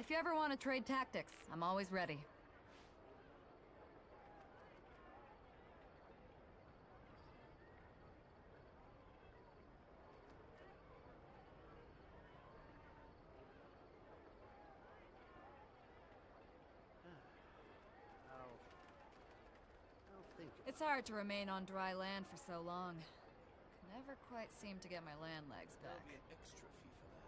If you ever want to trade tactics, I'm always ready. It's hard to remain on dry land for so long. Never quite seem to get my land legs back. There'll be an extra fee for that.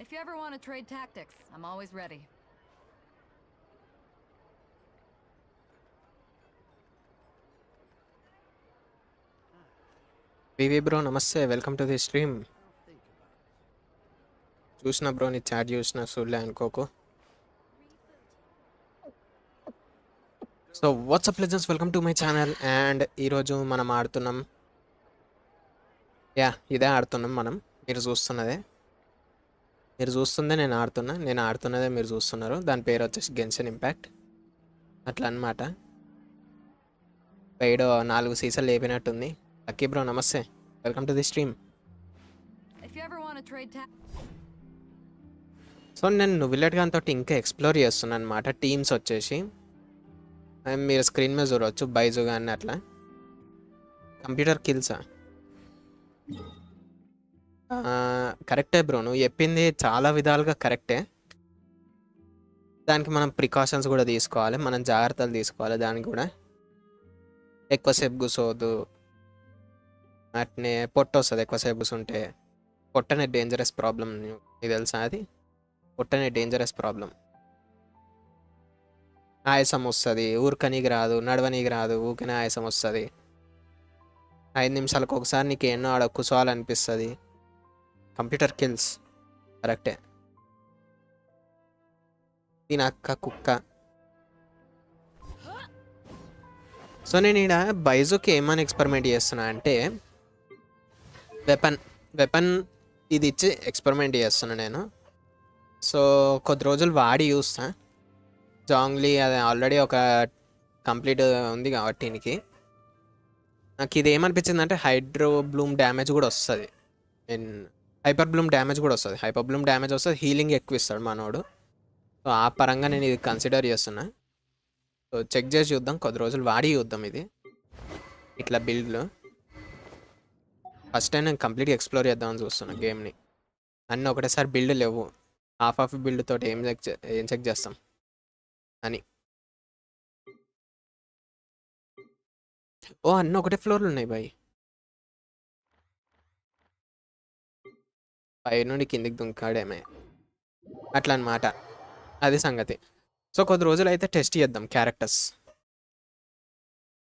If you ever want to trade tactics, I'm always ready. వివి bro నమస్తే, welcome to the stream. చూసిన bro నీ chat చూసిన, చూడలే అనుకోకు. So what's up legends, welcome to my channel. And ఈరోజు మనం ఆడుతున్నాం, ఇదే ఆడుతున్నాం మనం. మీరు చూస్తుందే నేను ఆడుతున్నదే మీరు చూస్తున్నారు. దాని పేరు వచ్చేసి గెన్షన్ ఇంపాక్ట్. అట్లా అనమాట. పైడ్ 4 సీసాలు లేపినట్టుంది. లక్కీ బ్రో నమస్తే, welcome to the stream. So నేను విల్లెట్ గాన్ తోటి ఇంకా ఎక్స్ప్లోర్ చేస్తున్నాను అనమాట. టీమ్స్ వచ్చేసి మీరు స్క్రీన్ మీద చూడవచ్చు, బైజు కానీ అట్లా. కంప్యూటర్ కిల్సా? కరెక్టే బ్రో, నువ్వు చెప్పింది చాలా విధాలుగా కరెక్టే. దానికి మనం ప్రికాషన్స్ కూడా తీసుకోవాలి, మనం జాగ్రత్తలు తీసుకోవాలి. దానికి కూడా ఎక్కువసేపు కూర్చోవద్దు. అట్నే పొట్ట వస్తుంది ఎక్కువసేపు కూర్చుంటే. పొట్టనే డేంజరస్ ప్రాబ్లం, నీకు తెలుసా అది? పొట్టనే డేంజరస్ ప్రాబ్లం. ఆయాసం వస్తుంది, ఊరకనీకి రాదు, నడవనీకి రాదు, ఊకనే ఆయాసం వస్తుంది. 5 నిమిషాలకు ఒకసారి నీకు ఎన్నో ఆడ కూర్చోవాలనిపిస్తుంది. కంప్యూటర్ కిల్స్ కరెక్టే. దీని అక్క కుక్క. సో నేను ఇక్కడ బైజుకి ఏమని ఎక్స్పెరిమెంట్ చేస్తున్నా అంటే, వెపన్ ఇది ఇచ్చి ఎక్స్పెరిమెంట్ చేస్తున్నా నేను. సో కొద్ది రోజులు వాడి చూస్తా. జాంగ్లీ అది ఆల్రెడీ ఒక కంప్లీట్ ఉంది కాబట్టి దీనికి నాకు ఇది ఏమనిపించింది అంటే, హైడ్రో బ్లూమ్ డ్యామేజ్ కూడా వస్తుంది, హైపర్ బ్లూమ్ డ్యామేజ్ కూడా వస్తుంది. హీలింగ్ ఎక్కువ ఇస్తాడు మనోడు. సో ఆ పరంగా నేను ఇది కన్సిడర్ చేస్తున్నా. సో చెక్ చేసి చూద్దాం, కొద్ది రోజులు వాడి చూద్దాం ఇది ఇట్లా బిల్డ్లు. ఫస్ట్ టైం నేను కంప్లీట్గా ఎక్స్ప్లోర్ చేద్దామని చూస్తున్నా గేమ్ని. అన్నీ ఒకటేసారి బిల్డ్ లేవు, హాఫ్ బిల్డ్ తోటి ఏం చెక్ చేస్తాం అని. ఓ అన్నీ ఒకటే ఫ్లోర్లు ఉన్నాయి బాయ్. పై నుండి కిందికి దుంకాడేమే అట్లా అనమాట, అది సంగతి. సో కొద్ది రోజులు అయితే టెస్ట్ చేద్దాం క్యారెక్టర్స్.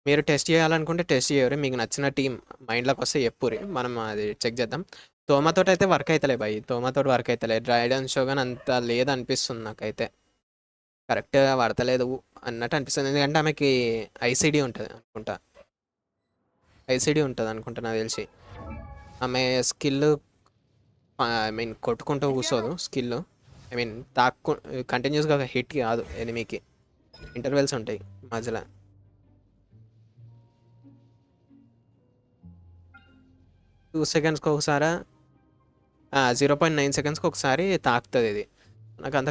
మీరు టెస్ట్ చేయాలనుకుంటే టెస్ట్ చేయరు, మీకు నచ్చిన టీం మైండ్లోకి వస్తే చెప్పురి, మనం అది చెక్ చేద్దాం. తోమతోటి అయితే work అవుతలే bye, తోమతోటి work అవుతలే. Dryden show కానీ అంత లేదనిపిస్తుంది నాకైతే, కరెక్ట్గా పడతలేదు అన్నట్టు అనిపిస్తుంది. ఎందుకంటే ఆమెకి ఐసీడీ ఉంటుంది అనుకుంటా, నాకు తెలిసి. ఆమె స్కిల్ కొట్టుకుంటూ కూర్చోదు, స్కిల్ కంటిన్యూస్గా హిట్ కాదు ఎనిమికి, ఇంటర్వెల్స్ ఉంటాయి మధ్యలో. టూ సెకండ్స్కి ఒకసారి 0.9 సెకండ్స్కి ఒకసారి తాకుతుంది ఇది. నాకు అంత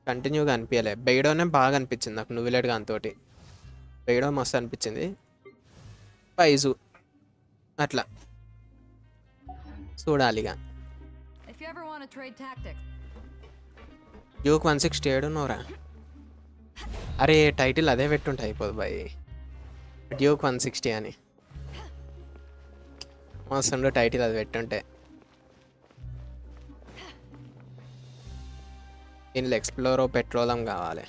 కంటిన్యూగా అనిపించలే. బెయిడోనే బాగా అనిపించింది నాకు, నువ్వులేట్గా అంతోటి బెయిడో మస్తు అనిపించింది. పైజు అట్లా చూడాలిగా. డ్యూక్ 167 నోరా. అరే టైటిల్ అదే పెట్టుంటే అయిపోదు బాయ్, డ్యూక్ 160 అని. మస్తు టైటిల్ అది పెట్టుంటే. దీనిలో ఎక్స్ప్లోరో పెట్రోలం కావాలి.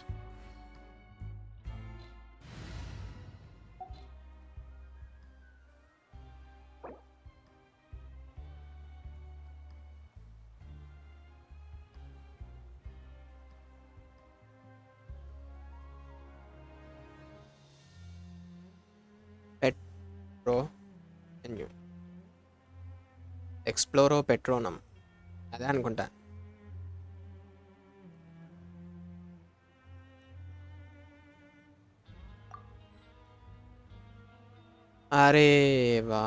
ఎక్స్ప్లోరో పెట్రోనం అదే అనుకుంటా. అరే వా,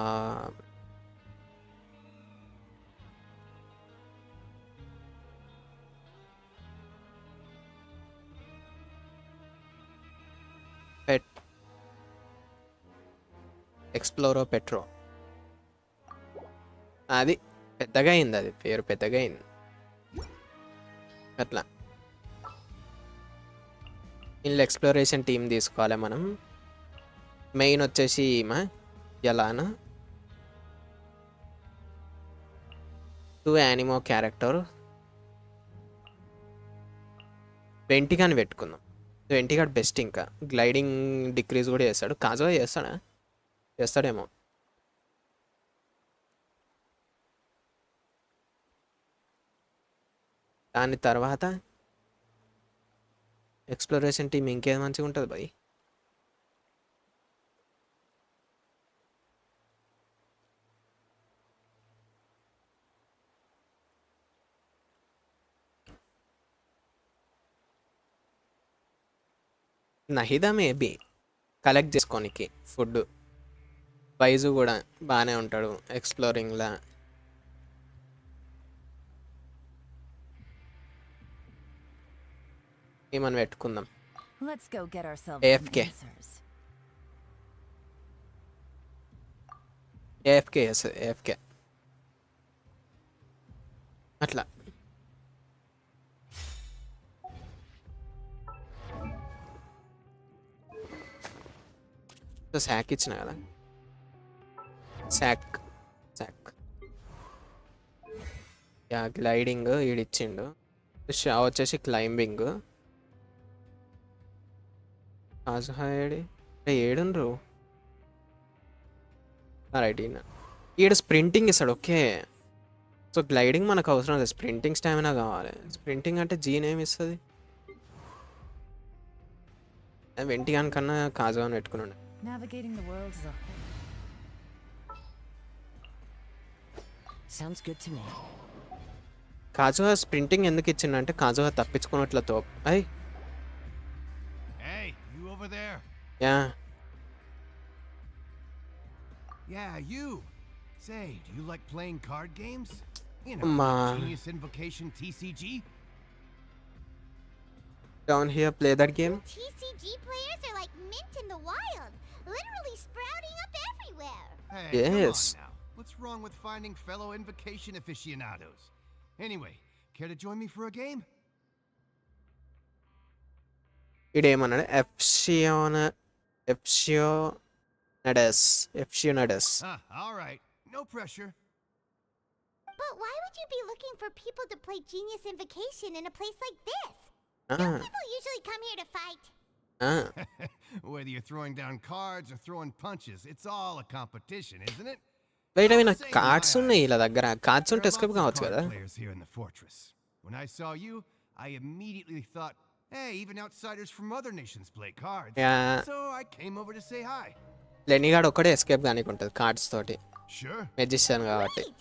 ఎక్స్ప్లోరో పెట్రో. అది పెద్దగా అయింది, అది పేరు పెద్దగా అయింది అట్లా. ఇందులో ఎక్స్ప్లోరేషన్ టీం తీసుకోవాలి మనం. మెయిన్ వచ్చేసి ఎలానా 2 యానిమో క్యారెక్టర్ 20 కానీ పెట్టుకుందాం. 20 కాదు బెస్ట్. ఇంకా గ్లైడింగ్ డిక్రీజ్ కూడా చేస్తాడు. కాజువా చేస్తాడా? చేస్తాడేమో. దాని తర్వాత ఎక్స్ప్లోరేషన్ టీం ఇంకేది మంచిగా ఉంటుంది భయ్? నహిదా మేబీ కలెక్ట్ చేసుకోనికి ఫుడ్. వైజు కూడా బాగానే ఉంటాడు ఎక్స్ప్లోరింగ్లా. ఏమని పెట్టుకుందాం. Let's go get ourselves AFK. some answers. AFK ఎస్ ఏఎఫ్కే అట్లా. శాక్ ఇచ్చిన కదా, శాక్ శాక్ యా. గ్లైడింగ్ ఈడిచ్చిండు. షా వచ్చేసి క్లైంబింగ్. కాజుహాయడి ఏడుండ్రు రైట్. ఈడ స్ప్రింటింగ్ ఇస్తాడు. ఓకే, సో గ్లైడింగ్ మనకు అవసరం లేదు, స్ప్రింటింగ్ స్టామినా కావాలి. స్ప్రింటింగ్ అంటే జీన్ ఏమి ఇస్తుంది? 20 కన్నా కాజు అని పెట్టుకున్నాడు. Navigating the world as a whole. Sounds good to me. Kazuha sprinting ఎందుకు ఇచ్చిండంటే కాజుహా తప్పించుకున్నట్లతో. అయ్ Hey, you over there? Yeah. Yeah, you. Say, do you like playing card games? You know, Ma. Genius Invocation TCG? Down here play that game. TCG players are like mint in the wild, literally sprouting up everywhere. Hey, Yes. come on now. What's wrong with finding fellow Invocation aficionados? Anyway, care to join me for a game? ఇడేమన్నాడు? ఎఫ్షియోనడస్. All right. No pressure. But why would you be looking for people to play Genius Invocation in a place like this? Ah. Don't people usually come here to fight? Whether you're throwing down cards or throwing punches, it's all a competition, isn't it? Wait, అవి నాకు Say cards my ఉన్నాయి eyes. ఇలా దగ్గర. Cards There ఉంటే are escape lots of కావచ్చు card కదా. players here in the fortress. When I saw you, I immediately thought, hey, even outsiders from other nations play cards. Yeah. So I came over to say hi. లెనిగాడు ఒక్కడే escape కానీ ఉంటుంది cards తోటి, Sure. Magician కాబట్టి. Great!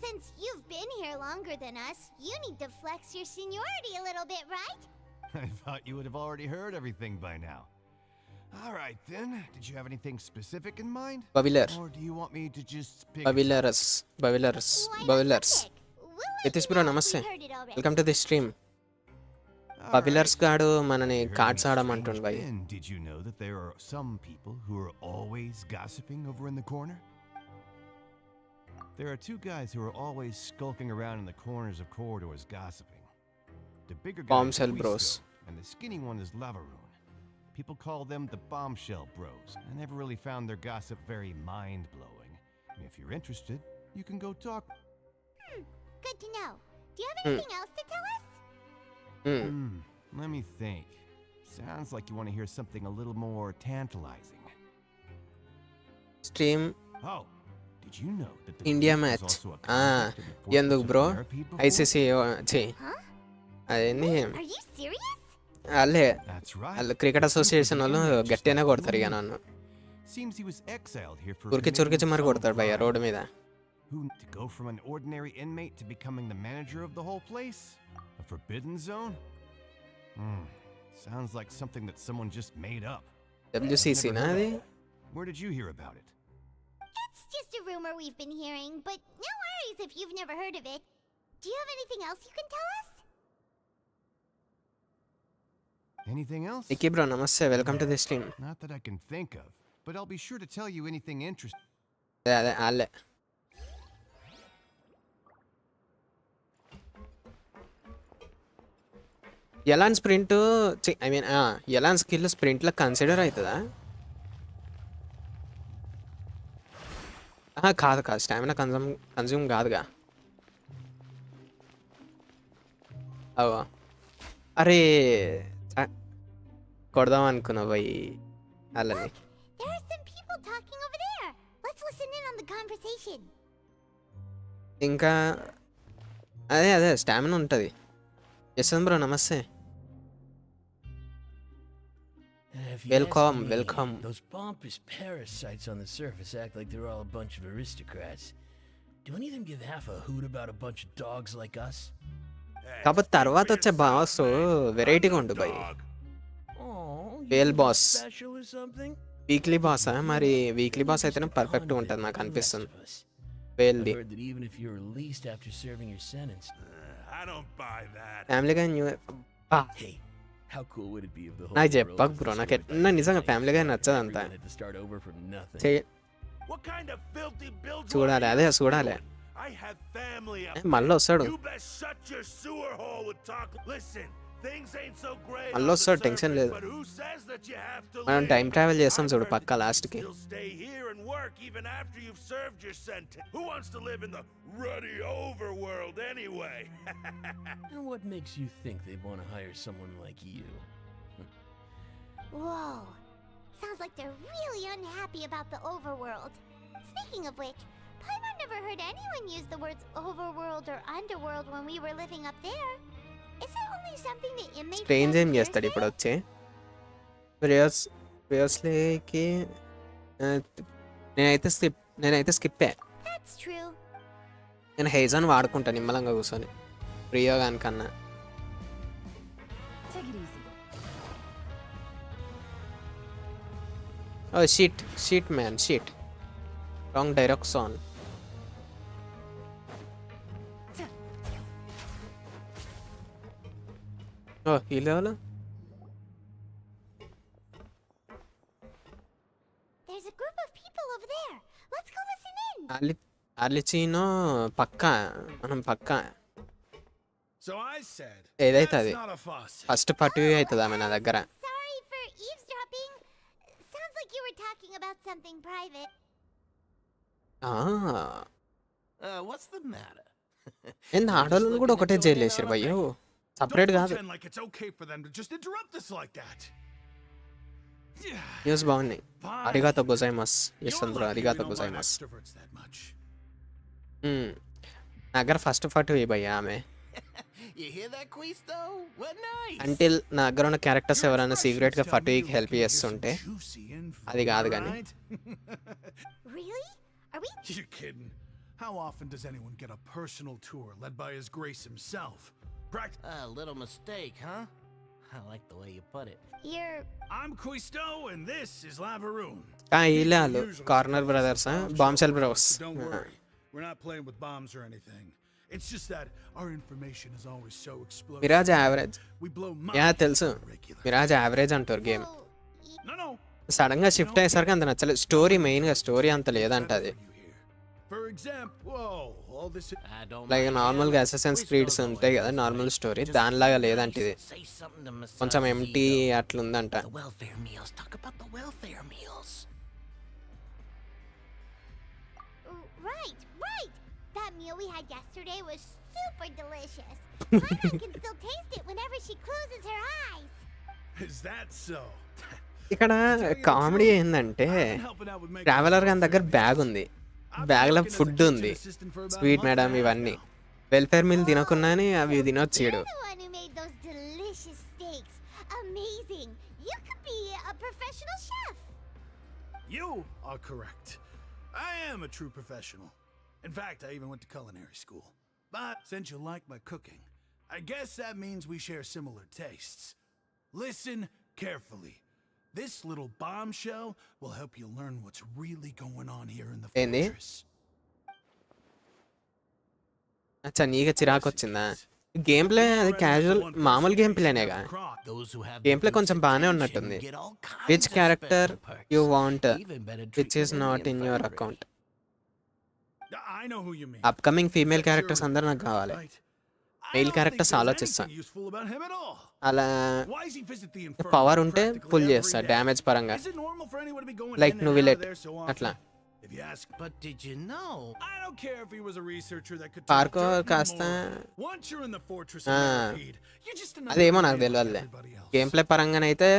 Since you've been here longer than us, you need to flex your seniority a little bit, right? I thought you would have already heard everything by now. All right, then. Did you have anything specific in mind? బవిలర్ Or do you want me to just pick? బవిలర్స్ బవిలర్స్ Why not బవిలర్స్. pick? We'll let Yetish you bro, know if namaste. we heard it already. Welcome to the stream. All బవిలర్స్ right. గాడు మనని Heard cards any ఆడమంటుండు strange భయ్. men? Did you know that there are some people who are always gossiping over in the corner? There are two guys who are always skulking around in the corners of corridors gossiping. The bigger guy is Bombshell bros. Quisto, and the skinny one is Lavaroon. People call them the Bombshell Bros. I never really found their gossip very mind-blowing. If you're interested, you can go talk. Good to know. Do you have anything else to tell us? Let me think. Sounds like you want to hear something a little more tantalizing. Stream Oh, did you know that the India police match. was also a convict in the fortress ఎందుకు of bro? Therapy before? ICC ఛీ Huh? అదేంది Are you serious? వాళ్ళే That's right. వాళ్ళు cricket association వాళ్ళు గట్టిగానే కొడతారు ఇక నన్ను. Seems he was exiled here for ఉరికిచ్చి ఉరికిచ్చి మరి కొడతాడు భయ్య రోడ్డు మీద. Who to go from an ordinary inmate to becoming the manager of the whole place? A forbidden zone? Sounds like something that someone just made up. డబ్ల్యూసీసీనా అది? Where did you hear about it? It's just a rumor we've been hearing, but no worries if you've never heard of it. Do you have anything else you can tell us? Anything else? Nikki bro నమస్తే, welcome to the stream. Not that I can think of. but I'll be sure to tell you anything interesting. అదే వాళ్ళే. ఎలాన్ sprint I mean ఎలాన్ skill స్ప్రింట్లో consider అవుతుందా? కాదు కాదు, stamina consume కాదుగా. అవో అరే కొడదాం అనుకున్నా పోయి వాళ్ళని. There are some people talking over there. Let's listen in on the conversation. ఇంకా అదే స్టామినా ఉంటుంది. యశ్వంత్ బ్రో నమస్తే. If you Welcome, ask me, welcome. Those pompous parasites on the surface act like they're all a bunch of aristocrats. Do any of them give half a hoot about a bunch of dogs like us? కాకపోతే తర్వాత వచ్చే boss వెరైటీగా ఉండు భయ్. Oh, Whale boss. special or something? Weekly బాసా? మరి weekly boss అయితేనే పర్ఫెక్ట్గా ఉంటుంది నాకు అనిపిస్తుంది. I వేల్ది heard that even if you're released after serving your sentence. I don't buy that. Family గా new. Hey, how cool would it be if the whole నాకు world చెప్పకు was బ్రో, this నాకు way ఎట్లా నిజంగా back family గా then? నచ్చదంతా. Everyone had to start over from nothing. What kind of filthy build చూడాలి, అదే చూడాలి. I have family up మళ్ళీ వస్తాడు. You best shut your sewer hole with talk. Listen, things ain't so great. మళ్ళీ వస్తాడు, tension లేదు. But who says that you have to మనం leave? Time travel చేస్తాం I've చూడు heard పక్క that you లాస్ట్ కి. still stay here and work even after you've served your sentence. Who wants to live in the ruddy overworld anyway? And what makes you think they want to hire someone like you? Whoa. Sounds like they're really unhappy about the overworld. Speaking of which, Paimon never heard anyone use the words overworld or underworld when we were living up there. Is it only something the inmates strange ఏం down here చేస్తాడు say? ఇప్పుడు వచ్చి ప్రేయర్స్లోకి. నేనైతే స్కిప్పే. That's true. నేను హైజాన్ వాడుకుంటా నిమ్మలంగా కూర్చొని ప్రియోగానికన్నా. Take it easy. Oh shit man shit. Wrong direction. Oh ఈ level. There's a group of people over there. Let's go listen in. అర్లిచీనో పక్క, మనం పక్క So I said, ఏదైతే అది that's not a fuss. First పట్టు అవుతుంది ఆమె నా దగ్గర. Sorry for eavesdropping. Sounds like you were talking about something private. What's the matter? ఏంది ఆడవాళ్ళని కూడా ఒకటే జైలు వేసారు భయ్యో, సపరేట్ Don't కాదు. pretend like it's okay for them to just interrupt us like that. News బాగున్నాయి. Fine. అరిగాతో గొజైమస్. You're Yashwant bro lucky we అరిగాతో don't like గొజైమస్. extroverts that much. నా దగ్గర first పట్టు ఇవి భయ్యా ఆమె. You hear that, Quisto? What nice. Until నా దగ్గర ఉన్న క్యారెక్టర్స్ ఎవరైనా సీక్రెట్ గా ఫటుకి హెల్ప్ చేస్తుంటే అది కాదు కానీ. Really? Are we? You're kidding. How often does anyone get a personal tour led by His Grace himself? A little mistake, huh? I like the way you put it. I'm Quisto, and this is Lavaroon. వీళ్ళే వాళ్ళు corner brothers, bombshell bros. Don't worry. We're not playing with bombs or anything. It's just that our information is always so explosive. Mirage average. We blow ya minds తెలుసు, regular. Mirage average అంటారు game. No. Sudden గా shift అయ్యేసరికి అంత నచ్చలేదు. Story main గా story అంత లేదంట అది. For example, whoa, all this. I don't like mind. Normal గా అసెసిన్స్ క్రీడ్స్ ఉంటాయి కదా నార్మల్ స్టోరీ, దానిలాగా లేదంట ఇది. Say something to Messiah. కొంచెం empty అట్లుందంట. The welfare meals. Talk about the welfare meals. Right. That meal we had yesterday was super delicious. Paimon can still taste it whenever she closes her eyes. Is that so? ఇక్కడ comedy ఏంటంటే traveller గారి దగ్గర bag ఉంది, bag లో food ఉంది, sweet madam ఇవన్నీ. Welfare meal తినకున్నానే అవి తినొచ్చాడు. You're the one who made those delicious steaks. Amazing. You could be a professional chef. You are correct. I am a true professional. In fact, I even went to culinary school. But since you like my cooking, I guess that means we share similar tastes. Listen carefully. This little bombshell will help you learn what's really going on here in the ఏంది? fortress. అచ్చా నీకు చిరాకు వచ్చిందా? Game play అది Already have the casual OnePlus మామూలు game case, ప్లేనేగా. never crossed. Those who have game the play group's కొంచెం బాగానే attention ఉన్నట్టుంది. get all which kinds of character special perks. You want Even better which is treatment than not the in your infirmary. Account. I know who you mean. Upcoming female That characters jury అందరూ నాకు character, కావాలి. right? I mail don't characters think there's ఆలోచిస్తా. anything useful about him at all. అలా Why does he visit the infirmary power ఉంటే practically pull every చేస్తా day? Damage పరంగా. Is it normal for anyone to be going like in and నువ్వు out of విలెట్ there so అట్లా. often? If you ask, But did you know? I don't care if he was a researcher that could Parkour turn dirt into కాస్త more. Once you're in the fortress of Ah. Meropide, you're just another అదేమో నాకు inmate like తెలియదులే. everybody else. Game play పరంగానైతే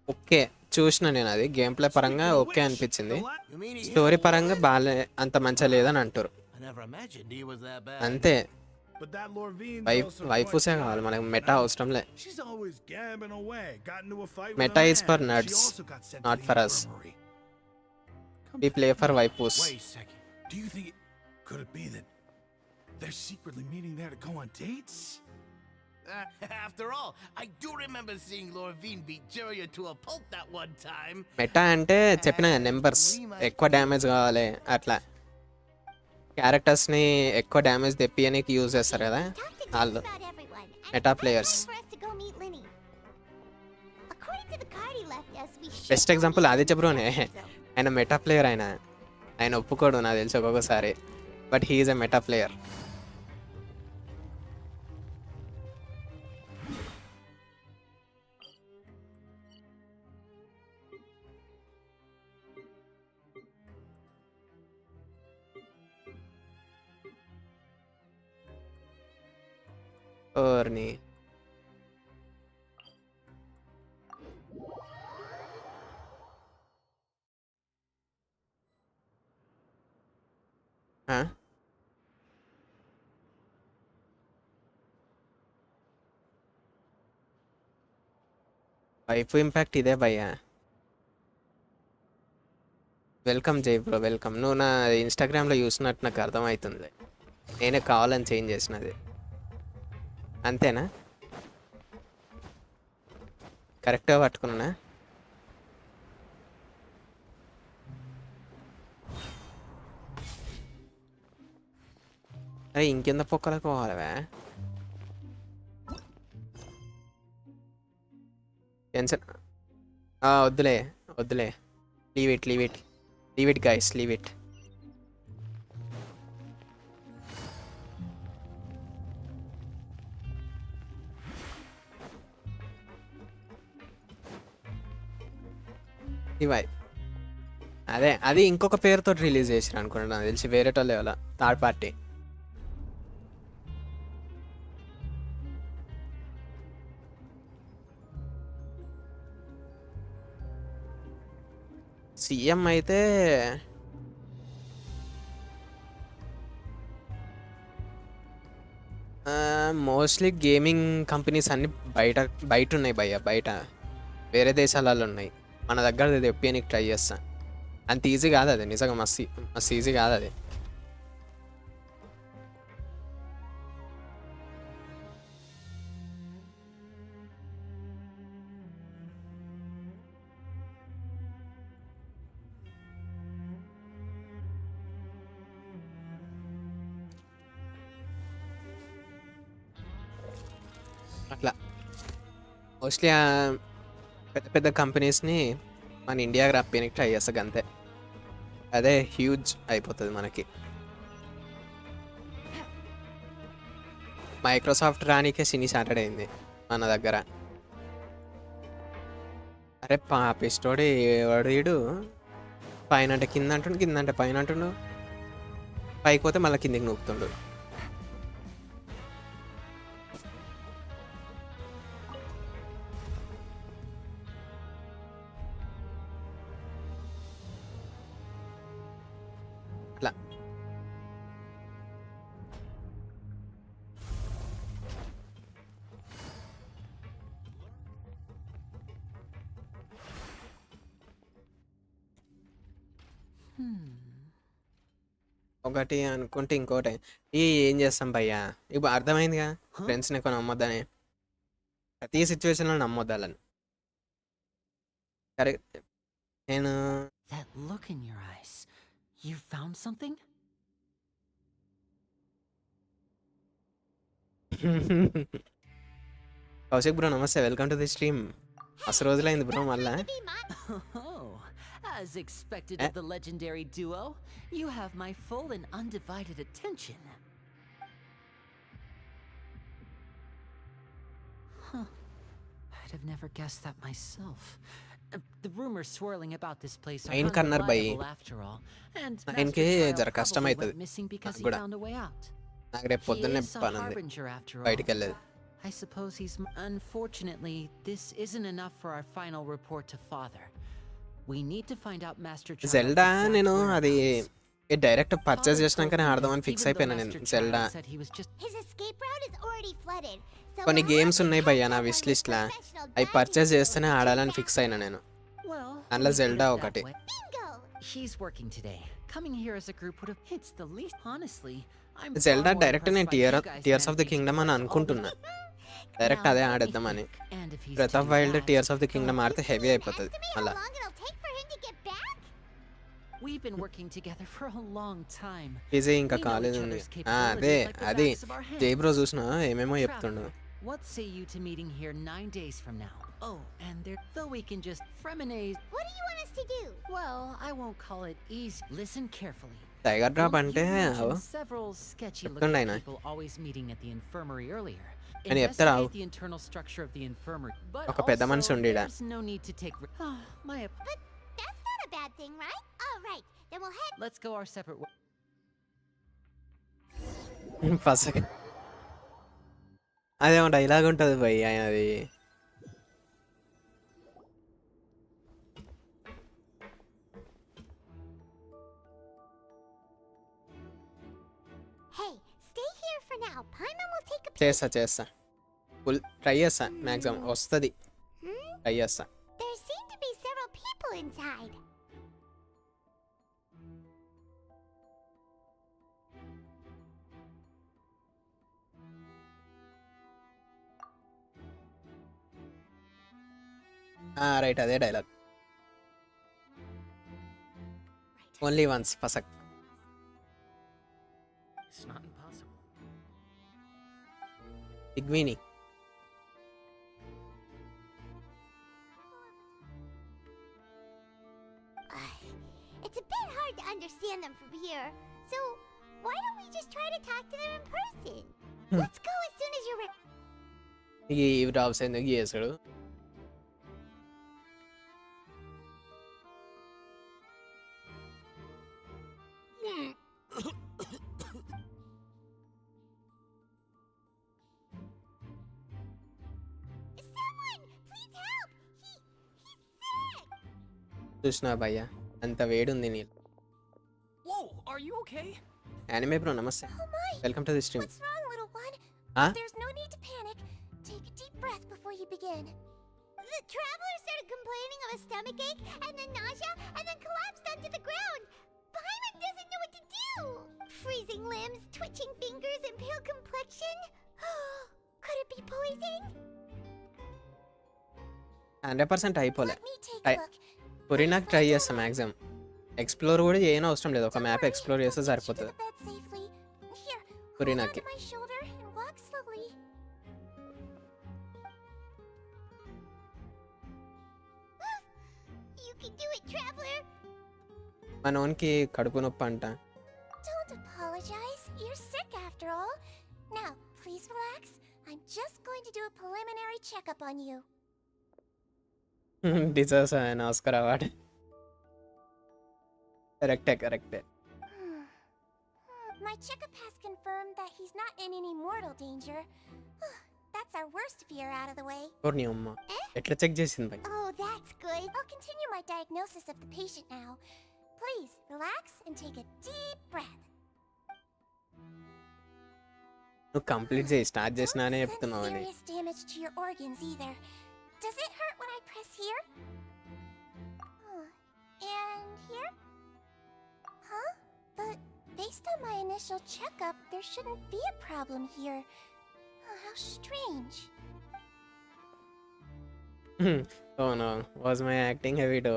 okay చూసిన నేను, అది game play పరంగా Speaking of okay which, అనిపించింది. the la- You mean he story hit a పరంగా woman? బాగా అంత మంచిగా లేదని అంటారు. I never imagined he was that bad. అంతే. But that Lorvine's also వైఫూసే quite కావాలి మనకు, chaotic, meta you know? అవసరంలే. She's always gabbing away. Got into a fight Meta with a is for man. nerds, She also got sent not to the for us. infirmary. Come we to play think for of it, waifus. Wait a second. Do you think could it be that they're secretly meeting there to go on dates? After all, I do remember seeing Lorvine beat Jiraiya to a pulp that one time. Meta అంటే చెప్పిన numbers ఎక్కువ damage కావాలి అట్లా. క్యారెక్టర్స్ని ఎక్కువ damage తెప్పియనికి use చేస్తారు కదా Talked to just వాళ్ళు. about everyone, and Meta it's players. time for us to go meet Linny. According to the card he left us, we should best go example meet Aditya him బ్రోనే. in the zone. ఆయన meta player, ఆయన ఒప్పుకోడు నాకు తెలిసి ఒక్కొక్కసారి, but he's a meta player. ఓర్ని wife impact ఇదే భయ్యా. వెల్కమ్ జై బ్రో, వెల్కమ్. నువ్వు నా ఇన్స్టాగ్రామ్లో చూసినట్టు నాకు అర్థమవుతుంది. నేనే కావాలని చేంజ్ చేసినది. అంతేనా? కరెక్ట్గా పట్టుకున్నా? అరే ఇంకెంత పొక్కలకు పోవాలవే? టెన్షన్ వద్దులే వద్దులే. Leave it leave it leave it guys, leave it. ఇవై అదే అది ఇంకొక పేరుతో రిలీజ్ చేసారు అనుకుంటా, నాకు తెలిసి వేరేటోళ్ళు ఎవరో థర్డ్ పార్టీ. సీఎం అయితే మోస్ట్లీ గేమింగ్ కంపెనీస్ అన్నీ బయట ఉన్నాయి భయ్య, బయట వేరే దేశాలలో ఉన్నాయి. మన దగ్గర తెప్పియనికి ట్రై చేస్తా. అంత ఈజీ కాదు అది, నిజంగా మస్తు ఈజీ కాదు అది. అట్లా మోస్ట్లీ పెద్ద పెద్ద కంపెనీస్ని మన ఇండియాకి రప్పియనికి ట్రై చేస్తాం అంతే. అదే హ్యూజ్ అయిపోతుంది మనకి. మైక్రోసాఫ్ట్ రానికే సినీ సాటర్డే అయింది మన దగ్గర. అరే పాపిస్టోడి వాడు వీడు పైన అంటే కింద అంటుండు, కింద అంటే పైన అంటుండు, పైకి పోతే మళ్ళీ కిందికి నూపుతుండు. అట్లా ఒకటి అనుకుంటే ఇంకోటి ఏం చేస్తాం భయ్యా. ఇప్పుడు అర్థమైందిగా ఫ్రెండ్స్ని ఎక్కువ నమ్మొద్దని, ప్రతి సిచ్యువేషన్లో నమ్మొద్దాలని. కరెక్ట్. నేను That look in your eyes. You found something? Kaushik bro నమస్తే, వెల్కమ్ టు ది స్ట్రీమ్. అసలు రోజులైంది బ్రో మళ్ళా. To be my Oh, as expected of the legendary duo, you have my full and undivided attention. Huh. I'd have never guessed that myself. The rumors swirling about this place are Nine corner by unreliable after all, and nine Master ke Trial jara kashtam probably aitadi. went missing because he Kuda. found a way out. నాకు రేపు He పొద్దున్నే is a పని ఉంది, harbinger after all. బయటికి వెళ్ళేది. I suppose he's... Unfortunately, this isn't enough for our final report to Father. We need to find out Master Child's Zelda exact నేను అది whereabouts. Direct purchase Father చేసినాకనే told me ఆడదామని that fix even though అయిపోయినా నేను. Master Zelda Child said he was just... his escape route is already flooded. So కొన్ని we'll games have to ఉన్నాయి catch భయ్యా నా someone wish with list law, professional అవి diving purchase skills చేస్తేనే to keep ఆడాలని back. Fix అయినా నేను. Well, అందులో we put it Zelda that ఒకటి. way. Bingo! He's working today. Coming here as a group would have... It's the least... Honestly, I'm Zelda far more direct నేను impressed by you guys tears of the managing to kingdom అని collect all అనుకుంటున్నా. the... direct Now, అదే let me ఆడేద్దామని. think. And if he's breath to of do wild that, tears of the kingdom ఆడితే You heavy can అయిపోతుంది estimate మళ్ళా. how long it'll take for him to get back? we've been working together for a long time. Busy ఇంకా We know college each ఉంది. other's అదే capabilities like the అది backs of our hands. జై bro చూసినా ఏమేమో చెప్తుండు. Traveler, what say you to meeting here 9 days from now? Oh, and there... Though we can just freminate... What do you want us to do? Well, I won't call it easy. Listen carefully. Tiger drop Well, అంటే you mentioned అవో several sketchy చెప్తుండు looking ఆయన. people always meeting at the infirmary earlier. అని చెప్తారా? Investigate the internal structure of the infirmary. But ఒక పెద్ద మనిషి also, ఉండిడా. there's no need to take... my... But that's not a bad thing, right? All right, then we'll head. Let's go our separate ways. First అదేమో dialogue ఉంటుంది భయ్ ఆయనది. Hey, stay here for now. Paimon will take a peek. చేస్తా full try చేస్తా, maximum వస్తుంది try చేస్తా. There seem to be several people inside. Right అదే dialogue. Only once పసక్. It's not impossible. ఇగ్మిని It's a bit hard to understand them from here. So, why don't we just try to talk to them in person? Let's go as soon as you're ready. ఈ drops ఎందుకు చేసాడు? Someone, please help! He's sick! చూసినా భయ్యా అంత వేడి ఉంది నీళ్ళు. Whoa, are you okay? Anime bro నమస్తే, Oh my! Welcome to the stream. What's wrong, little one? Huh? There's no need to panic. Take a deep breath before you begin. The traveler started complaining of a stomach ache and then nausea and then collapsed onto the ground. Paimon doesn't know what to do. Freezing limbs, twitching fingers, and pale complexion. Could it be poison? 100% అయిపోలే. Let me take I- a look. పురినాకు try చేస్తా maximum. Explore కూడా చేయని అవసరం లేదు, ఒక map explore చేస్తే I'll get you to సరిపోతుంది. the bed safely. Here, hold on పురినాకి to my shoulder and walk slowly. You can do it, traveler. మనోనికి కడుపు నొప్పి అంట. Don't apologize. You're sick after all. Now, please relax. I'm just going to do a preliminary checkup on you. Deserves ఆయన Oscar award. కరెక్టే. My checkup has confirmed that he's not in any mortal danger. That's our worst fear out of the way. నీ అమ్మ ఎట్లా check చేసింది భయ్? Oh, that's good. I'll continue my diagnosis of the patient now. Please relax and take a deep breath. నువ్వు complete చేయి, start చేసినానే Don't చెప్తున్నావు sense అని. serious damage to your organs either. Does it hurt when I press here? And here? Huh? But based on my initial checkup, there shouldn't be a problem here. How strange. Oh no, was my acting heavy too?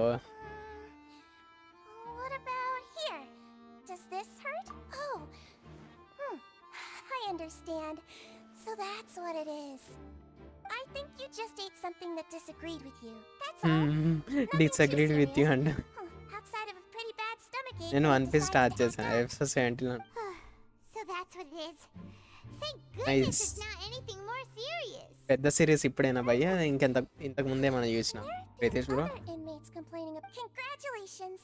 What about here? Does this hurt? Oh. I understand. So that what it is. I think you just ate something that disagreed with you. That's all. Nothing disagreed too with you serious. And Outside of a pretty bad stomachache. నేను when one it piece decides start to act చేశాను up. Episode 17 So that's what it is. Thank goodness Nice. it's not anything more serious. పెద్ద series ఇప్పుడైనా భయ్యా ఇంతకు ముందే మనం చూసినాం There have ప్రీతేష్ been bro other inmates complaining of. Congratulations!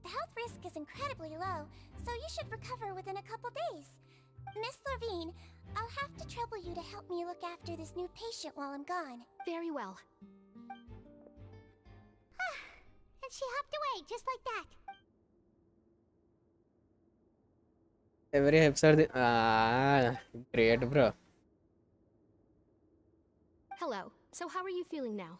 The health risk is incredibly low, so you should recover within a couple days. Miss Levine, I'll have to trouble you to help me look after this new patient while I'm gone. Very well. And she hopped away just like that. Every episode great bro Hello. So how are you feeling now?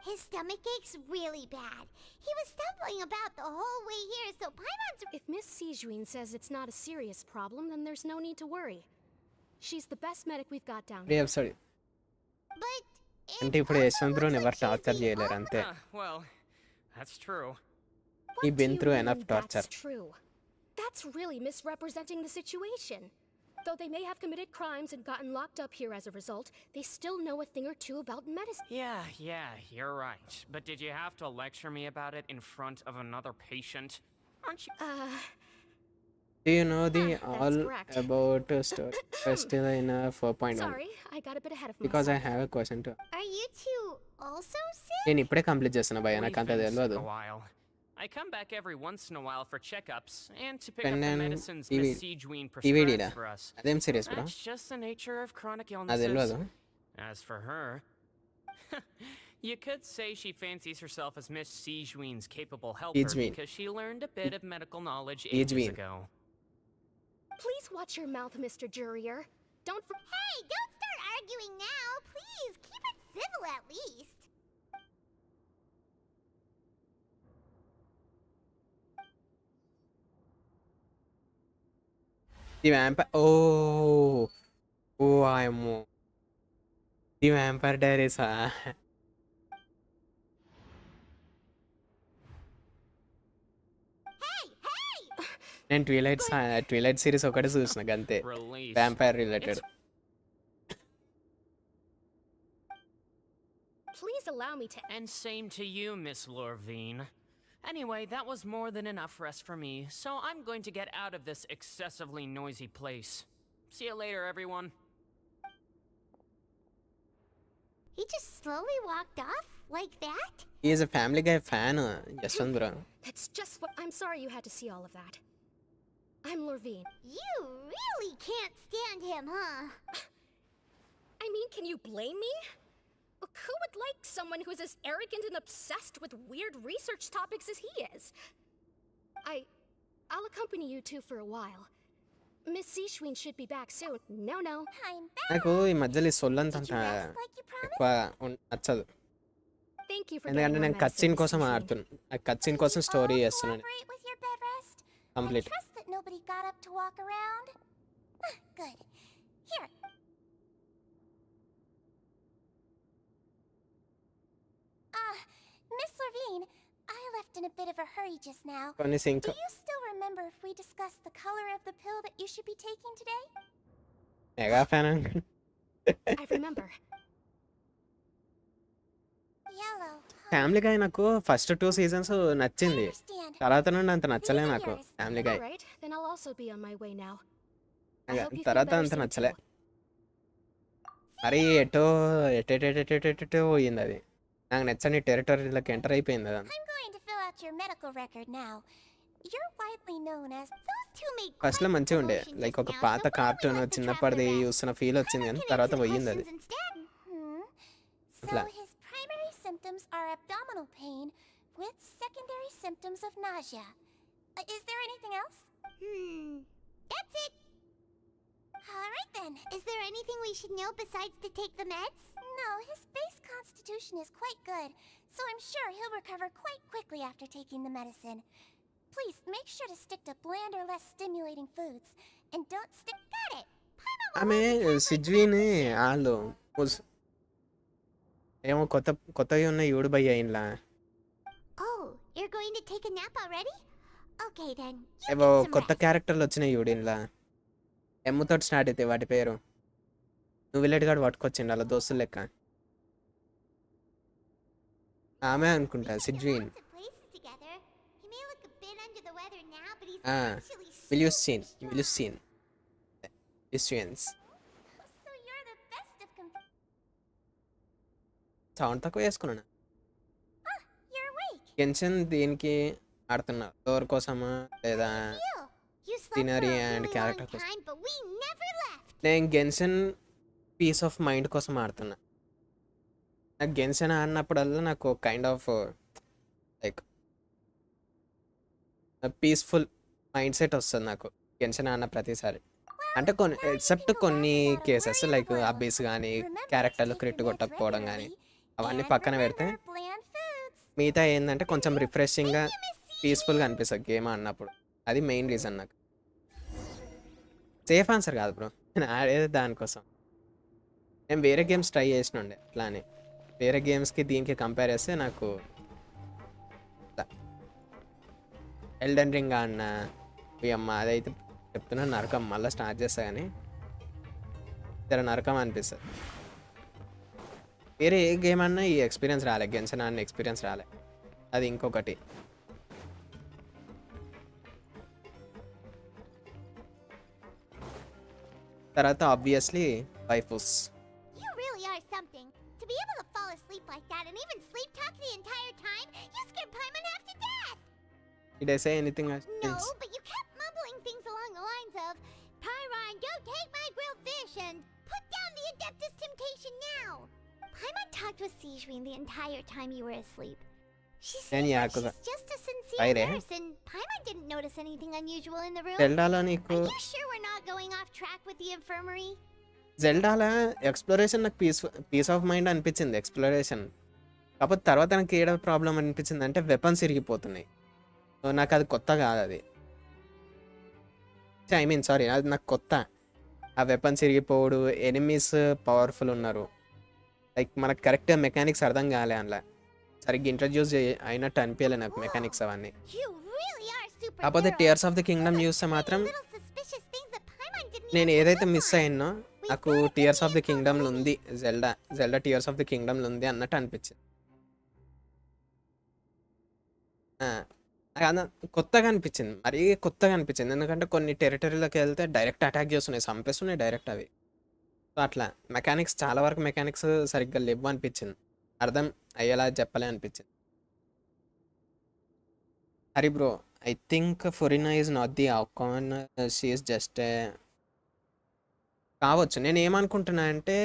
His stomach ache's really bad. He was stumbling about the whole way here, so Paimon's. If Miss Sijuin says it's not a serious problem, then there's no need to worry. She's the best medic we've got down every here. Episode But. అంటే ఇప్పుడు Yashwant bro ఎవరు torture చేయలేరు అంతే Well, that's true. What He's been do you through mean enough torture. That's true. That's really misrepresenting the situation. Though they may have committed crimes and gotten locked up here as a result, they still know a thing or two about medicine. Yeah, you're right. But did you have to lecture me about it in front of another patient? Aren't you? Do you know the That's all correct. about story still in 4.1 Sorry, I got a bit ahead of because I myself. have a question too Are you two also sick? నేను ఇప్పుడే complete చేస్తున్నా భయ్యా నాకు We've అంత been తెలియదు sick a while. I come back every once in a while for checkups and to pick up And the then medicines TV Miss Sijuin DVD prescribes for us. అదేం serious bro That's just the nature of chronic అది illnesses. తెలియదు As for her, you could say she fancies herself as Miss Sijuin's capable helper Sijuin. because she learned a bit of medical knowledge Sijuin. ages ago. Please watch your mouth, Mr. Jurier. Don't for- Hey, don't start arguing now. Please, keep it civil at least. The vampire oh ఆయమ్మో the vampire డైరీసా Hey, hey! నేను Twilight series ఒకటి చూసిన అంతే Relief. Vampire related Please allow me to And same to you, Miss Lorvine. Anyway, that was more than enough rest for me, so I'm going to get out of this excessively noisy place. See you later, everyone. He just slowly walked off like that? Is a family guy fan Yashwant bro That's just what I'm sorry you had to see all of that. I'm Lorvine. You really can't stand him, huh? I mean, can you blame me? Who would like someone who's as arrogant and obsessed with weird research topics as he is? I'll accompany you two for a while. Miss Sijuin should be back soon. No. I'm back. నాకు ఈ మధ్యలో ఈ సొల్లంత Did you rest like you promised? ఎక్కువ నచ్చదు Thank you for ఎందుకంటే getting నేను more కచ్చిన్ medicine, కోసం Miss Sijuin. ఆడుతున్నాను ఆ కచ్చిన్ Did కోసం you స్టోరీ all చేస్తున్నాను cooperate with your bed rest? Complete I trust that nobody got up to walk around. Good. Here. Miss Levine, I left in a bit of a hurry just now. కొన్ని sync Do you still remember if we discussed the color of the pill that you should be taking today? Mega fan I remember. Yellow. Family guy నాకు first 2 seasons నచ్చింది Understand. తర్వాత నుండి అంత నచ్చలే నాకు family guy All right, then I'll also be on my way now. I hope you feel తర్వాత better అంత soon, నచ్చలే too. మరి ఎటో పోయింది అది నాకు నచ్చని టెరిటరీలోకి ఎంటర్ అయిపోయింది అది I'm going to fill out your medical record now. You're widely known as those two made first లో quite మంచిగా ఉండే commotion లైక్ just ఒక now, పాత so why don't we cartoon let the చిన్నప్పటిది traveler rest? చూస్తున్న feel వచ్చింది కానీ Can తర్వాత answer the పోయింది అది questions instead. So Flat. his primary symptoms are abdominal pain with secondary symptoms of nausea. Is there anything else? That's it. All right then. Is there anything we should know besides to take the meds? No, his base constitution is quite good, so I'm sure he'll recover quite quickly after taking the medicine. Please make sure to stick to bland or less stimulating foods, and don't stick. Got it. ఆమె సిజ్వీన్ వాళ్ళు ఏమో కొత్తగా ఉన్న యూడు భయ్య ఇంట్లో Oh, you're going to take a nap already? Okay then. You ఏవో get some కొత్త rest. క్యారెక్టర్లు వచ్చినాయి చూడు ఇందులో ఎమ్ముతో స్టార్ట్ అవుతాయి వాటి పేరు నువ్వు విలేట్ గాడు పట్టుకొచ్చిండు అలా దోస్తులు లెక్క ఆమె We అనుకుంటా could get సిజ్వీన్ lots of places together. He may look a bit under the weather now, but he's actually విల్యూసిన్ super విల్యూసిన్ విస్యుయన్స్ strong. So you're the best of sound తక్కువ వేసుకున్నాను You're awake. గెన్షన్ దీనికి ఆడుతున్నా డోర్ కోసమా లేదా Phew. You slept Scenery for a and really character long time, but we never left. నేను Genshin piece of mind కోసం ఆడుతున్నా నాకు గెన్షన్ ఆడినప్పుడల్లా నాకు kind of like peaceful mind set వస్తుంది నాకు గెన్షన్ ఆడిన ప్రతిసారి అంటే కొన్ని ఎక్సెప్ట్ కొన్ని కేసెస్ లైక్ అబ్బీస్ కానీ క్యారెక్టర్లు క్రిట్ కొట్టకపోవడం కానీ అవన్నీ పక్కన పెడితే మిగతా ఏంటంటే కొంచెం రిఫ్రెషింగ్గా పీస్ఫుల్గా అనిపిస్తుంది గేమ్ ఆడినప్పుడు అది మెయిన్ రీజన్ నాకు సేఫ్ ఆన్సర్ కాదు బ్రో నేను ఆడేది దానికోసం నేను వేరే గేమ్స్ ట్రై చేసినండే అట్లా అని వేరే గేమ్స్కి దీనికి కంపేర్ చేస్తే నాకు ఎల్డెన్ రింగ్ ఆడిన అమ్మ అదైతే చెప్తున్నా నరకం మళ్ళీ స్టార్ట్ చేస్తా కానీ జర నరకం అనిపిస్తుంది వేరే ఏ గేమ్ అన్నా ఈ ఎక్స్పీరియన్స్ రాలే గెన్షన్ అన్న ఎక్స్పీరియన్స్ రాలే అది ఇంకొకటి తర్వాత obviously వైఫూస్ You really are something. To be able to fall asleep like that and even sleep talk the entire time, you scared Paimon half to death. Did I say anything No, but you kept mumbling things along the lines of, Pyron, don't take my grilled fish and put down the Adeptus Temptation now. Paimon talked with Sijwin the entire time you were asleep. She seems like she's just a sincere nurse, and Paimon didn't notice anything unusual in the room. జెల్డాలో నీకు Are you sure we're not going off track with the infirmary? జెల్డాలో exploration నాకు peace of mind అనిపించింది exploration కాకపోతే తర్వాత నాకు ఏడ problem అనిపించింది అంటే వెపన్స్ ఇరిగిపోతున్నాయి సో నాకు అది కొత్త కాదు అది ఐ మీన్ సారీ అది నాకు కొత్త ఆ వెపన్స్ ఇరిగిపోవడు ఎనిమీస్ పవర్ఫుల్ ఉన్నారు లైక్ మనకు కరెక్ట్గా మెకానిక్స్ అర్థం కాలే అందులో సరిగ్గా ఇంట్రడ్యూస్ అయినట్టు అనిపించలే నాకు మెకానిక్స్ అవన్నీ You really are super కాకపోతే thorough. Tears of the Kingdom చూస్తే మాత్రం Little suspicious things that Paimon didn't నేను even ఏదైతే look మిస్ like. అయ్యానో నాకు టీయర్స్ ఆఫ్ ద కింగ్డమ్లో ఉంది జెల్డా టీయర్స్ ఆఫ్ ద కింగ్డమ్లో ఉంది అన్నట్టు అనిపించింది నాకు కొత్తగా అనిపించింది మరీ కొత్తగా అనిపించింది ఎందుకంటే కొన్ని టెరిటరీలోకి వెళ్తే డైరెక్ట్ అటాక్ చేస్తున్నాయి చంపేస్తున్నాయి డైరెక్ట్ అవి సో అట్లా మెకానిక్స్ చాలా వరకు మెకానిక్స్ సరిగ్గా లేవు అనిపించింది అర్థం అయ్యేలా చెప్పలే అనిపించింది Hari bro I think Furina is not the అవుకాన్ షీ ఈజ్ జస్ట్ కావచ్చు నేను ఏమనుకుంటున్నా అంటే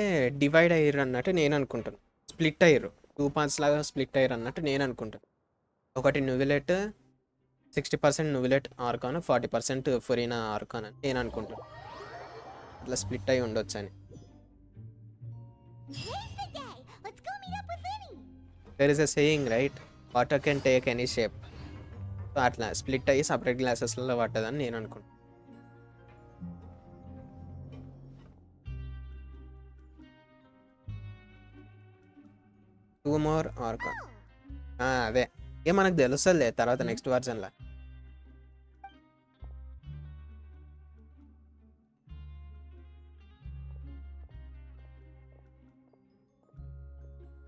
డివైడ్ అయ్యారు అన్నట్టు నేను అనుకుంటాను స్ప్లిట్ అయ్యారు 2 parts లాగా స్ప్లిట్ అయ్యారు అన్నట్టు నేను అనుకుంటాను ఒకటి నువిలెట్ 60% నువిలెట్ ఆర్కాన్ 40% ఫొరినా ఆర్కాన్ అని నేను అనుకుంటాను అట్లా స్ప్లిట్ అయ్యి ఉండొచ్చు అని Today's the day. Let's go meet up with Linny. There is a saying right water can take any shape so అట్లా స్ప్లిట్ అయ్యి సపరేట్ గ్లాసెస్లలో పట్టదని నేను అనుకుంటాను టూ మోర్ ఆర్కాన్ అదే ఇక మనకు తెలుస్తుందిలే తర్వాత next వర్జన్లో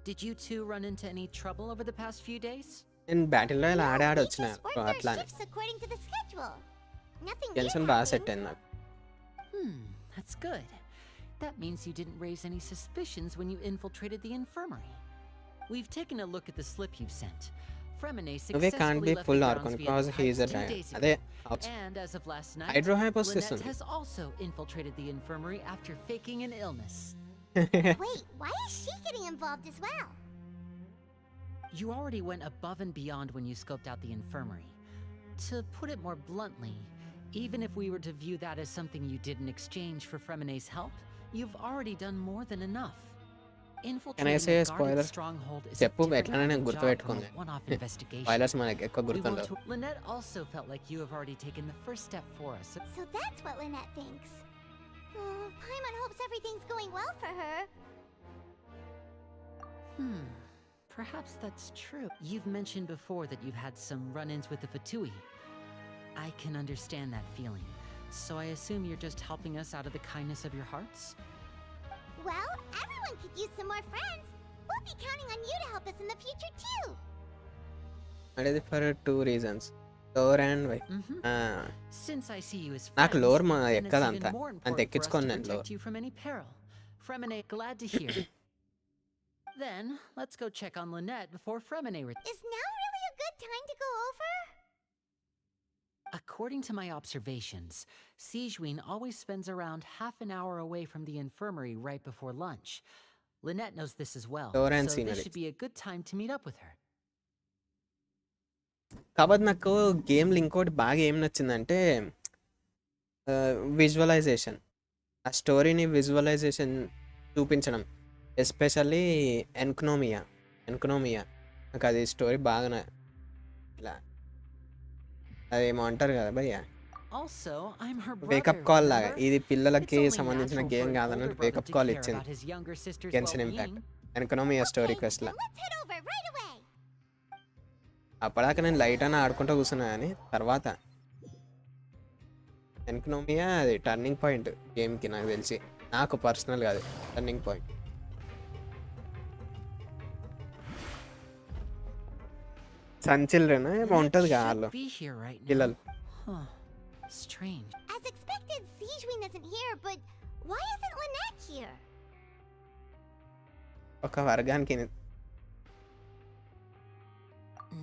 Did you two run into any trouble over the past few days? నేను బ్యాటిల్లో ఇలా No, ఆడి we వచ్చిన just worked our అట్లా అని shifts according to the schedule. Nothing గెలిచిన weird బాగా happened. సెట్ అయింది నాకు That's good. That means you didn't raise any suspicions when you infiltrated the infirmary. We've taken a look at the slip you've sent. Fremine నువ్వే can't successfully be left full the Archon grounds via because the he's pipes అ 2 days ago. అదే And as of last night, హైడ్రోహైపోస్ Lynette వస్తుంది has also infiltrated the infirmary after faking an illness. Wait, why is she getting involved as well? You already went above and beyond when you scoped out the infirmary. To put it more bluntly, even if we were to view that as something you did in exchange for Fremine's help, you've already done more than enough. Infiltrating say a a spoiler? guarded stronghold is a చెప్పు different ఎట్లనే kind నేను of job from గుర్తుపెట్టుకుంది a one-off investigation. Spoilers మనకి ఎక్కువ We want గుర్తుండవు to... Lynette also felt like you have already taken the first step for us. So that's what Lynette thinks. Oh, Paimon hopes everything's going well for her. Perhaps that's true. You've mentioned before that you've had some run-ins with the Fatui. I can understand that feeling. So I assume you're just helping us out of the kindness of your hearts? Well, everyone could use some more friends. We'll be counting on you to help us in the future too. అనేది for 2 reasons. Lore and why. Since I see you as నాకు friends, lore then it's ఎక్కదంత. even more అంత important for us ఎక్కించుకోను to నేను lore. protect you from any peril. Fremine, glad to hear. Then, let's go check on Lynette before Fremine Is now really a good time to go over? According to my observations, Sijween always spends around half an hour away from the infirmary right before lunch. Lynette knows this as well, Door and so scenery. this should be a good time to meet up with her. కాబట్టి నాకు గేమ్లో ఇంకోటి బాగా ఏం నచ్చిందంటే visualisation. ఆ స్టోరీని visualisation చూపించడం, ఎస్పెషల్లీ ఎన్కనోమియా నాకు అది స్టోరీ బాగా ఇలా అదేమో అంటారు కదా భయ్య, Also, I'm her wake up brother, call లాగా. remember? ఇది పిల్లలకి It's only సంబంధించిన natural గేమ్ for an కాదన్నట్టు older brother wake up to call care ఇచ్చింది about his younger sister's Genshin impact well-being. ఎన్కనోమియా స్టోరీ Okay, క్వెస్ట్లో. then let's head over right away. అప్పటిదాకా నేను లైట్ అని ఆడుకుంటూ కూర్చున్నా కానీ తర్వాత ఎన్కనోమియా అది టర్నింగ్ పాయింట్ గేమ్కి, నాకు తెలిసి, నాకు పర్సనల్గా అది టర్నింగ్ పాయింట్. సన్ చిల్డ్రన్ ఏమో ఉంటుంది కదా వాళ్ళు Should be here right now. పిల్లలు. Huh. Strange. As expected, Sijween isn't here, but why isn't Lynette here? ఒక వర్గానికి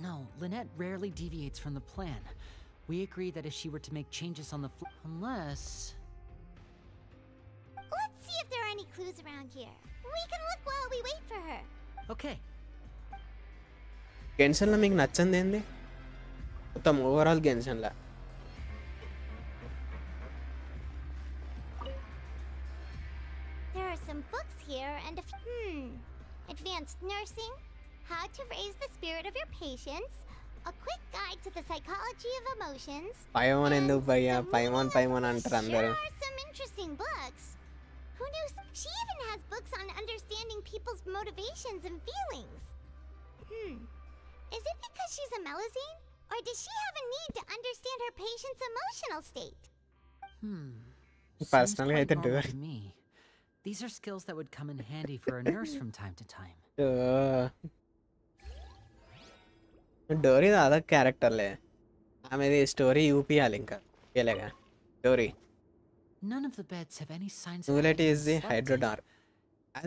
No, Lynette rarely deviates from the plan. We agreed that if she were to make changes on the unless... Let's see if there are any clues around here. We can look while we wait for her. Okay. గెన్షన్లో మీకు నచ్చింది ఏంది మొత్తం overall గెన్షన్లో? There are some books here and a advanced nursing, how to raise the spirit of your patients, a quick guide to the psychology of emotions. పైమోన్ ఎందుకు భయ్యా, పైమోన్ అంటారు Sure అందరూ. are some interesting books. Who knew? She even has books on understanding people's motivations and feelings. Is it because she's a Melusine? Or does she have a need to understand her patient's emotional state? Seems Personally, I quite didn't do normal it. to me. These are skills that would come in handy for a nurse from time to time. డోరీ అదొక క్యారెక్టర్లే, ఆమెది story చూపియాలి ఇంకా ఇలాగా డోరీ. None of the beds have any signs of న్యూలెట్ having is the been slept in. హైడ్రోడార్.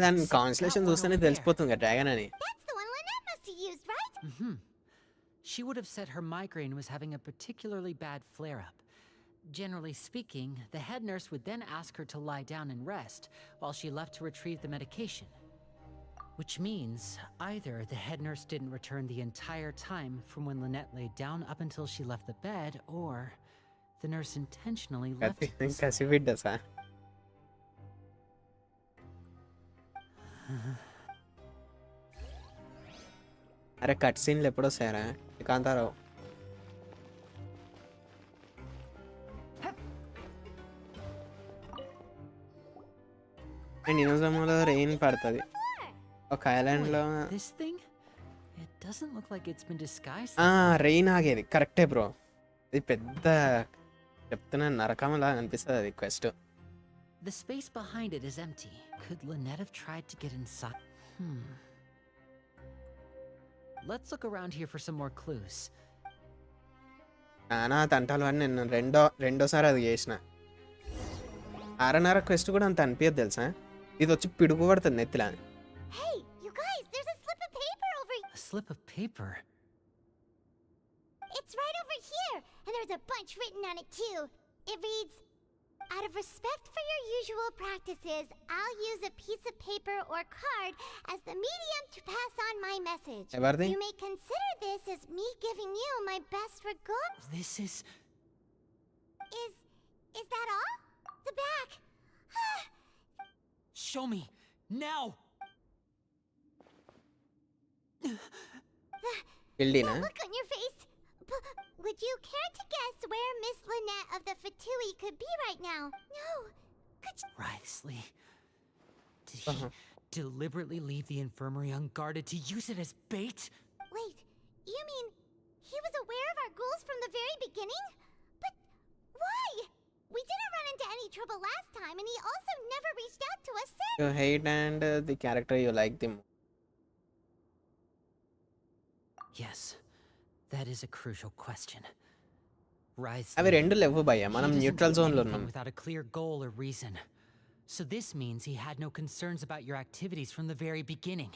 దాని constellation చూస్తేనే తెలిసిపోతుంది కదా డ్రాగన్ అని. That's the one Lynette must have used, right? She would have said her migraine was having a particularly bad flare-up. Generally speaking, the head nurse would then ask her to lie down and rest while she left to retrieve the medication. Which means either the head nurse didn't return the entire time from when Lynette laid down up until she left the bed, or the nurse intentionally left it this way. కసిబిడ్డసా? అరే cut సీన్లు ఎప్పుడు వస్తాయరా Kantharao? And ఇనోజామాలో rain పడుతుంది ఒక ఐలాండ్లో. Wait, this thing? It doesn't look like it's been disguised. Rain ఆగేది కరెక్టే bro. ఇది పెద్ద చెప్తున్నా నరకంలా అనిపిస్తుంది అది quest. The space behind it is empty. Could Lynette have tried to get inside? Let's look around here for some more clues. నానా తంటాలు అని నేను రెండోసారి అది చేసిన. ఆరన్నర క్వెస్ట్ కూడా అంత అనిపించదు తెలుసా, ఇది వచ్చి పిడుగు పడుతుంది నెత్తిలా. Hey, you guys, there's a slip of paper over here. A slip of paper? It's right over here, and there's a bunch written on it too. It reads, out of respect for your usual practices, I'll use a piece of paper or card as the medium to pass on my message. ఎవరిది? You may consider this as me giving you my best regards. This is... Is that all? The back. Show me! Now! బిల్డీనా? Look on your face. Would you care to guess where Miss Lynette of the Fatui could be right now? No. Could you... Writhely. Did he deliberately leave the infirmary unguarded to use it as bait? Wait, you mean he was aware of our goals from the very beginning? Why? We didn't run into any trouble last time, and he also never reached out to us since. You hate and the character you like the most. Yes, that is a crucial question. Rise. అవి రెండు లేవు భయ్య, He మనం doesn't neutral do జోన్లో anything ఉన్నాం. without a clear goal or reason. So this means he had no concerns about your activities from the very beginning.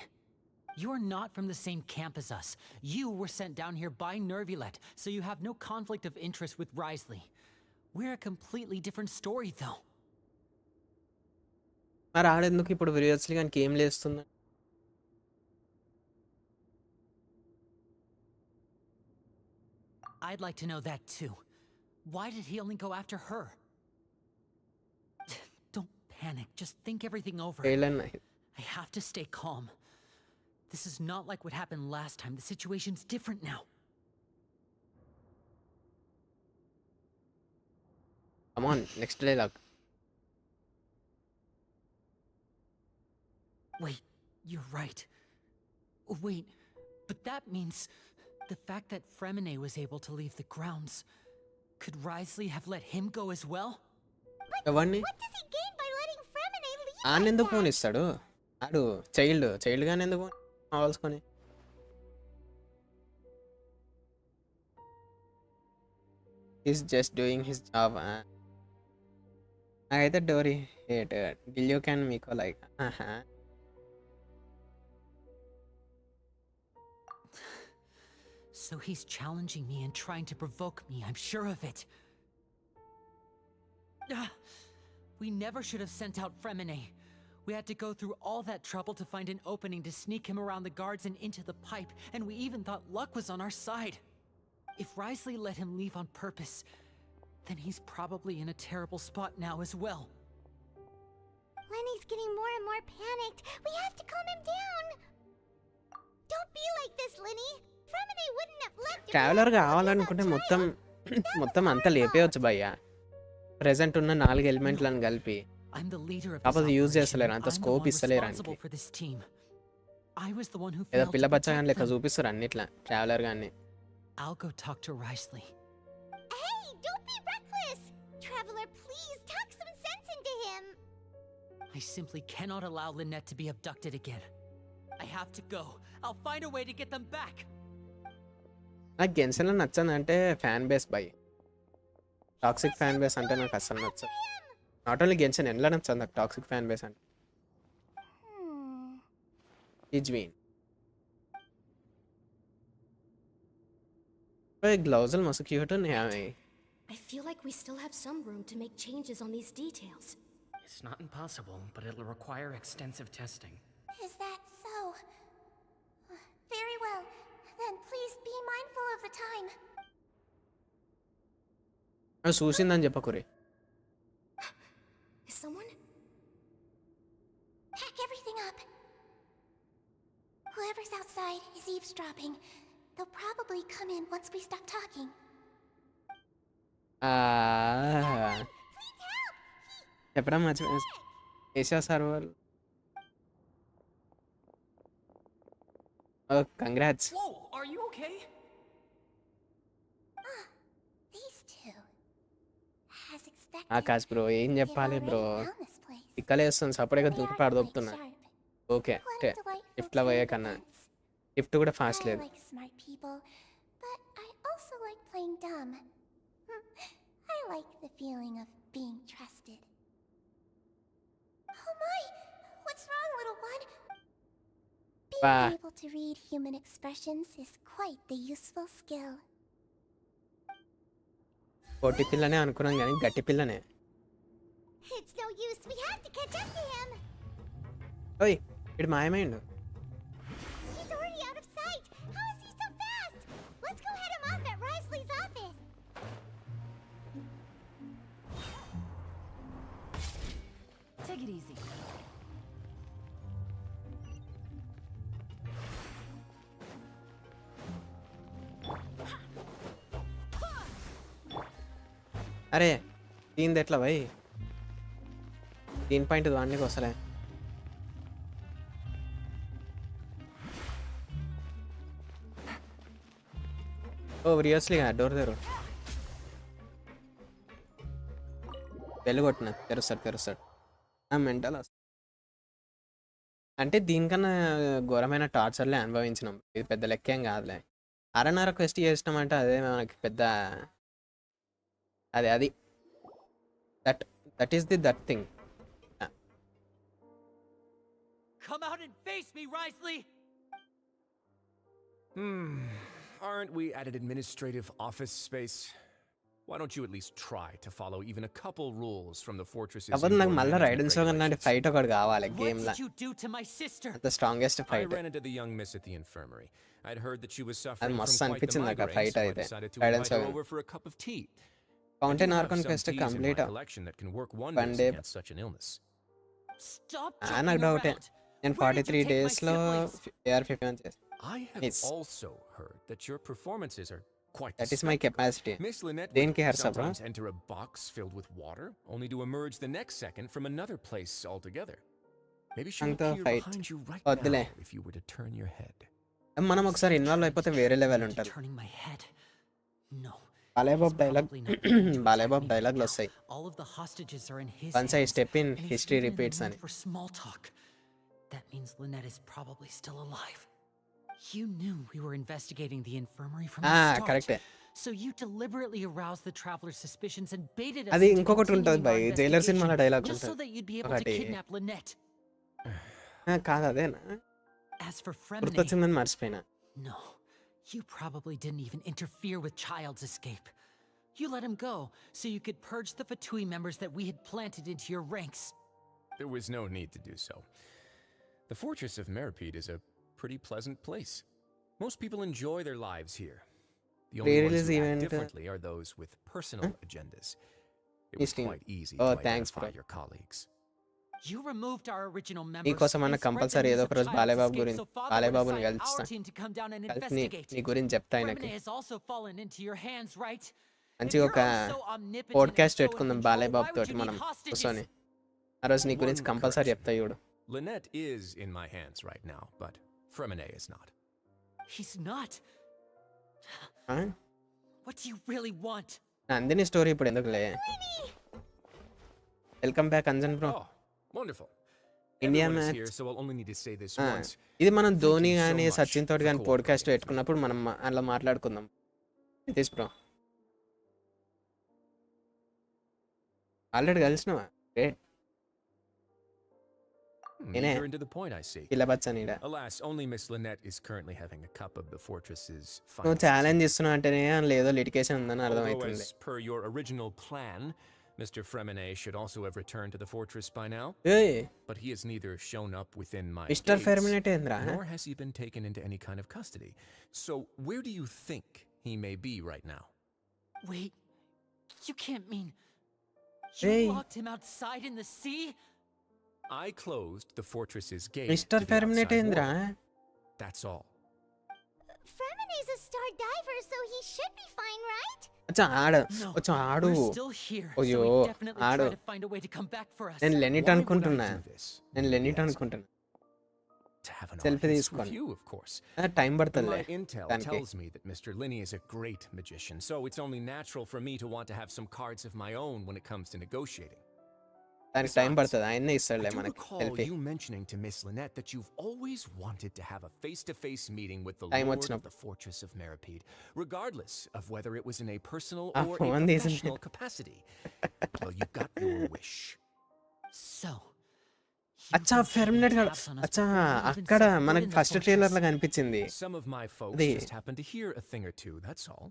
You're not from the same camp as us. You were sent down here by Nervulet, so you have no conflict of interest with Risley. We're a completely different story, though. మరి ఆడెందుకు ఇప్పుడు విరియస్లీ కానీ ఏం లేస్తుంది? I'd like to know that too. Why did he only go after her? Don't panic. Just think everything over. Kaylan, I have to stay calm. This is not like what happened last time. The situation's different now. come on, next dialogue. Wait, you're right. Wait, but that means the fact that Fremine was able to leave the grounds. Could Risley have let him go as well? ఎవరిని What does he gain by letting Fremine leave? ఆన్ ఎందుకు phone ఇస్తాడు? ఆడు child గానే ఎందుకు కావాల్సుకొని? Is just doing his job. నాకైతే Dori hate డిల్ యూ క్యాన్ మీకు like So he's challenging me and trying to provoke me, I'm sure of it. We never should have sent out Fremine. We had to go through all that trouble to find an opening to sneak him around the guards and into the pipe, and we even thought luck was on our side. If Risley let him leave on purpose, then he's probably in a terrible spot now as well. Lenny's getting more and more panicked. We have to calm him down. Don't be like this, Lenny. Fremine wouldn't have left him. Traveller కావాలనుకుంటే మొత్తం అంతా లేపేయచ్చు భయ్య. Present ఉన్న 4 ఎలిమెంట్లను కలిపి I'm the leader of కాకపోతే this use operation. చేస్తలేరు, అంత I'm the స్కోప్ one ఇస్తలేరు responsible ఆయనకి. for this team. I was the one who ఏదో failed పిల్ల to బచ్చగాని protect లెక్క them. చూపిస్తారు అన్నిట్లా ట్రావెలర్ గాని. I'll go talk to Risley. Hey, don't be reckless. Traveler, please talk some sense into him. I simply cannot allow Lynette to be abducted again. I have to go. I'll find a way to get them back. నాకు గెన్సన్లో నచ్చదంటే fan base by toxic fan base అంటే నాకు అస్సలు నచ్చదు. Not only Genshin ఎండ్లో నచ్చదు నాకు టాక్సిక్ ఫ్యాన్ బేస్ అంటే. ఇజ్వీన్ గ్లౌజులు మస్తు క్యూట్ ఉన్నాయి అవి. I feel like we still have some room to make changes on these details. It's not impossible, but it'll require extensive testing. Is that so? Very well. Then please be mindful of the time. అది చూసిందని చెప్పకురి. Is someone? Pack everything up. Whoever's outside is eavesdropping. They'll probably come in once we stop talking. చెప్పడం మర్చిపోయా. Asia server. Oh congrats. Whoa, are you okay? These two. As expected. Akash bro ఏం they've చెప్పాలి already bro, found this place. ఇక్కలేస్తుంది సపరేట్గా They దూకి aren't quite పడదొక్కుతున్నా. sharp. Okay Quite delightful లిఫ్ట్లో to పోయే the కన్నా fence. లిఫ్ట్ కూడా ఫాస్ట్ I లేదు. like smart people, but I also like playing dumb. I like the feeling of being trusted. Oh my! What's wrong, little one? Being Bah. able to read human expressions is quite the useful skill. పొట్టి పిల్లనే అనుకున్నాం కానీ గట్టి పిల్లనే. It's no use. We have to catch up to him. ఓయ్ ఇటు మాయమైండు. He's already out of sight. How is he so fast? Let's go head him off at Risley's office. Take it easy. అరే దీనిది ఎట్లా భయ్, దీని point వాడికి వస్తలే. ఓ రియస్లీగా door తెరు. బెల్ కొట్టిన తెరుస్తాడు మెంటల్ అంటే దీనికన్నా ఘోరమైన టార్చర్లే అనుభవించినాం. ఇది పెద్ద లెక్కేం కాదులే. అరన్నర క్వెస్ట్ చేసినామంటే అదే మనకి పెద్ద అది that is that thing. Come out and face me, Risley! Aren't we at an administrative office space? Why don't you at least try to follow even a couple rules from the fortress's కాకపోతే నాకు మళ్ళీ management Raiden సోగన్ లాంటి regulations? Fight ఒకటి కావాలి What game law. did you do to my sister? The strongest I fight. ran into the young miss at the infirmary. I'd heard that she was అది suffering from మస్తు quite the అనిపించింది నాకు ఆ migraine, fight so I అయితే. decided to Raiden invite her సోగన్ over for a cup of tea. I do fountain have Archon some quest teas in my complete collection that can work wonders day. against such an illness. Stop నాకు joking డౌటే. around. నేను Where did you 43 take my డేస్లో siblings? AR-51 చేసి I have Yes. also heard that your performances are quite that is my spectacular. Capacity. Miss Lynette దేనికి would హెర్సా bro? sometimes enter a box filled with water, only to emerge the next second from another place altogether. Maybe she would అంత appear fight. behind you right వద్దులే. now if you were to turn your head. మనం ఒకసారి involve అయిపోతే వేరే level You're ఉంటుంది. turning my head. No. బాలేబాబ్ He's dialogue probably not going to బాలేబాబ్ attack me డైలాగ్లు right now. వస్తాయి. All of the hostages are in his Once I hands, step in, and he's history even in the repeats mood అని. for small talk. That means Lynette is probably still alive. You knew we were investigating the infirmary from the start. కరెక్టే. So you deliberately aroused the traveler's suspicions and baited us అది into ఇంకొకటి ఉంటుంది continuing our భయ్, Jailer సినిమాలో investigation dialogue just so ఉంటుంది. that you'd be able to ఒకటి. kidnap Lynette. కాదు అదేనా, As for Fremine, గుర్తొచ్చిందని మర్చిపోయినా. no, you probably didn't even interfere with Child's escape. You let him go so you could purge the Fatui members that we had planted into your ranks. There was no need to do so. The fortress of Meripede is a pretty pleasant place. Most people enjoy their lives here. The only ones Pre-release who act event. differently are those with personal agendas. It was Listing. quite easy Oh, to thanks, identify bro. your colleagues. You removed our original members నీకోసం అన్న and spread the compulsory news ఏదో of ఒక రోజు Child's Balebabu escape, గురించి so Father బాలేబాబుని would assign కలుస్తా. our team to come down and కలిసి investigate. నీ గురించి చెప్తా ఆయనకి. Fremine has also fallen into your hands, right? మంచిగా If ఒక you're so omnipotent and podcast so in పెట్టుకుందాం control, బాలేబాబు why would తోటి you మనం need hostages? కూర్చొని. ఆ రోజు నీ గురించి One కంపల్సరీ correction. చెప్తా చూడు. Lynette is in my hands right now, but Fremine is not. He's not. ఆ? What do you really want? Nandini story ఇప్పుడు ఎందుకులే. Welcome back Anjan bro. Oh, wonderful. India Everyone is match. here, so I'll only need to say this ఆ, once. ఇది మనం Thank Dhoni you so కానీ much Sachin తోటి for కానీ podcast cooperating with me. పెట్టుకున్నప్పుడు మనం అలా మాట్లాడుకుందాం. నితీష్ బ్రో ఆల్రెడీ కలిసినావా? Great. Neater into the point, I see. ఇలా బచ్చనీడ. Alas, only Miss Lynette is currently having a cup of the fortress's నువ్వు finest ఛాలెంజ్ tea. ఇస్తున్నావు అంటేనే అందులో ఏదో లిటికేషన్ ఉందని Although, అర్థమవుతుంది. as per your original plan, Mr. Fremine should also have returned to the fortress by now, ఏయ్, but he has neither shown up within my mister gates, ఫెర్మినేట్ ఏంద్రా? nor has he been taken into any kind of custody. So, where do you think he may be right now? Wait, you can't mean you Hey. locked him outside in the sea? I closed the fortress's gate mister to the ఫెర్మినేట్ outside ఏంద్రా? world. That's all. Fremine's a star diver, so he should be fine, right? అచ్చా ఆడు, No, వచ్చా ఆడు. we're still here, so అయ్యో, we definitely ఆడు. try to find a way to come back for us. నేను లెనిట్ Why would I అనుకుంటున్నా. do this? నేను you లెనిట్ ask? అనుకుంటున్నా. To have an Selfie audience తీసుకోండి. with you, of course. Time But పడుతుందిలే my intel దానికి. tells me that Mr. Linney is a great magician, so it's only natural for me to want to have some cards of my own when it comes to negotiating. దానికి time పడుతుంది. ఆయన్నే I ఇస్తాడులే do మనకి recall selfie. you mentioning to Miss Lynette that you've always wanted to have a face-to-face meeting with the Time Lord of వచ్చినప్పుడు. the Fortress of Meripede, regardless of whether it was in a personal Ah, or a one day, isn't professional capacity. Well, you got your wish. So, అచ్చా ఫెర్మినేట్ అచ్చా అక్కడ మనకి first trailer లో కనిపించింది. Some of my folks Adi. just happened to hear a thing or two, that's all.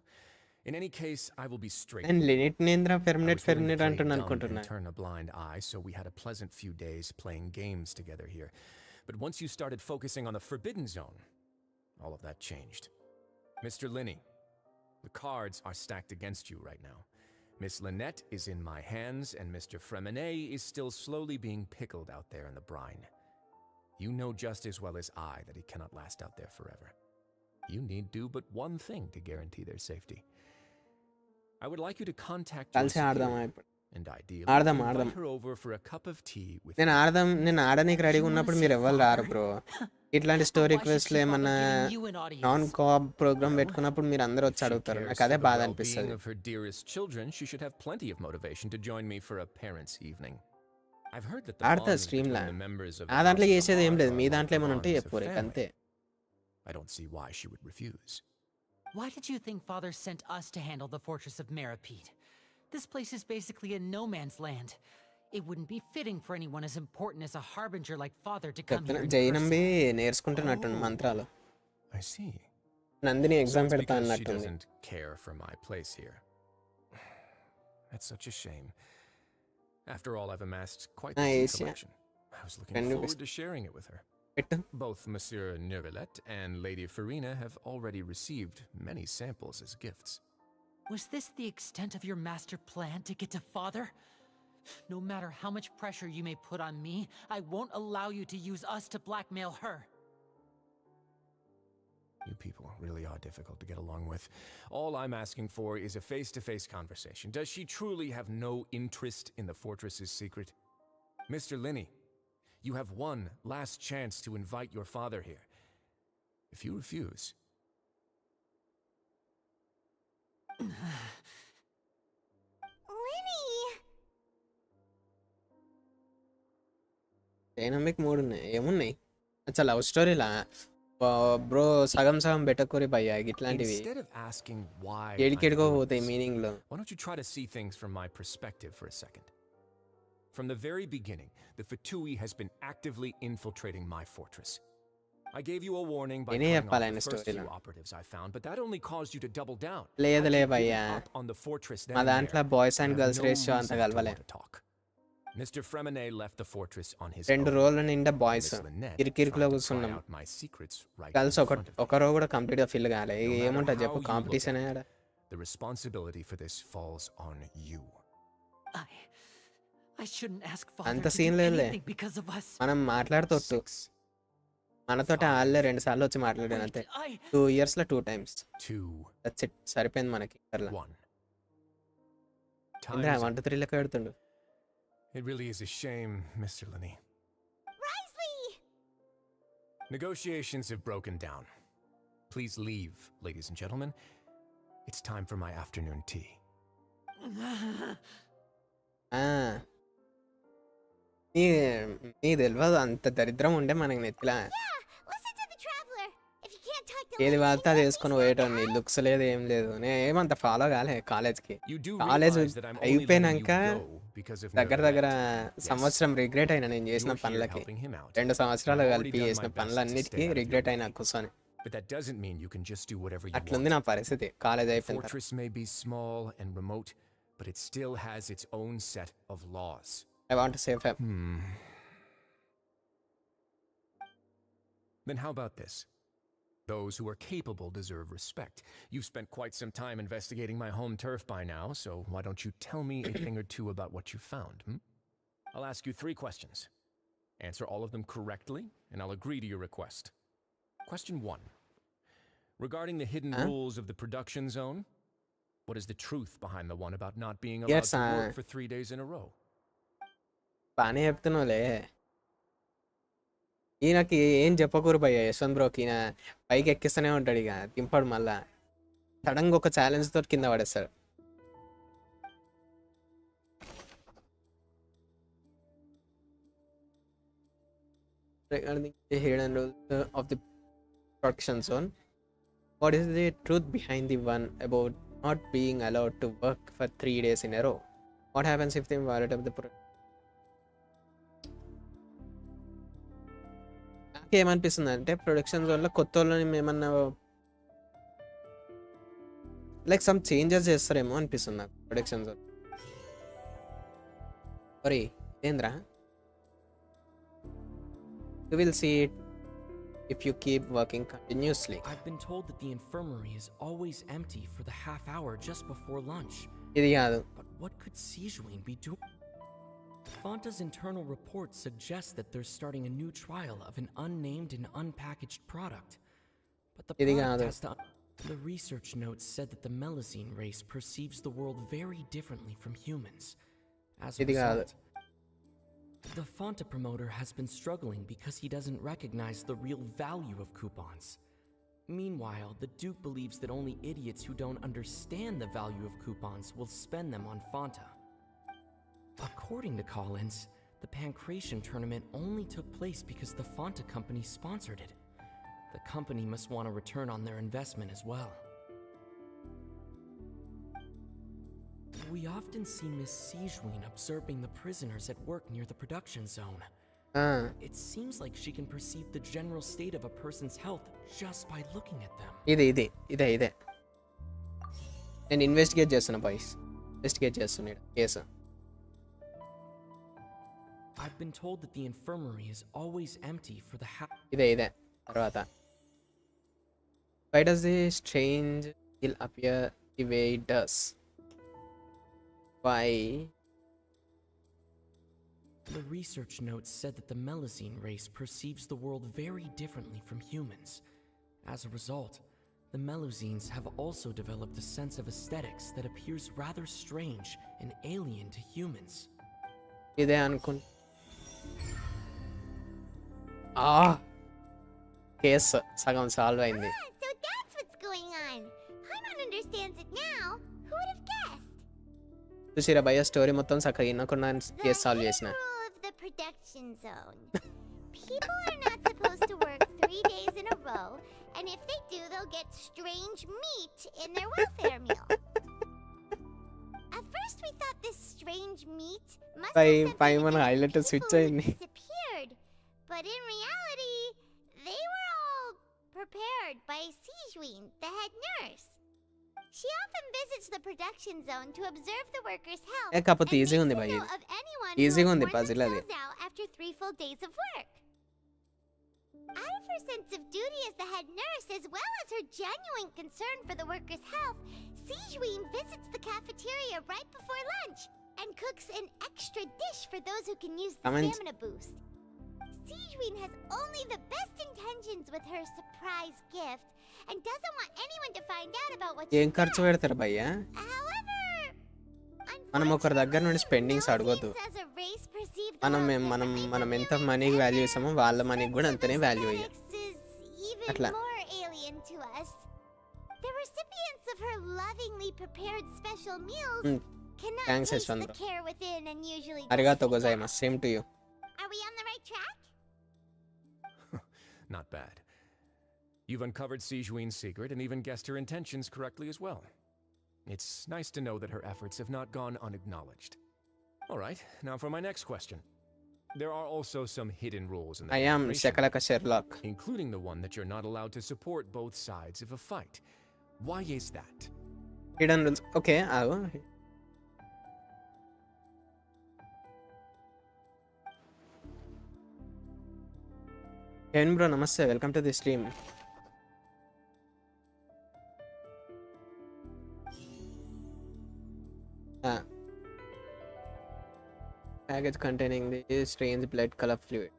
In any case, I will be straight. నేను లెనిట్ నేంద్రా I ఫెర్మినేట్ was willing to ఫెర్మినేట్ play అంటున్నా dumb అనుకుంటున్నా. and turn a blind eye, so we had a pleasant few days playing games together here. But once you started focusing on the Forbidden Zone, all of that changed. Mr. Linney, the cards are stacked against you right now. Miss Lynette is in my hands, and Mr. Fremine is still slowly being pickled out there in the brine. You know just as well as I that he cannot last out there forever. You need do but one thing to guarantee their safety. I would like you to contact your కలిసి ఆడదామా superior ఇప్పుడు? and ideally ఆడదాం, invite ఆడదాం. her over for a cup of tea with నేను me. నేను ఆడనీకి రెడీగా ఉన్నప్పుడు మీరు ఎవరు రారు బ్రో. ఇట్లాంటి స్టోరీ Why should రిక్వెస్ట్లు she bother ఏమన్నా giving you an non audience? Co-op program Well, పెట్టుకున్నప్పుడు మీరు అందరూ if వచ్చి she అడుగుతారు. cares నాకు for అదే the బాధ well-being అనిపిస్తుంది. of her dearest children, she should have plenty of motivation to join me for a parents' evening. I've heard that the ఆడతా bonds stream law. between the members of నా the దాంట్లో House of చేసేది ఏం Amar లేదు. are me like దాంట్లో the ఏమైనా ఉంటే bonds చెప్పు of రేపు family. అంతే. I don't see why she would refuse. Why did you think Father sent us to handle the fortress of Meripede? This place is basically a no man's land. It wouldn't be fitting for anyone as important as a harbinger like Father to come here in జైనంబి person. నేర్చుకుంటున్నట్టుంది మంత్రాలు. I see. Nandini So exam it's పెడతా because she అన్నట్టుంది. doesn't care for my place here. That's such a shame. After all, I've amassed quite the tea Nice, yeah. collection. I was looking Can you forward to sharing it with her. పెట్టు. Both Monsieur Neuvillette and Lady Farina have already received many samples as gifts. Was this the extent of your master plan to get to Father? No matter how much pressure you may put on me, I won't allow you to use us to blackmail her. You people really are difficult to get along with. All I'm asking for is a face-to-face conversation. Does she truly have no interest in the fortress's secret? Mr. Linney, you have one last chance to invite your father here. If you refuse... Linny! Dynamic మూడు ఉన్నాయి. ఏమున్నాయి? అచ్చా love స్టోరీలా bro సగం సగం పెట్టకూరి భయ్యా ఇట్లాంటివి Instead of asking why ఏడికేడికో I'm doing పోతాయి this, meaning లో. why don't you try to see things from my perspective for a second? From the very beginning, the Fatui has been actively infiltrating my fortress. I gave you a warning by నేనే cutting చెప్పాలి off ఆయన the first స్టోరీలో. few operatives I found, but that only caused you to double down. లేదులే After giving భయ్యా, up on the fortress then మా and దాంట్లో there, boys you and have girls no ratio అంత reason to కలవలే. want to talk. Mr. Fremenet left the fortress on his 2 own. రోజుల నిండా boys Miss Lynette కిరికిరికిలో tried to pry కూర్చున్నాం. out my secrets right girls in front of me. ఒక రో కూడా complete గా fill కాలే. No matter ఏముంటది how చెప్పు, you look competition at it, ఆడ. the responsibility for this falls on you. I shouldn't ask Father అంత to do సీన్ లేదులే. anything because of us. మనం మాట్లాడుతొట్టు 6, మనతోటి వాళ్ళే 2 సార్లు వచ్చి మాట్లాడాను అంతే. 2 years లో 2 times. 2, దట్స్ ఇట్, సరిపోయింది మనకి. 1. Indra Time's 1 up. 2 3 లెక్క పెడుతుండు. It really is a shame, Mr. Linney. Risley! Negotiations have broken down. Please leave, ladies and gentlemen. It's time for my afternoon tea. నీ తెలియదు అంత దరిద్రం ఉండే మనకి నెత్తిలా. Yeah, listen to the traveler. If you can't talk to ఏది Linny, వాడితే అది at వేసుకొని least పోయేటోని. ask. లుక్స్ లేదు ఏం లేదు. నేను ఏమంత ఫాలో కాలే కాలేజ్కి. You do college realize that I'm only letting you అయిపోయినాక go because of దగ్గర దగ్గర Neuvillette. Yes. సంవత్సరం రిగ్రెట్ అయినా నేను చేసిన You're here పనులకి. helping him out. 2 సంవత్సరాలు I've already కలిపి done చేసిన my best to పనులన్నిటికీ stay out of your regret అయినా way. కూర్చొని. But that doesn't mean you can just do whatever you అట్లుంది want. నా పరిస్థితి కాలేజ్ The అయిపోయిన తర్వాత. fortress may be small and remote, but it still has its own set of laws. I want to save him. Then how about this? Those who are capable deserve respect. You've spent quite some time investigating my home turf by now, so why don't you tell me a thing or two about what you found? I'll ask you 3 questions. Answer all of them correctly, and I'll agree to your request. Question 1. Regarding the hidden rules of the production zone, what is the truth behind the one about not being allowed Yes, to work for 3 days in a row? బాగానే చెప్తున్నావులే. ఈయనకి ఏం చెప్పకూరు భయ్య యశ్వంత్ బ్రోకి. ఈయన పైకి ఎక్కిస్తూనే ఉంటాడు, ఇక దింపాడు. మళ్ళా సడన్గా ఒక ఛాలెంజ్ తోటి కింద పడేస్తాడు. Regarding the hidden rules of the production zone, what is the truth behind the one about not being allowed to work for 3 days in a row? What happens if they violate the నాకేమనిపిస్తుంది అంటే production జోన్లో కొత్త వాళ్ళని ఏమన్నా like some changes చేస్తారేమో అనిపిస్తుంది నాకు production zone. మరి ఏంద్రా, you will see it if you keep working continuously. I've been told that the infirmary is always empty for the half hour just before lunch. ఇది కాదు. But what could Sijuin be doing? Fanta's internal reports suggest that they're starting a new trial of an unnamed and unpackaged product. But the ఇది product కాదు. has to... The research notes said that the Melazine race perceives the world very differently from humans. As a ఇది కాదు. result, The Fanta promoter has been struggling because he doesn't recognize the real value of coupons. Meanwhile, the Duke believes that only idiots who don't understand the value of coupons will spend them on Fanta. According to Collins, the Pancration tournament only took place because the Fanta company sponsored it. The company must want a return on their investment as well. We often see Miss Sijween observing the prisoners at work near the production zone. It seems like she can perceive the general state of a person's health just by looking at them. ఇదే నేను investigate చేస్తున్నా boys. Investigate చేస్తున్నాడు case. I've been told that the infirmary is always empty for the ఇదే తర్వాత why does the strange will appear the way it does? Why? The research notes said that the Melusine race perceives the world very differently from humans. As a result, the Melusines have also developed a sense of aesthetics that appears rather strange and alien to humans. ఇదే అనుకుంటా. Case సగం solve అయింది. So that's what's going on. Paimon understands it now. Who would have guessed? చూసిరా భయ్య story మొత్తం చక్కగా వినకుండా case solve చేసిన. The production zone. People are not supposed to work 3 days in a row, and if they do, they'll get strange meat in their welfare meal. At first, we thought this strange meat must have Paimon highlight switch అయింది. disappeared, but in reality, they were all prepared by Sijween, the head nurse. She often visits the production zone to observe the workers' health and కాకపోతే makes ఈజీగా a ఉంది భయ్య. note of anyone who ఈజీగా has ఉంది worn puzzle అది. themselves out after 3 full days of work. Out of her sense of duty as the head nurse, as well as her genuine concern for the workers' health, Sijween visits the cafeteria right before lunch and cooks an extra dish for those who can use the stamina boost. Sijween has only the best intentions with her surprise gift and doesn't want anyone to find out about what she ఏం ఖర్చు పెడతారు భయ్య? మనం ఒకరి దగ్గర నుండి spendings అడగొద్దు. మనం ఎంత మనీకి వాల్యూ ఇస్తామో వాళ్ళ మనీకి కూడా అంతనే వాల్యూ ఇయ్యాలి. అట్లా The recipients of her lovingly prepared special meals cannot Thanks, taste the Yashwandra. care within and usually అరిగాతో గోజాయిమాస్. Same to you. Are we on the right track? Not bad. You've uncovered Sijween's secret and even guessed her intentions correctly as well. It's nice to know that her efforts have not gone unacknowledged. All right, now for my next question. There are also some hidden rules in the I am operation, Shakalaka Sherlock. including the one that you're not allowed to support both sides of a fight. Why is that? Hidden rules. Okay, ఆగు. Kevin bro, namaste. Welcome to the stream. Package containing the strange blood color fluid.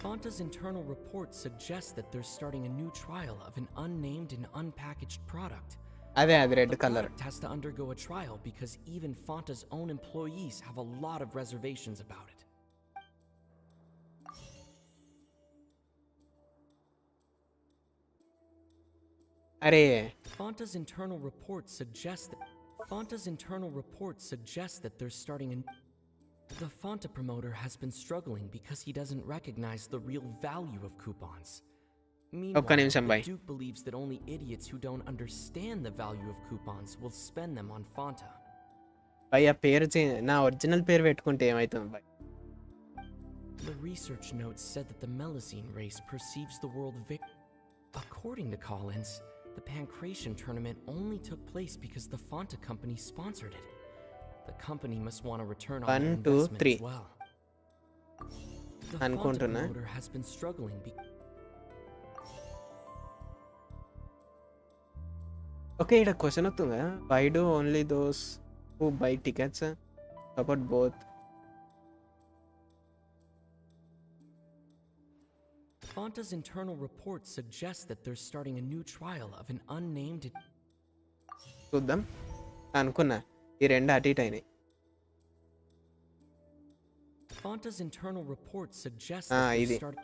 Fanta's internal reports suggest that they're starting a new trial of an unnamed and unpackaged product. అదే red The color. product has to undergo a trial because even Fanta's own employees have a lot of reservations about it. అరే Fanta's internal reports suggest that they're starting an The Fanta promoter has been struggling because he doesn't recognize the real value of coupons. Meanwhile, నిమిషం the bhai. Duke believes that only idiots who don't understand the value of coupons will spend them on Fanta. భయ్య పేరు నా original పేరు పెట్టుకుంటే ఏమవుతుంది భయ్? The research notes said that the Melusine race perceives the world According to Collins, the Pancration tournament only took place because the Fanta company sponsored it. The company must want a return on their 1, 2, investment 3. as well. The Fanta అనుకుంటున్నా. promoter has been struggling okay ఇక్కడ question వస్తుంది కదా, why do only those who buy tickets support both? Fanta's internal reports suggest that they're starting a new trial of an unnamed చూద్దాం అనుకున్నా, ఈ రెండు అటు ఇటు అయినాయి. Fanta's internal report suggests Ah, that they idi. started.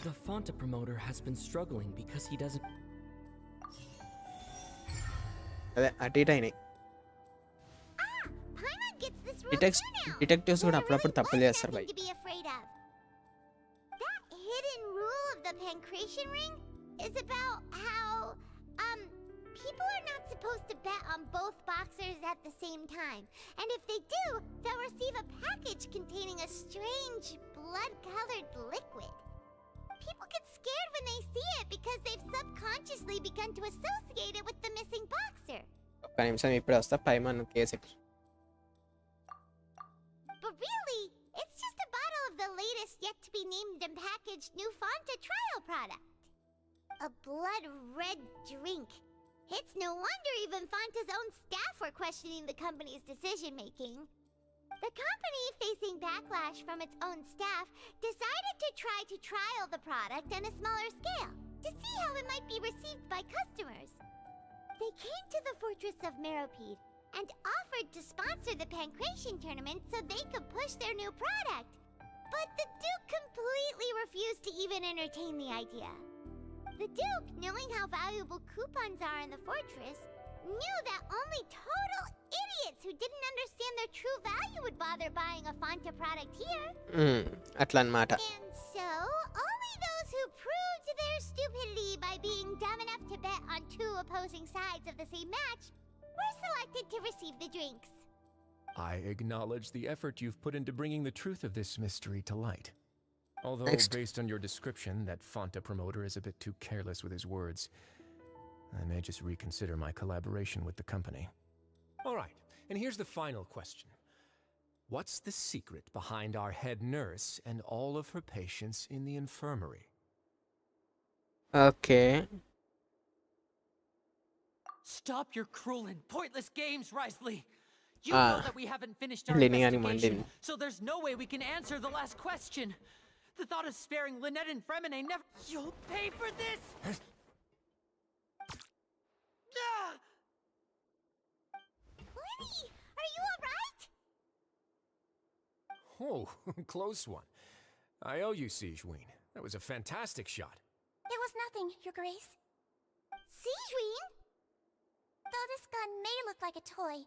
The Fanta promoter has been struggling because he doesn't. అదే అటు ఇటు అయినాయి. Paimon gets this rule too now. Detectives కూడా There అప్పుడప్పుడు really తప్పులు was చేస్తారు nothing భయ్. to be afraid of. That hidden rule of the pancration ring is about how people are not supposed to bet on both boxers at the same time. And if they do, they'll receive a package containing a strange blood-colored liquid. People get scared when they see it because they've subconsciously begun to associate it with the missing boxer. ఒక్క నిమిషం ఇప్పుడే వస్తా పైమన్ case. But really, it's just a bottle of the latest yet-to-be-named and packaged new Fanta trial product. A blood-red drink. It's no wonder even Fanta's own staff were questioning the company's decision-making. The company, facing backlash from its own staff, decided to try to trial the product on a smaller scale to see how it might be received by customers. They came to the fortress of Meropide and offered to sponsor the Pancration tournament so they could push their new product. But the Duke completely refused to even entertain the idea. The Duke, knowing how valuable coupons are in the fortress, knew that only total idiots who didn't understand their true value would bother buying a Fanta product here. అట్లా అన్నమాట. And so, only those who proved their stupidity by being dumb enough to bet on two opposing sides of the same match were selected to receive the drinks. I acknowledge the effort you've put into bringing the truth of this mystery to light. Although, Next. based on your description, that Fanta promoter is a bit too careless with his words, I may just reconsider my collaboration with the company. All right, and here's the final question. What's the secret behind our head nurse and all of her patients in the infirmary? Okay. Stop your cruel and pointless games, Risley. You Ah. know that we haven't finished our Lenny ani investigation, mandindi. so there's no way we can answer the last question. The thought of sparing Lynette and Fremine never. You'll pay for this. Ah! Lenny, are you alright? Oh, close one. I owe you, Sigeween. That was a fantastic shot. It was nothing, Your Grace. Sigeween? Though this gun may look like a toy,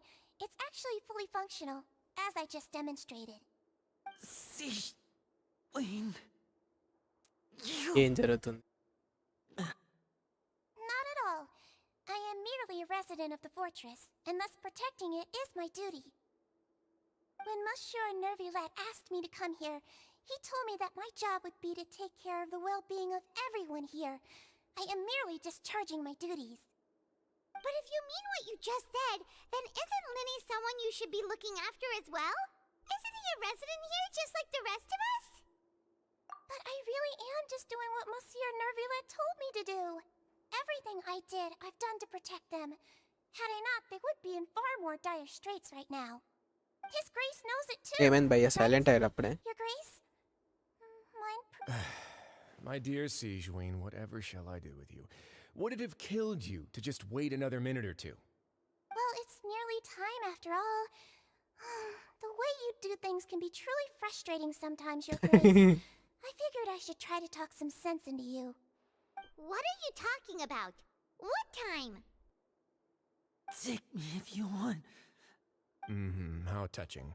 it's actually fully functional, as I just demonstrated. Lean. ఏం జరుగుతుంది? Not at all. I am merely a resident of the fortress, and thus protecting it is my duty. When Monsieur Nervulette asked me to come here, he told me that my job would be to take care of the well-being of everyone here. I am merely discharging my duties. But if you mean what you just said, then isn't Linny someone you should be looking after as well? Isn't he a resident here just like the rest of us? But I really am just doing what Monsieur Nervulette told me to do. Everything I did, I've done to protect them. Had I not, they would be in far more dire straits right now. His Grace knows it too. ఏమైంది భయ్యా silent అయ్యారు అప్పుడే? Your Grace? My dear Sigeween, whatever shall I do with you? Would it have killed you to just wait another minute or two? Well, it's nearly time after all. The way you do things can be truly frustrating sometimes, Your Grace. I figured I should try to talk some sense into you. What are you talking about? What time? Take me if you want. How touching.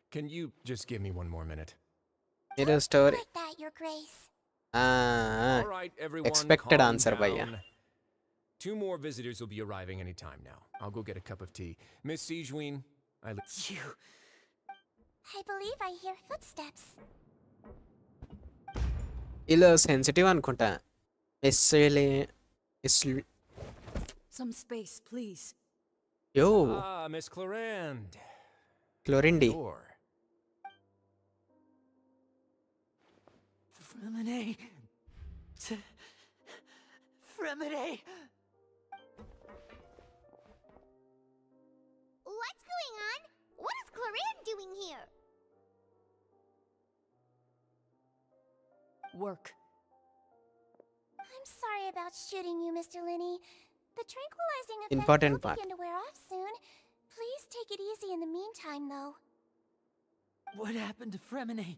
Can you just give me one more minute? ఇది story. Like that, Your Grace. All right, everyone, Expected calm answer, down. భయ్యా. 2 more visitors will be arriving any time now. I'll go get a cup of tea. Miss Sigeween, You. I believe I hear footsteps. వీళ్ళు sensitive అనుకుంటా. Some space, please. యో Miss Clorinde. క్లోరిండి. Door. Fremine. Fremine. What's going on? What is Clorinde doing here? Work. I'm sorry about shooting you, Mr. Linney. The tranquilizing effect Important will part. begin to wear off soon. Please take it easy in the meantime, though. What happened to Fremine?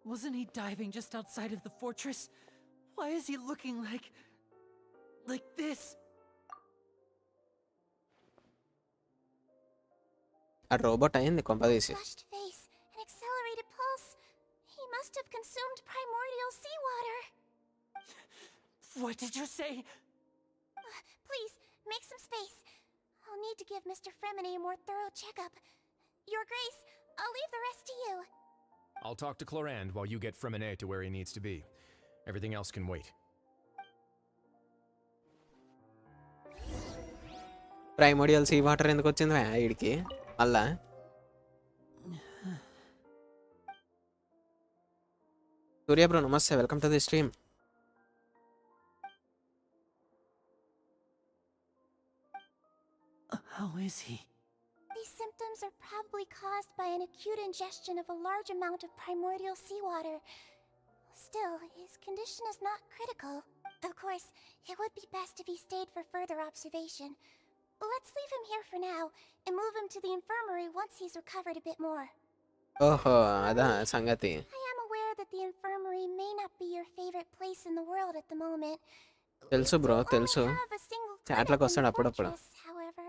Wasn't he diving just outside of the fortress? Why is he looking like this? ఆ robot అయింది కొంపదీసి. Flushed face, an accelerated pulse. He must have consumed primordial seawater. What did you say? Please, make some space. I'll need to give Mr. Fremine a more thorough checkup. Your Grace, I'll leave the rest to you. I'll talk to Clorand while you get Fremine to where he needs to be. Everything else can wait. Primordial sea water ఎందుకు వచ్చింది వీడికి మళ్ళా? Surya bro నమస్తే, welcome to the stream. How is he? These symptoms are probably caused by an acute ingestion of a large amount of primordial seawater. Still, his condition is not critical. Of course, it would be best if he stayed for further observation. Let's leave him here for now and move him to the infirmary once he's recovered a bit more. ఓహో అదా సంగతి. I am aware that the infirmary may not be your favorite place in the world at the moment. తెలుసు bro, తెలుసు. చాట్లకు వస్తాడు అప్పుడప్పుడు. However,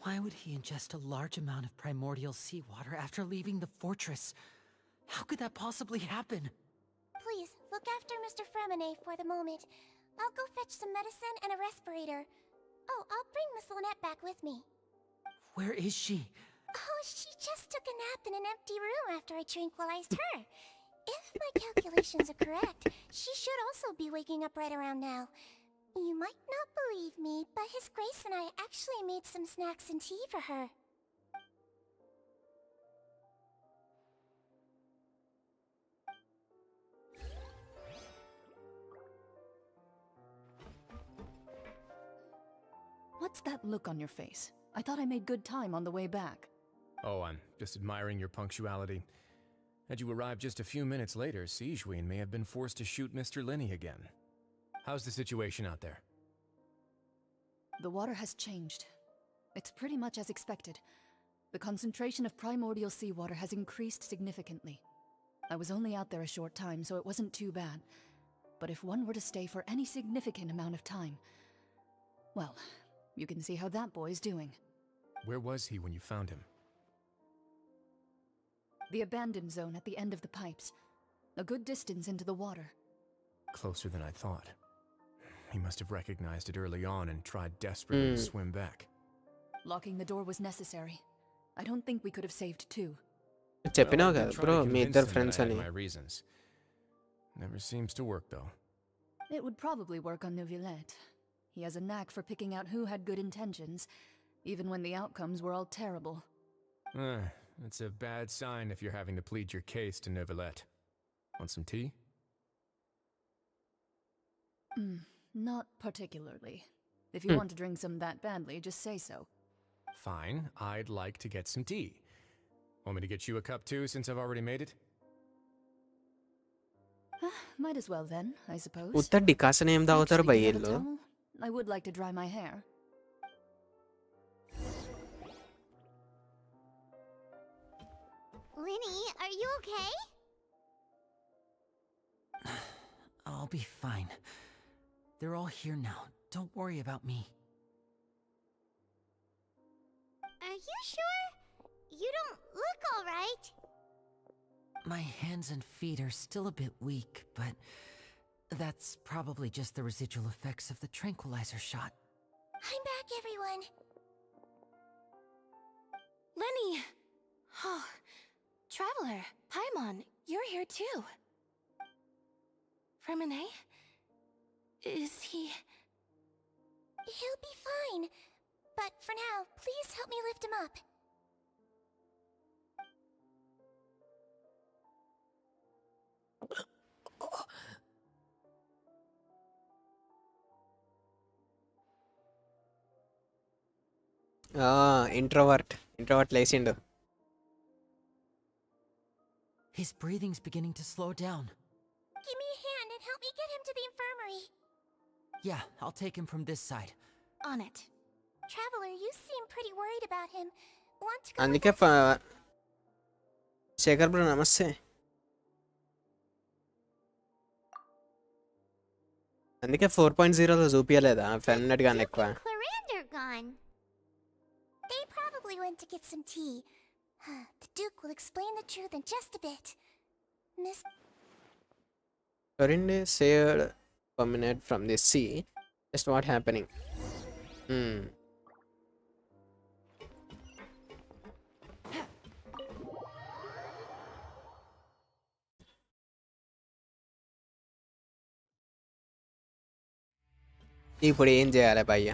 Why would he ingest a large amount of primordial seawater after leaving the fortress? How could that possibly happen? please look after Mr. Fremine for the moment. I'll go fetch some medicine and a respirator. Oh, I'll bring Miss Lynette back with me. Where is she? Oh, she just took a nap in an empty room after I tranquilized her. If my calculations are correct, she should also be waking up right around now. You might not believe me, but His Grace and I actually made some snacks and tea for her. What's that look on your face? I thought I made good time on the way back. Oh, I'm just admiring your punctuality. Had you arrived just a few minutes later, Siegeween may have been forced to shoot Mr. Linney again. How's the situation out there? The water has changed. It's pretty much as expected. The concentration of primordial seawater has increased significantly. I was only out there a short time, so it wasn't too bad. But if one were to stay for any significant amount of time, well, you can see how that boy's doing. Where was he when you found him? The abandoned zone at the end of the pipes. A good distance into the water. Closer than I thought. He must have recognized it early on and tried desperately to swim back. Locking the door was necessary. I don't think we could have saved two. చెప్పినావు కదా bro మీ ఇద్దరు friends అని. My reasons. Never seems to work though. It would probably work on Neuvillette. He has a knack for picking out who had good intentions, even when the outcomes were all terrible. It's a bad sign if you're having to plead your case to Neuvillette. Want some tea? Not particularly. If you want to drink some that badly, just say so. Fine, I'd like to get some tea. Want me to get you a cup too, since I've already made it? Might as well then, I suppose. ఉత్త decoction ఏం తాగుతారు Actually, do you have a బయ్యిల్లో? towel? I would like to dry my hair. Linny, are you okay? I'll be fine. They're all here now. Don't worry about me. Are you sure? You don't look all right. My hands and feet are still a bit weak, but that's probably just the residual effects of the tranquilizer shot. I'm back, everyone. Lenny! Oh, Traveler, Paimon, you're here too. Fremine? Is he... He'll be fine. But for now, please help me lift him up. Introvert లేచిండు. His breathing's beginning to slow down. Give me a hand and help me get him to the infirmary. Yeah, I'll take him from this side. On it. Traveler, you seem pretty worried about him. Want to go అందుకే with us? Shekhar bro నమస్తే. అందుకే 4.0లో చూపించలేదా ఫెర్మినెట్ గాని ఎక్కువ. Clarander gone. They probably went to get some tea. The Duke will explain the truth in just a bit. Miss Corinde saved Permanent from the sea. Just what happening? ఇప్పుడు ఏం చేయాలి భయ్య?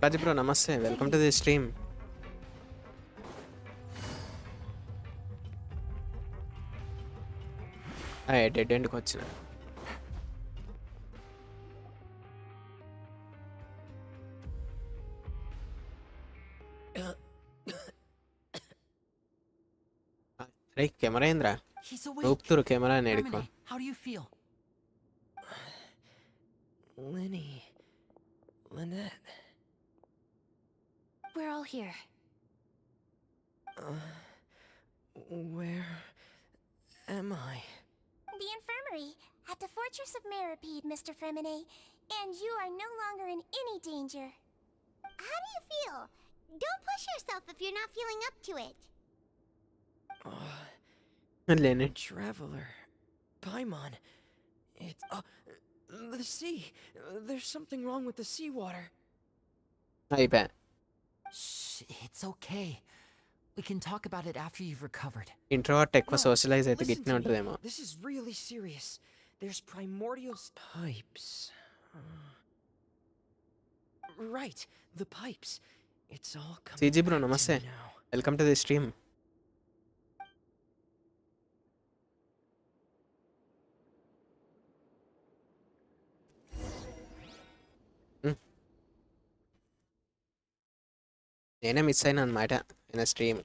Raju bro నమస్తే, welcome to the stream. Dead ఎండ్కి వచ్చిన. రే camera ఏంద్రా ఊపుతురు కెమెరా నేడుకో. How do you feel? Lynette. We're all here. Where am I? the infirmary at the Fortress of Meripede, Mr. Fremine, and you are no longer in any danger. How do you feel? Don't push yourself if you're not feeling up to it. Leonard. Traveler. Paimon. It's... the sea. There's something wrong with the seawater. అయిపోయా. Shh, it's okay. We can talk about it after you've recovered. Introvert ఎక్కువ socialise అయితే గిట్నే ఉంటుందేమో. This is really serious. There's primordial pipes. Right, the pipes. It's all coming CG bro, back to namaste. me now. Welcome to the stream. నేనే miss అయినా అనమాట ఆయన stream.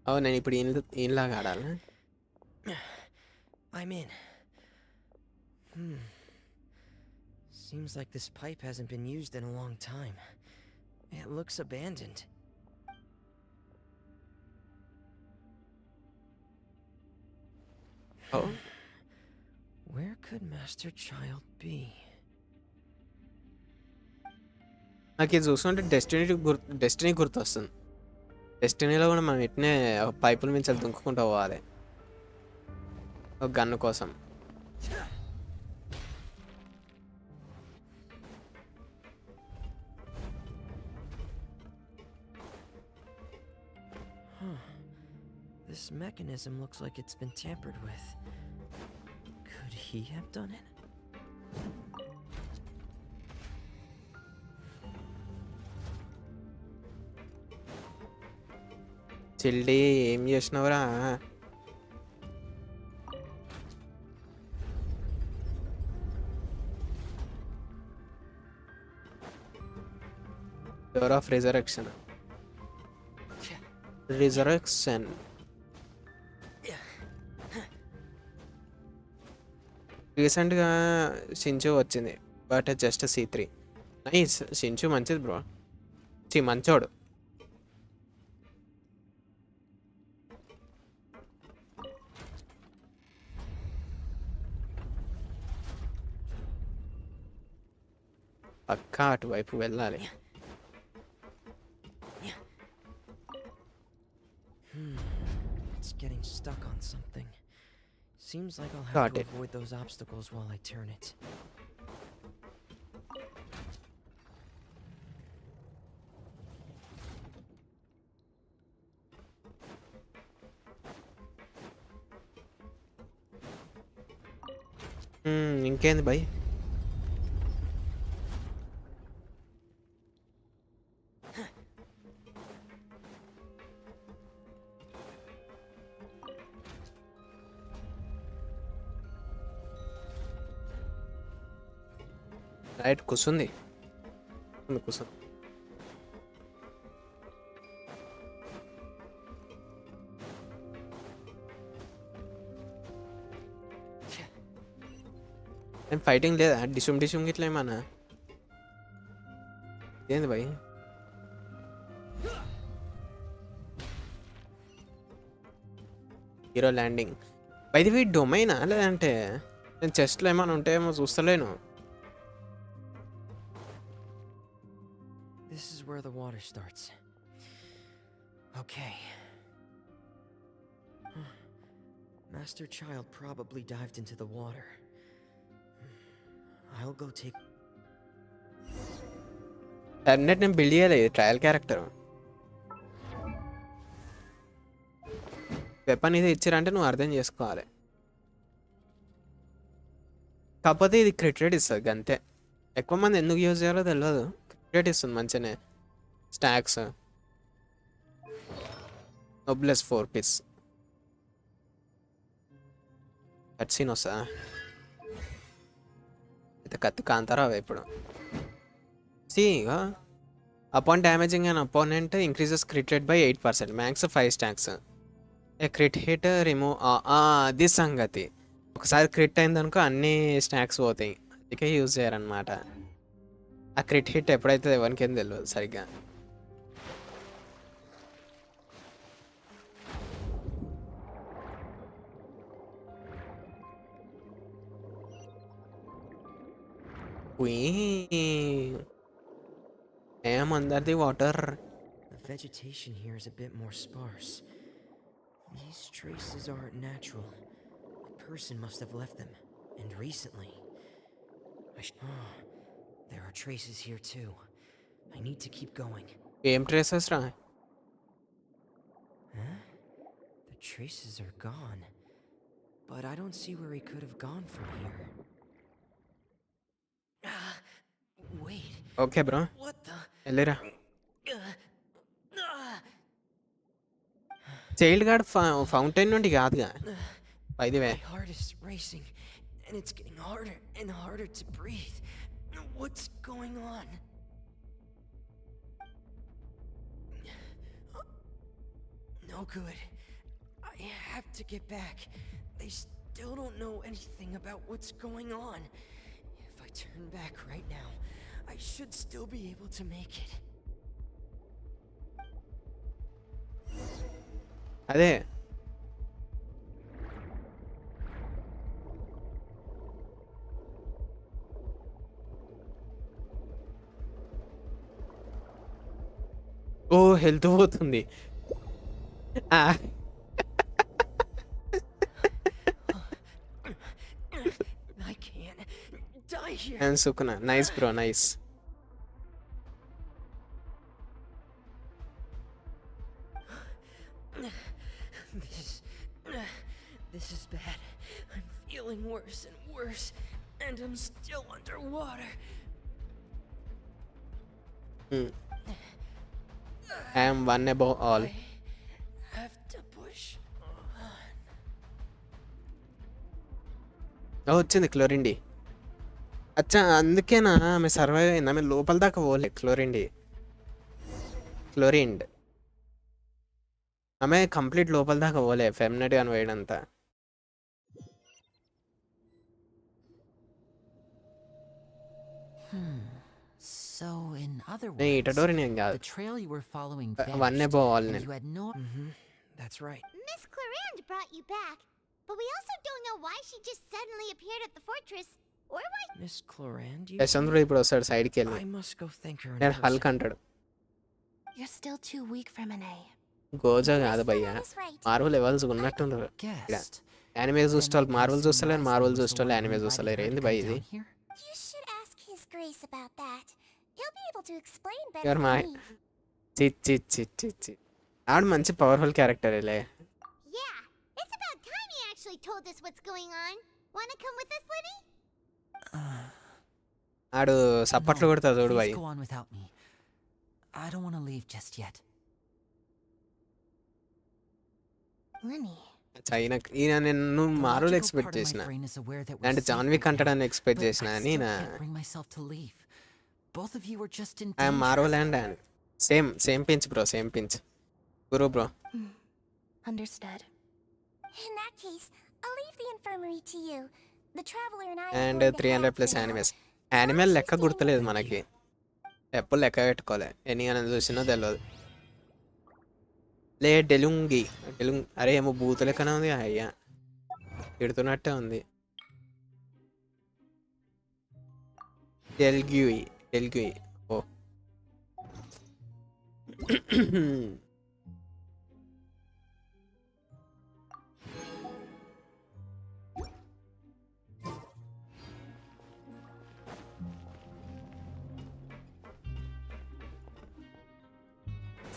అవును, నేను ఇప్పుడు ఈయనలాగా ఆడాలి. I'm in. Seems like this pipe hasn't been used in a long time. It looks abandoned. Oh. Where could Master Child be? నాకు ఇది చూస్తుంటే డెస్టినీ గుర్తొస్తుంది. డెస్టినీలో కూడా మనం ఇట్నే పైపుల నుంచి దుంకుకుంటూ పోవాలి ఒక గన్ను కోసం. This mechanism looks like it's been tampered with. Could he have done it? చిల్లి ఏం చేసినవరా? Door of resurrection. రీసెంట్గా షించు వచ్చింది, బట్ జస్ట్ C3. నైస్, షించు మంచిది బ్రో, మంచోడు. పక్కా అటువైపు వెళ్ళాలి. It's getting stuck on something. Seems like I'll have to avoid those obstacles while I turn it. ఇంకేంది భయ్. Right కూర్చుంది కూర్చుంది. ఏం ఫైటింగ్ లేదా? డిషుమ్ గిట్లా ఏమన్నా ఏంది భయ్? హీరో ల్యాండింగ్ బైది వీ డొమైనా లేదంటే నేను చెస్ట్లో ఏమైనా ఉంటాయేమో చూస్తలేను. This is where the water starts. Okay. Master Child probably dived into the water. I'll go take... అన్నట్టు నేను బిల్డ్ చేయాలి ట్రయల్ క్యారెక్టర్. వెపన్ ఇది ఇచ్చారంటే నువ్వు అర్థం చేసుకోవాలి. కాకపోతే ఇది క్రిట్ రేట్ ఇస్తుంది అంతే. ఎక్కువ మంది ఎందుకు యూజ్ చేయాలో తెలియదు. క్రిట్ రేట్ ఇస్తుంది మంచిగానే. స్టాక్స్ నోబ్లెస్ 4 పీస్ కట్ సీన్ వస్తా అయితే కత్తి కాంతారా ఇప్పుడు. ఇక upon damaging and opponent increases crit rate by 8%. Max 5 stocks. A crit hit remove. అది సంగతి. ఒకసారి క్రిట్ అయిందనుకో అన్ని స్టాక్స్ పోతాయి. అందుకే యూజ్ చేయరనమాట. ఆ క్రిట్ హిట్ ఎప్పుడైతే ఎవరికి ఏం తెలియదు సరిగ్గా. ఏం అందరిది water. The vegetation here is a bit more sparse. These traces aren't natural. A person must have left them, and recently. There are traces here too. I need to keep going. ఏం traces రా? Huh? The traces are gone, but I don't see where he could have gone from here. Wait. Okay bro వెళ్ళిరా. Child gourd fountain నుండి కాదుగా by the way. My heart is racing and it's getting harder and harder to breathe. What's going on? No good. I have to get back. They still don't know anything about what's going on. If I turn back right now, I should still be able to make it. అదే ఓ health పోతుంది. I can't die here. And సుకున nice bro nice. This is bad. I'm feeling worse and worse, and I'm still underwater. I am one above all. I have to push on. వచ్చింది క్లోరిండి. అచ్చా అందుకేనా ఆమె survive అయింది. ఆమె లోపల దాకా పోలే. క్లోరిండ్ ఆమె కంప్లీట్ లోపల దాకా పోలే. ఫెమినెట్ గాని వేయడంతా. So, in other నేను words, ఇటడోరిని ఏం కాదు. the trail you were following one vanished, above all and నేను. you had no... That's right. Miss Clarande brought you back, but we also don't know why she just suddenly appeared at the fortress, or why. Miss Clarande, you యశ్వంతుడు ఇప్పుడు వస్తాడు సైడ్కి వెళ్ళి. I must go thank her in నేను person. Hulk అంటాడు. You're still too weak for Monet. గోజా కాదు భయ్యా. Marvel levels ఉన్నట్టుండ్రు ఇక్కడ. guest. Anime చూసేవాళ్ళు మార్వల్ చూస్తలేరు, మార్వల్ చూసేవాళ్ళు యానిమే చూస్తలేరు. ఏంది భయ్ ఇది? You should ask His Grace about that. He'll be able to explain better ఎవరు మా than me. చి ఆవిడ మంచి powerful క్యారెక్టరేలే. Yeah, it's about time he actually told us what's going on. Wanna come with us, Liddy? ఆడు సప్పట్లు No, కొడతాడు చూడు please భయ్. go on without me. I don't want to leave just yet. Lenny. China ఈయన నేను The మారులు logical expect part of my చేసిన brain is aware that we're అంటే safe John right విక్ అంటాడని now, ఎక్స్పెక్ట్ but చేసిన I అని still నా can't bring myself to leave. Both of you are just in I'm danger. Marvel and same pinch bro, same pinch Guru bro. Understood. In that case, I'll leave the infirmary to you. The traveler and I are and going to 300 head plus for now. Animes. Animal లెక్క గుర్తులేదు మనకి, ఎప్పుడు లెక్క పెట్టుకోలే, ఎన్ని అని చూసినో తెలియదు. లే డెలుంగి అరే ఏమో బూతు లెక్కనే ఉంది అయ్యా, తిడుతున్నట్టే ఉంది. డెల్గ్యూయి ఓ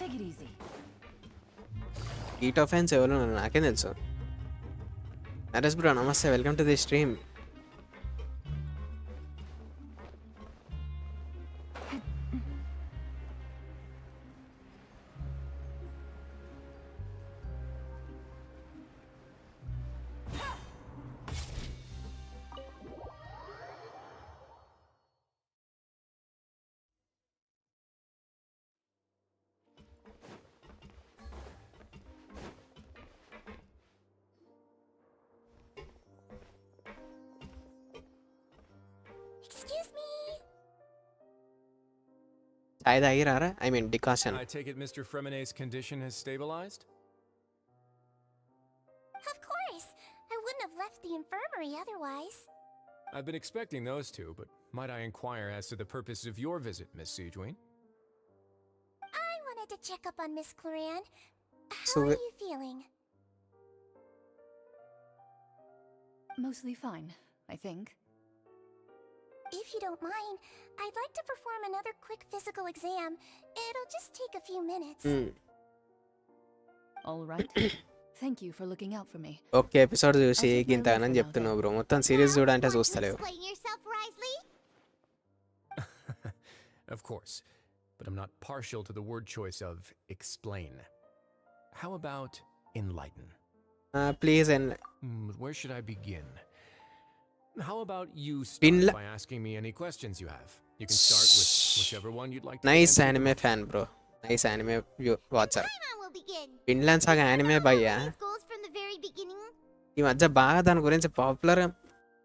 Take it easy. Heat of fans ఎవరు నాకేం తెలుసు. నరేష్ బ్రో నమస్తే, welcome to the stream. Excuse me. చాయ్ తాగిరారా? I mean decoction. I take it Mr. Fremonet's condition has stabilized? Of course. I wouldn't have left the infirmary otherwise. I've been expecting those two, but might I inquire as to the purpose of your visit, Miss Sejuane? I wanted to check up on Miss Claran. How So are you feeling? Mostly fine, I think. If you don't mind, I'd like to perform another quick physical exam. It'll just take a few minutes. All right. Thank you for looking out for me. Okay episode చూసి గింతగానని చెప్తున్నావు bro, మొత్తం series చూడంటే Want to చూస్తలేవు. explain yourself wisely? Of course, but I'm not partial to the word choice of explain. How about enlighten? Please and Where should I begin? How about you start by asking me any questions you have? You can start with whichever one you'd like to nice answer. Anime fan bro, nice anime watcher. Paimon will begin. Finland saga anime భయ్యా. His goals from the very beginning. ఈ మధ్య బాగా దాని గురించి popular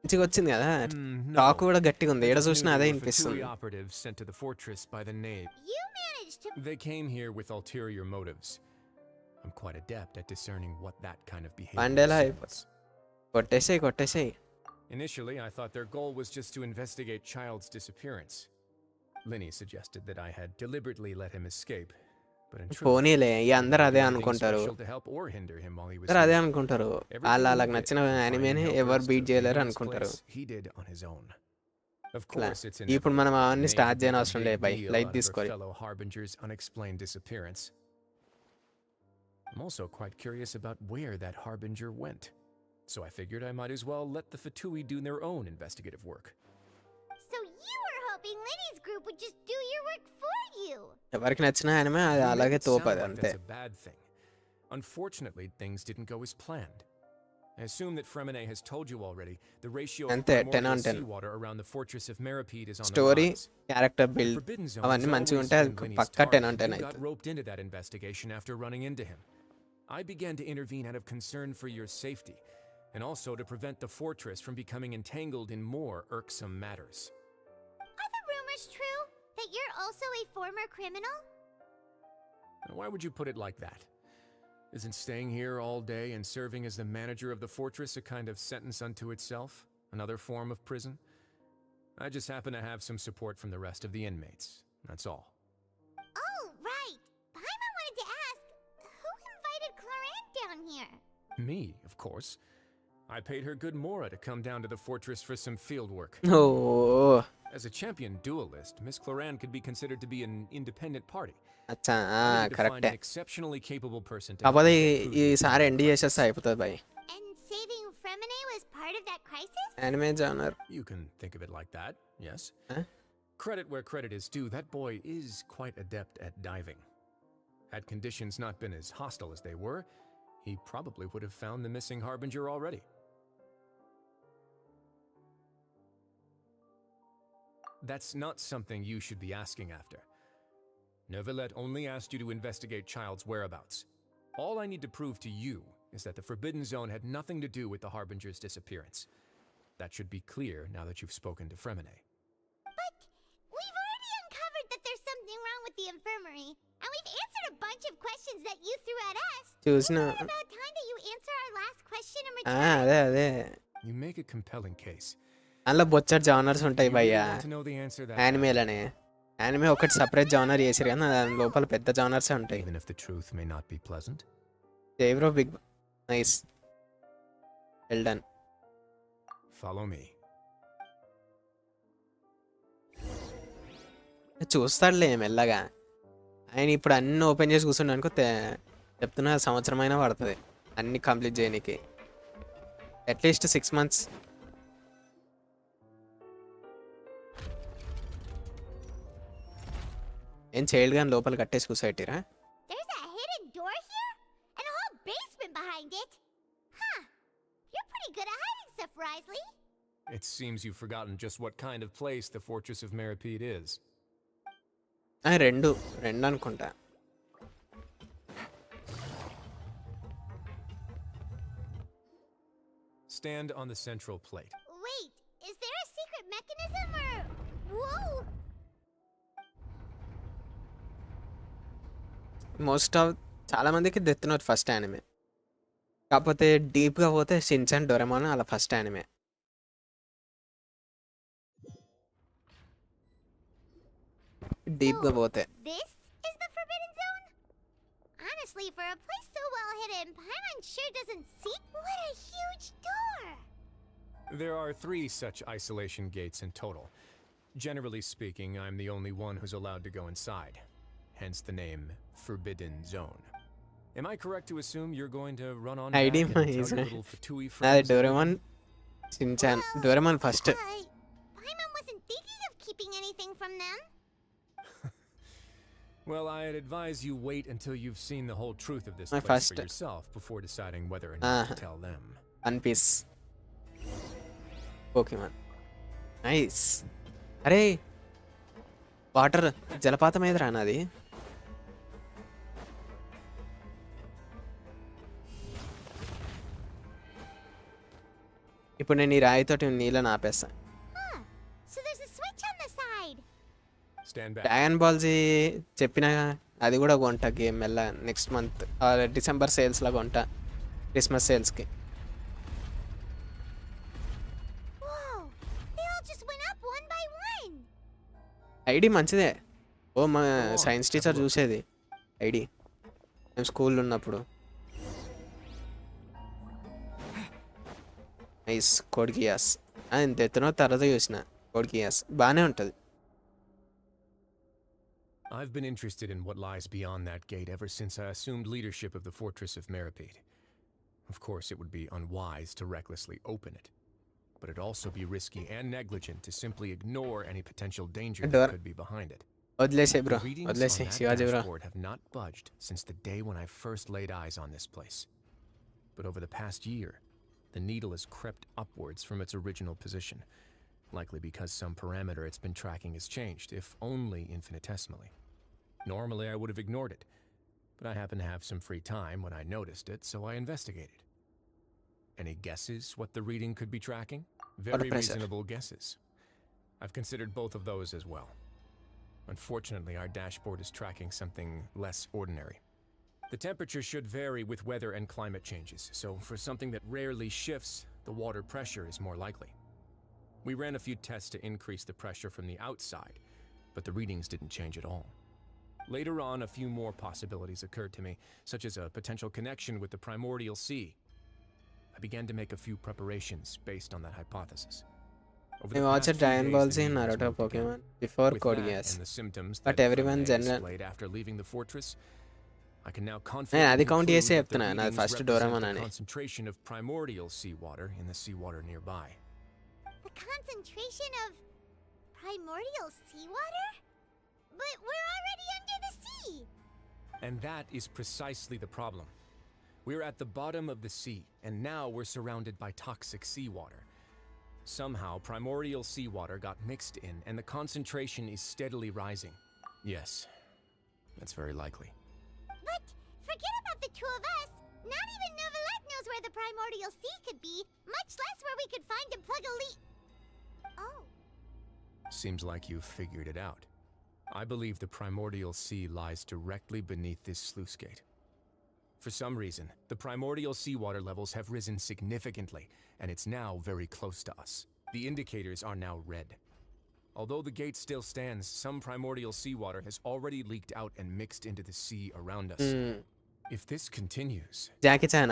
మంచిగా వచ్చింది కదా, talk కూడా గట్టిగా ఉంది, ఏడ చూసినా అదే వినిపిస్తుంది. Fatui operatives sent to the fortress by the Knave. You managed to. They came here with ulterior motives. I'm quite adept at discerning what that kind of behavior Mandela signals. కొట్టేసేయ్. Initially, I thought their goal was just to investigate Child's disappearance. Linny suggested that I had deliberately let him escape, but in truth, పోనీలే, ఇక అందరు అదే anything అనుకుంటారు, special to help or hinder him while he was అందరు అదే here. అనుకుంటారు, Everything వాళ్ళకి he did, నచ్చిన from finding యానిమేని helpers ఎవరు to బీట్ చేయలేరు leaving his అనుకుంటారు. place, he did on his own. Of course, it's ఇప్పుడు మనం inevitable. అవన్నీ They స్టార్ట్ made చేయని a అవసరం big లేదు by, deal light out of her తీసుకోవాలి. fellow Harbinger's unexplained disappearance. I'm also quite curious about where that Harbinger went. So I figured I might as well let the Fatui do their own investigative work. So you were hoping Lenny's group would just do your work for you. ఎవరికి నచ్చిన anime అది You make అలాగే it sound తోపది like అంతే. that's a bad thing. Unfortunately, things didn't go as planned. I assume that Fremonet has told you already the ratio of అంతే 10 primordial on 10. seawater around the fortress of Meripede is on the story, rise. Character The build Forbidden Zone అవన్నీ has మంచిగా always ఉంటే been అది Lenny's Pakka 10 target, on 10 and you got అవుతుంది. roped into that investigation after running into him. I began to intervene out of concern for your safety, and also to prevent the fortress from becoming entangled in more irksome matters. Are the rumors true that you're also a former criminal? Now, why would you put it like that? Isn't staying here all day and serving as the manager of the fortress a kind of sentence unto itself? Another form of prison? I just happen to have some support from the rest of the inmates. That's all. Oh, right. Paimon wanted to ask, who invited Claran down here? Me, of course. I paid her good mora to come down to the fortress for some field work. Oh As a champion duelist, Miss Claran could be considered to be an independent party. అచ్చా I needed to find కరెక్టే. an exceptionally capable person to help కాకపోతే me get food ఈసారి during the MD crisis. చేసేస్తే అయిపోతుంది భయ్. And saving Fremine was part of that crisis? Anime genre. You can think of it like that, yes. Huh? Credit where credit is due, that boy is quite adept at diving. Had conditions not been as hostile as they were, he probably would have found the missing Harbinger already. That's not something you should be asking after. Neuvillette only asked you to investigate Child's whereabouts. All I need to prove to you is that the Forbidden Zone had nothing to do with the Harbinger's disappearance. That should be clear now that you've spoken to Fremine. But we've already uncovered that there's something wrong with the infirmary, and we've answered a bunch of questions that you threw at us. చూసిన Isn't it about time that you answer our last question in return? అదే You make a compelling case. అందులో బొచ్చటి genres ఉంటాయి You భయ్యా really want to know the answer that యానిమేలనే anime ఒకటి separate genre చేసిరు కానీ దాని లోపల పెద్ద జానర్సే ఉంటాయి. even if the truth may not be pleasant. Jai bro big nice well done. Follow me. చూస్తాడులే మెల్లగా. ఆయన ఇప్పుడు అన్ని ఓపెన్ చేసి కూర్చుండే అనుకో చెప్తున్నా సంవత్సరం అయినా పడుతుంది అన్ని కంప్లీట్ చేయడానికి. At least 6 months. ఏం చైల్డ్ గాని లోపల కట్టేసి కూర్చోబెట్టిరా? There's a hidden door here? And a whole basement behind it? Huh. You're pretty good at hiding stuff, Risley. It seems you've forgotten just what kind of place the Fortress of Meripede is. రెండు అనుకుంటా. Stand on the central plate. Wait, is there a secret mechanism or... Whoa! Most of చాలా మందికి death note first anime, కాకపోతే డీప్గా పోతే Shin-chan Doraemon అలా first anime. డీప్గా పోతే This is the Forbidden Zone? Honestly, for a place so well hidden, Paimon sure doesn't see... What a huge door! There are 3 such isolation gates in total. Generally speaking, I'm the only one who's allowed to go inside. Hence the name Forbidden Zone. Am I correct to assume you're going to run on back and tell your little Fatui friends? Doraemon Shin-chan Doraemon first. Paimon wasn't thinking of keeping anything from them. Well, I'd advise you wait until you've seen the whole truth of this My place first. for yourself before deciding whether or not to tell them. One piece Pokemon nice. అరే water జలపాతం ఏదిరా నాది? ఇప్పుడు నేను ఈ రాయితోటి నీళ్ళని ఆపేస్తాను. Huh. So there's a switch on the side. Stand back. Dragon Ball Z చెప్పిన అది కూడా కొంట గేమ్ మెల్ల నెక్స్ట్ మంత్ డిసెంబర్ సేల్స్లో కొంట, క్రిస్మస్ సేల్స్కి. Whoa! They all just went up one by one. ID మంచిదే. ఓ మా సైన్స్ టీచర్ చూసేది ఐడి మేము స్కూల్లో ఉన్నప్పుడు. నైస్ కోడ్కియాస్ ఇంత ఎత్తున తర్వాత చూసిన కోడ్కియాస్ బాగానే ఉంటుంది. I've been interested in what lies beyond that gate ever since I assumed leadership of the Fortress of Meripede. Of course, it would be unwise to recklessly open it, but it'd also be risky and negligent to simply ignore any potential danger that could be behind it. వదిలేసే bro, The readings వదిలేసే on that Shivaji bro. dashboard have not budged since the day when I first laid eyes on this place. But over the past year, the needle has crept upwards from its original position, likely because some parameter it's been tracking has changed, if only infinitesimally. Normally, I would have ignored it, but I happened to have some free time when I noticed it, so I investigated. Any guesses what the reading could be tracking? Very reasonable guesses. I've considered both of those as well. Unfortunately, our dashboard is tracking something less ordinary. The temperature should vary with weather and climate changes, so for something that rarely shifts, the water pressure is more likely. We ran a few tests to increase the pressure from the outside, but the readings didn't change at all. Later on, a few more possibilities occurred to me, such as a potential connection with the primordial sea. I began to make a few preparations based on that hypothesis. Over I the watched past few Dragon days, Ball the Z needle has Naruto moved again. Pokemon before With Code that Geass, and the symptoms but that everyone Fremine general displayed after leaving the fortress, I can now నేను confidently అది count conclude చేసి that the చెప్తున్నా నాది readings first represent Doraemon the అని concentration of primordial seawater in the seawater nearby. The concentration of primordial seawater? But we're already under the sea! And that is precisely the problem. We're at the bottom of the sea, and now we're surrounded by toxic seawater. Somehow, primordial seawater got mixed in, and the concentration is steadily rising. Yes, that's very likely. But forget about the two of us. Not even Novelette knows where the primordial sea could be, much less where we could find and plug a leak. Oh. Seems like you've figured it out. I believe the primordial sea lies directly beneath this sluice gate. For some reason, the primordial seawater levels have risen significantly, and it's now very close to us. The indicators are now red. Although the gate still stands, some primordial seawater has already leaked out and mixed into the sea around us. If this continues, Jackie Chan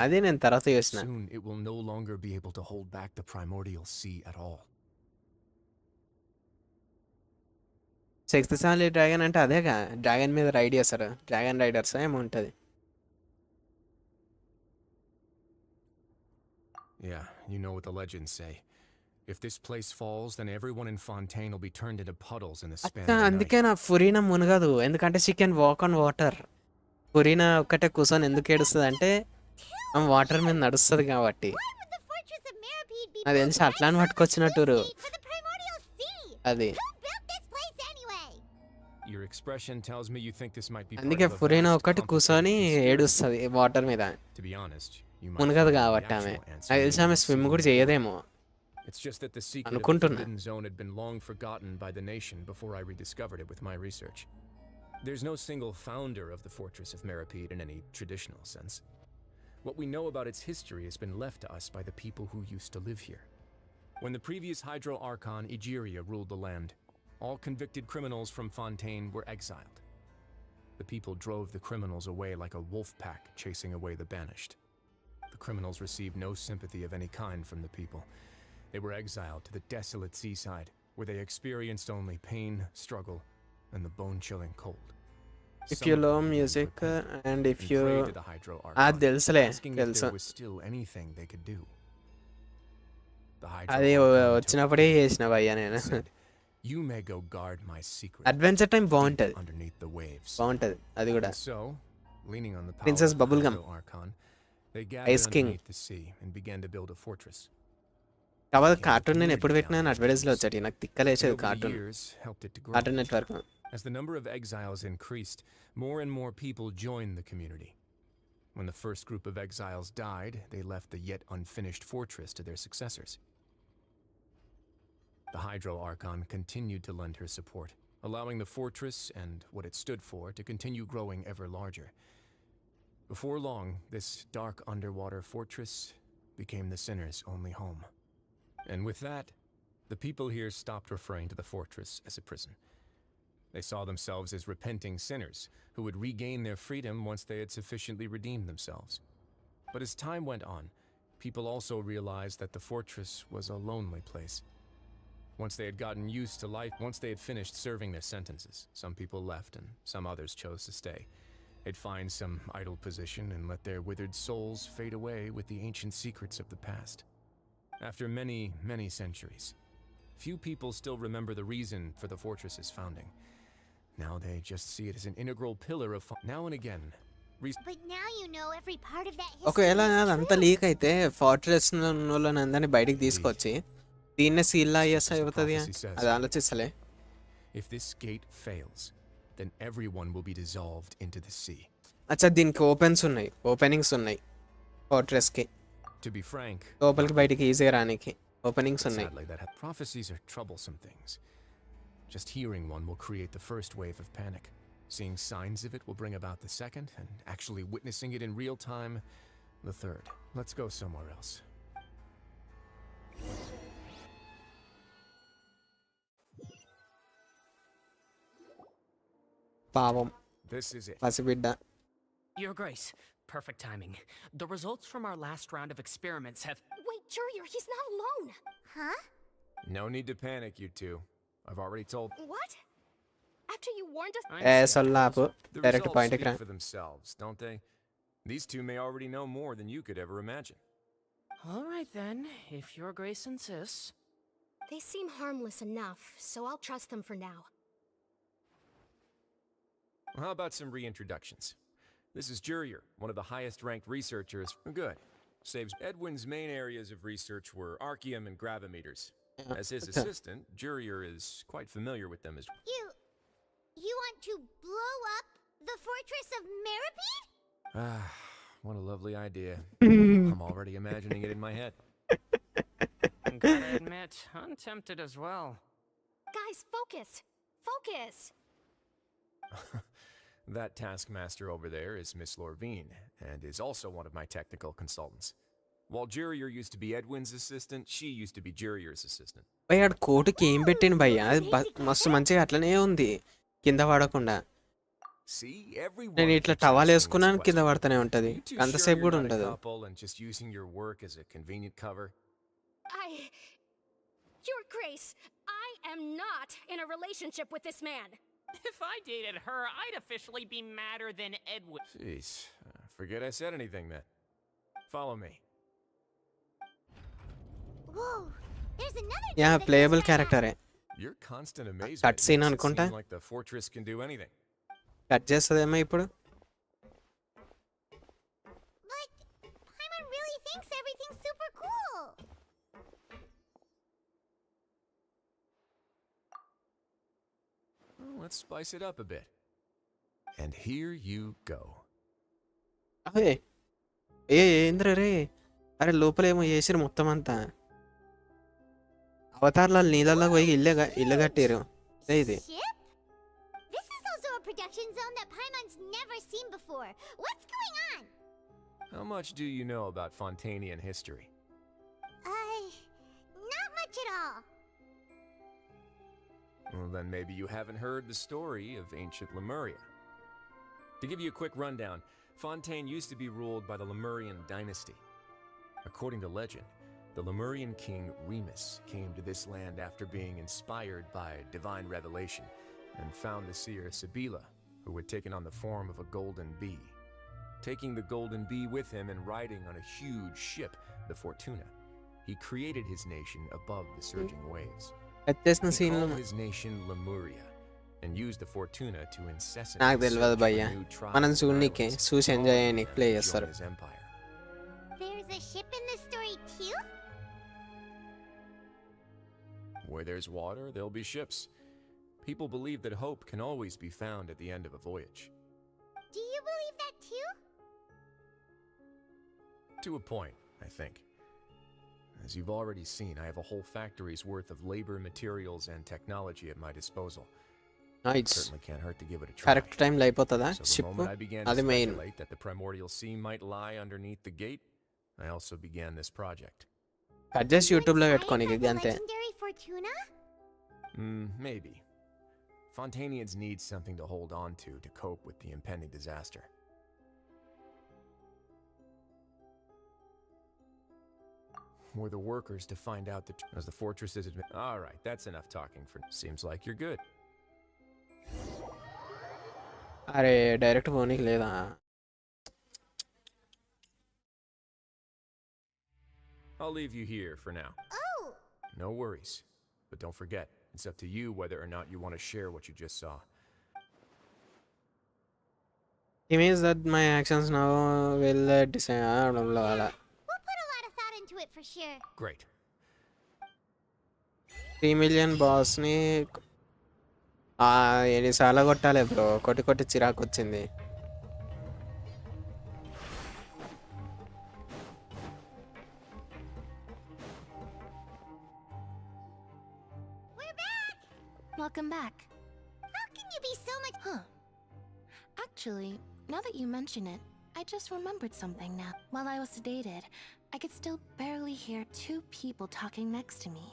అది నేను తర్వాత చూసిన soon it will no longer be able to hold back the primordial sea at all. శక్తిశాలి dragon అంటే అదేగా dragon మీద ride చేస్తారు dragon riders ఏమో ఉంటుంది Yeah, you know what the legends say. If this place falls, then everyone in Fontaine will be turned into puddles in the span of the night. అందుకే నా ఫురీనా మునగదు ఎందుకంటే she can walk on water ఫురీనా ఒక్కటే కూర్చొని ఎందుకు ఏడుస్తుంది అంటే ఆమె water మీద నడుస్తుంది కాబట్టి అది తెలిసి అట్లాని పట్టుకొచ్చినట్టురు అది Your expression tells me you think this might be part అందుకే of a ఫురీనా vast, ఒక్కటి కూర్చొని complicated ఏడుస్తుంది వాటర్ మీద conspiracy. To be honest, you might మునగదు find the కాబట్టి ఆమె actual answer అది in తెలిసి ఆమె the స్విమ్ sea కూడా below. చేయదేమో It's just that the secret of the అనుకుంటున్నా Forbidden Zone had been long forgotten by the nation before I rediscovered it with my research. There's no single founder of the Fortress of Meripede in any traditional sense. What we know about its history has been left to us by the people who used to live here. When the previous Hydro Archon Egeria ruled the land, all convicted criminals from Fontaine were exiled. The people drove the criminals away like a wolf pack chasing away the banished. The criminals received no sympathy of any kind from the people. They were exiled to the desolate seaside, where they experienced only pain, struggle, and the bone-chilling cold. If you love music and if you అది తెలుసులే తెలుసు అది వచ్చినప్పుడే చేసిన భయ్యా నేను adventure time బాగుంటది బాగుంటది అది కూడా princess bubble gum ice king కాబట్టి కార్టూన్ నేను ఎప్పుడు పెట్టినా అడ్వర్టైజ్లో వచ్చాడు నాకు తిక్కలేసేది cartoon network As the number of exiles increased, more and more people joined the community. When the first group of exiles died, they left the yet unfinished fortress to their successors. The Hydro Archon continued to lend her support, allowing the fortress and what it stood for to continue growing ever larger. Before long, this dark underwater fortress became the sinner's only home. And with that, the people here stopped referring to the fortress as a prison. They saw themselves as repenting sinners who would regain their freedom once they had sufficiently redeemed themselves. But as time went on, people also realized that the fortress was a lonely place. Once they had gotten used to life, once they had finished serving their sentences, some people left and some others chose to stay. They'd find some idle position and let their withered souls fade away with the ancient secrets of the past. After many, many centuries, few people still remember the reason for the fortress's founding. Now they just see it as an integral pillar of now and again. But now you know every part of that history. ఒకవేళ అదంతా leak అయితే fortress వాళ్ళని అందరినీ బయటికి తీసుకొచ్చి దీన్నే seal అయ్యేస్తా అయిపోతుంది అది ఆలోచిస్తలే If this gate fails, then everyone will be dissolved into the sea. అచ్చా దీనికి ఓపెనింగ్స్ ఉన్నాయి ఫార్ట్రెస్ కి To be frank, లోపలికి బయటికి ఈజీగా రానికి ఓపెనింగ్స్ ఉన్నాయి sadly that prophecies are troublesome things. Just hearing one will create the first wave of panic. Seeing signs of it will bring about the second, and actually witnessing it in real time, the third. Let's go somewhere else. పావం This is it. పసిబిడ్డ Your Grace, perfect timing. The results from our last round of experiments have... Wait, Jurier, he's not alone! Huh? No need to panic, you two. I've already told... What? After you warned us. సొల్లాపు The direct results పాయింట్కి speak రా. for themselves, don't they? These two may already know more than you could ever imagine. All right then, if your grace insists. They seem harmless enough, so I'll trust them for now. How about some reintroductions? This is Jurier, one of the highest-ranked researchers. Good. Saves Edwin's main areas of research were archaeum and gravimeters. As his assistant, Jurier is quite familiar with them as well. You want to blow up the fortress of Meripede? Ah, what a lovely idea. I'm already imagining it in my head. Gotta admit, I'm tempted as well. Guys, focus! Focus! That taskmaster over there is Miss Lorvine, and is also one of my technical consultants. While Jurier used to be Edwin's assistant, she used to be Jurier's assistant. భయ్య ఆడు కోటుకి ఏం పెట్టిండు భయ్య, అది మస్తు మంచిగా అట్లనే ఉంది, కింద పడకుండా. See, everyone నేను ఇట్లా keeps టవాల్ asking వేసుకున్నాను, this కింద question. పడుతూనే ఉంటది, You two అంతసేపు sure you're కూడా not a ఉండదు. couple and just using your work as a convenient cover? Your Grace, I am not in a relationship with this man. If I dated her, I'd officially be madder than Edwin. Jeez, forget I said anything then. Follow me. Whoa, there's another యా dude that playable goes right క్యారెక్టరే. Your constant amazement cutscene makes it అనుకుంటా, seem like the fortress can do anything. Cut చేస్తుందేమో ఇప్పుడు. But Paimon really thinks everything's super cool. Well, let's spice it up a bit. And here you go. అదే ఏంద్ర రే, అరే లోపల ఏమో చేసిరు మొత్తం అంతా. అవతార్ల నీళ్ళల్లో పోయి ఇల్లు కట్టారు ఇది. Ship? This is also a production zone that Paimon's never seen before. What's going on? How much do you know about Fontanian history? Not much at all. Well, then maybe you haven't heard the story of ancient Lemuria. To give you a quick rundown, Fontaine used to be ruled by the Lemurian dynasty. According to legend, the Lemurian king Remus came to this land after being inspired by divine revelation and found the seer Sibila, who had taken on the form of a golden bee. Taking the golden bee with him and riding on a huge ship, the Fortuna, he created his nation above the surging waves. He called his nation Lemuria and used the Fortuna to incessantly నాకు తెలియదు భయ్య, మనం చూడనీకే చూసి enjoy చేయనీకి play చేస్తారు. his empire. There's a ship in this story too? Where there's water, there'll be ships. People believe that hope can always be found at the end of a voyage. Do you believe that too? To a point, I think. As you've already seen, I have a whole factory's worth of labor, materials, and technology at my disposal. Nice. Certainly can't hurt to give it a try. Correct టైంలో అయిపోతుందా So the ship, moment I began to అది main. speculate that the primordial sea might lie underneath the gate, I also began this project. Cut చేసి యూట్యూబ్లో పెట్టుకోనికి The అంతే. legendary Fortuna? Maybe. Fontanians need something to hold on to cope with the impending disaster. Were the workers to find out that as the fortress is all right, that's enough talking for seems like you're good. అరే direct పోనీకి లేదా? I'll leave you here for now. Oh! No worries. But don't forget, it's up to you whether or not you want to share what you just saw. It means that my actions now will decide. We'll put a lot of thought into it for sure. Great. 3 million బాస్ని ఎన్నిసార్లు కొట్టాలి bro, కొట్టి చిరాకు వచ్చింది. We're back! Welcome back. How can you be so much... Huh. Actually, now that you mention it, I just remembered something now. While I was sedated, I could still barely hear two people talking next to me.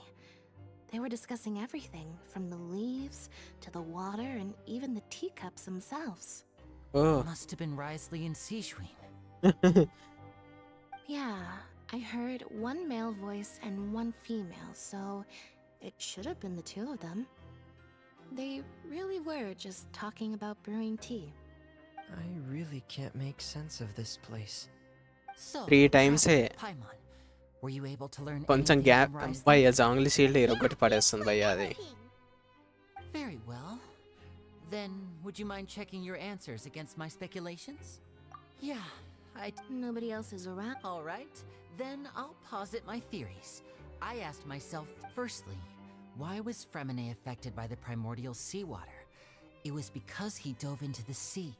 They were discussing everything, from the leaves to the water and even the teacups themselves. Oh. Must have been Risley and Seishween. Yeah, I heard one male voice and one female, so it should have been the two of them. They really were just talking about brewing tea. I really can't make sense of this place. So, 3 times Paimon, were you able to learn కొంచెం anything gap from Risley? భయ్య జాంగ్లీ shield ఇరగొట్టి పడేస్తుంది భయ్య అది. Very well. Then, would you mind checking your answers against my speculations? Yeah, Nobody else is around. All right, then I'll posit my theories. I asked myself, firstly, why was Fremine affected by the primordial seawater? It was because he dove into the sea.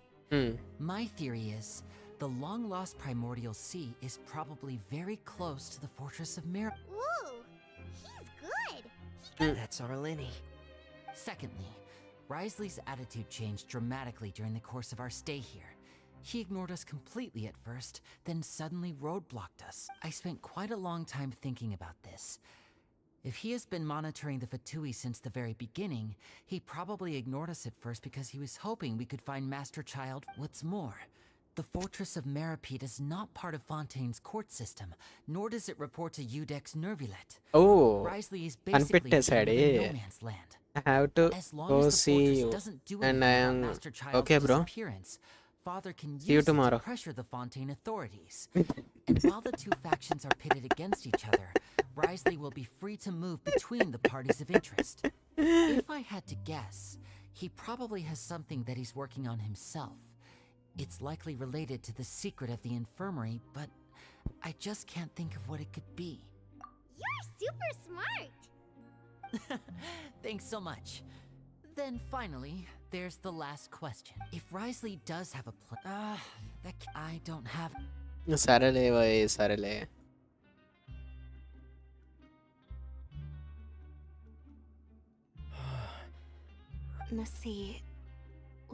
My theory is, the long-lost primordial sea is probably very close to the fortress of Mir. Woo! He's good! That's our Linny. Secondly, Risley's attitude changed dramatically during the course of our stay here. He ignored us completely at first, then suddenly roadblocked us. I spent quite a long time thinking about this. If he has been monitoring the Fatui since the very beginning, he probably ignored us at first because he was hoping we could find Master Child. What's more, the Fortress of Meripede is not part of Fontaine's court system, nor does it report to Udex Nervulet. Oh, Risley is basically in no man's land. I have to As long go as the see fortress you. doesn't do And anything I about am Master Child's okay, bro. disappearance, Father can See you use it tomorrow. to pressure the Fontaine authorities. And while the two factions are pitted against each other, Risley will be free to move between the parties of interest. If I had to guess, he probably has something that he's working on himself. It's likely related to the secret of the infirmary, but I just can't think of what it could be. You're super smart! Thanks so much. Then finally, there's the last question. If Risley does have a plan, I don't have. సరేలే భయ్ సరేలే. The sea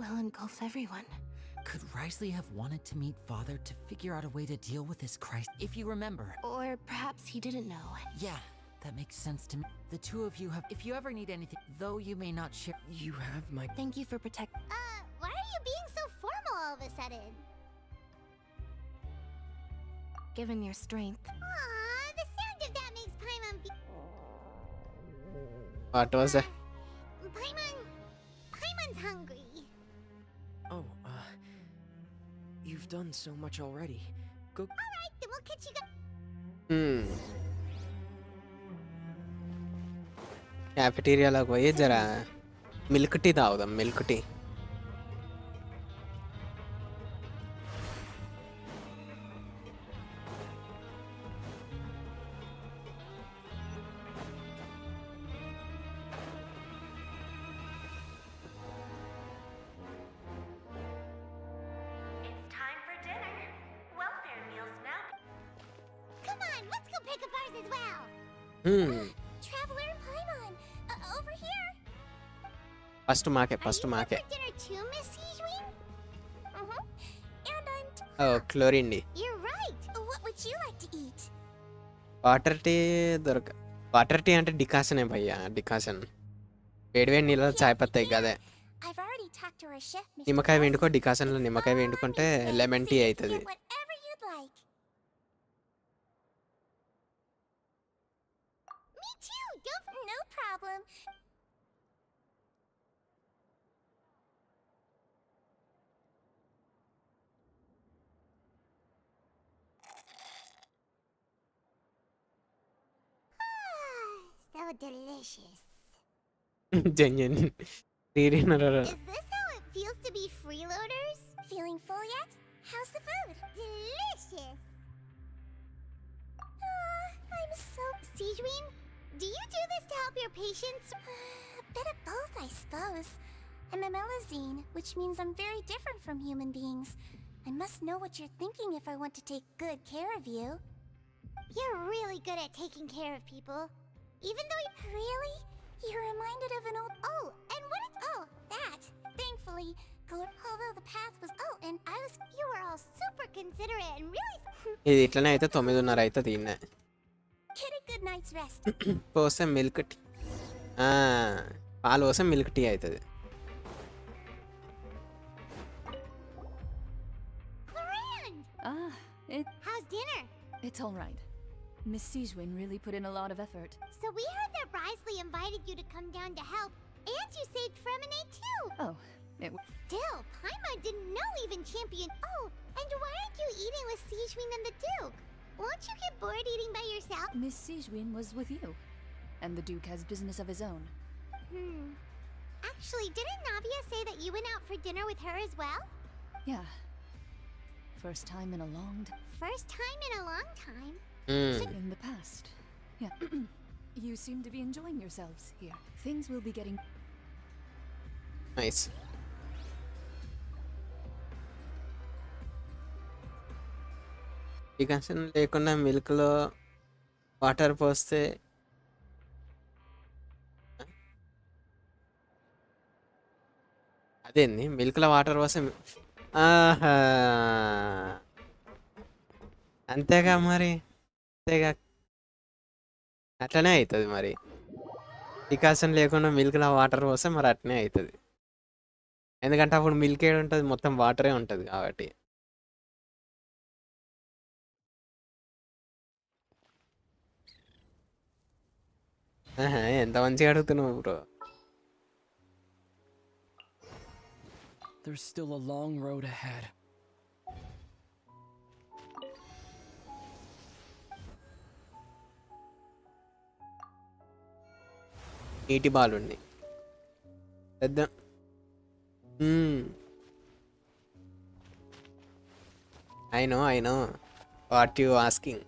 will engulf everyone. Could Risley have wanted to meet Father to figure out a way to deal with this crisis? If you remember. Or perhaps he didn't know. Yeah, that makes sense to me. The two of you have. If you ever need anything, though you may not share. You have my. Thank you for protecting. Why are you being so formal all of a sudden? Given your strength. Aw, the sound of that makes Paimon What was that? Paimon's hungry. Oh, you've done so much already. Go. Alright, then we'll catch you guys. క్యాఫెటీరియాలోకి పోయి జర milk tea తాగుదాం. Milk tea. Come on, let's go pick up ours as well. Traveler and Paimon, over here. First మాకే. Are you here for dinner too, Miss Sijwin? And I'm chlorine D. You're right. What would you like to eat? Water tea water tea అంటే డికాషనే భయ్యా. Decoction వేడి వేడి నీళ్ళలో చాయ్ పత్తాయి కదే. I've already talked to our chef, Mr. నిమ్మకాయ పిండుకో. డికాషన్లో నిమ్మకాయ పిండుకుంటే lemon tea అవుతుంది. Whatever you'd like. Me too. No problem. So delicious. Genuine Is this how it feels to be freeloaders? Feeling full yet? How's the food? Delicious. I'm so... Sijwin, do you do this to help your patients? A bit of both, I suppose. I'm a Melazine, which means I'm very different from human beings. I must know what you're thinking if I want to take good care of you. You're really good at taking care of people. Even though you... Really? You're reminded of an old... Oh, and what is... Oh, that. Thankfully, although the path was... Oh, and I was... You were all super considerate and really... ఇది ఇట్లనే అయితే 9:30 అయితే తిన్నే. Get a good night's rest. పోసే milk tea. పాలు పోసే milk tea అవుతుంది. How's dinner? It's all right. Miss Sijwin really put in a lot of effort. So we heard that Risley invited you to come down to help, And you saved Fremine too! Oh, it was. Still, Paimon didn't know even Champion. Oh, and why aren't you eating with Sijwin and the Duke? Won't you get bored eating by yourself? Miss Sijwin was with you. And the Duke has business of his own. Actually, didn't Navia say that you went out for dinner with her as well? Yeah. First time in a long First time in a long time? In the past. Yeah. You seem to be enjoying yourselves here. Things will be getting... Nice. Decoction లేకుండా మిల్క్లో water పోస్తే అదేంది మిల్క్లో water పోస్తే ఆహా అంతేగా మరి అంతేగా అట్లనే అవుతుంది మరి డికాషన్ లేకుండా మిల్క్లో వాటర్ పోస్తే మరి అట్లనే అవుతుంది ఎందుకంటే అప్పుడు మిల్క్ ఏడు ఉంటుంది మొత్తం వాటరే ఉంటుంది కాబట్టి ఎంత మంచిగా అడుగుతున్నావు bro There's still a long road ahead. నీటి బాల్ ఉంది పెద్ద I know what you asking.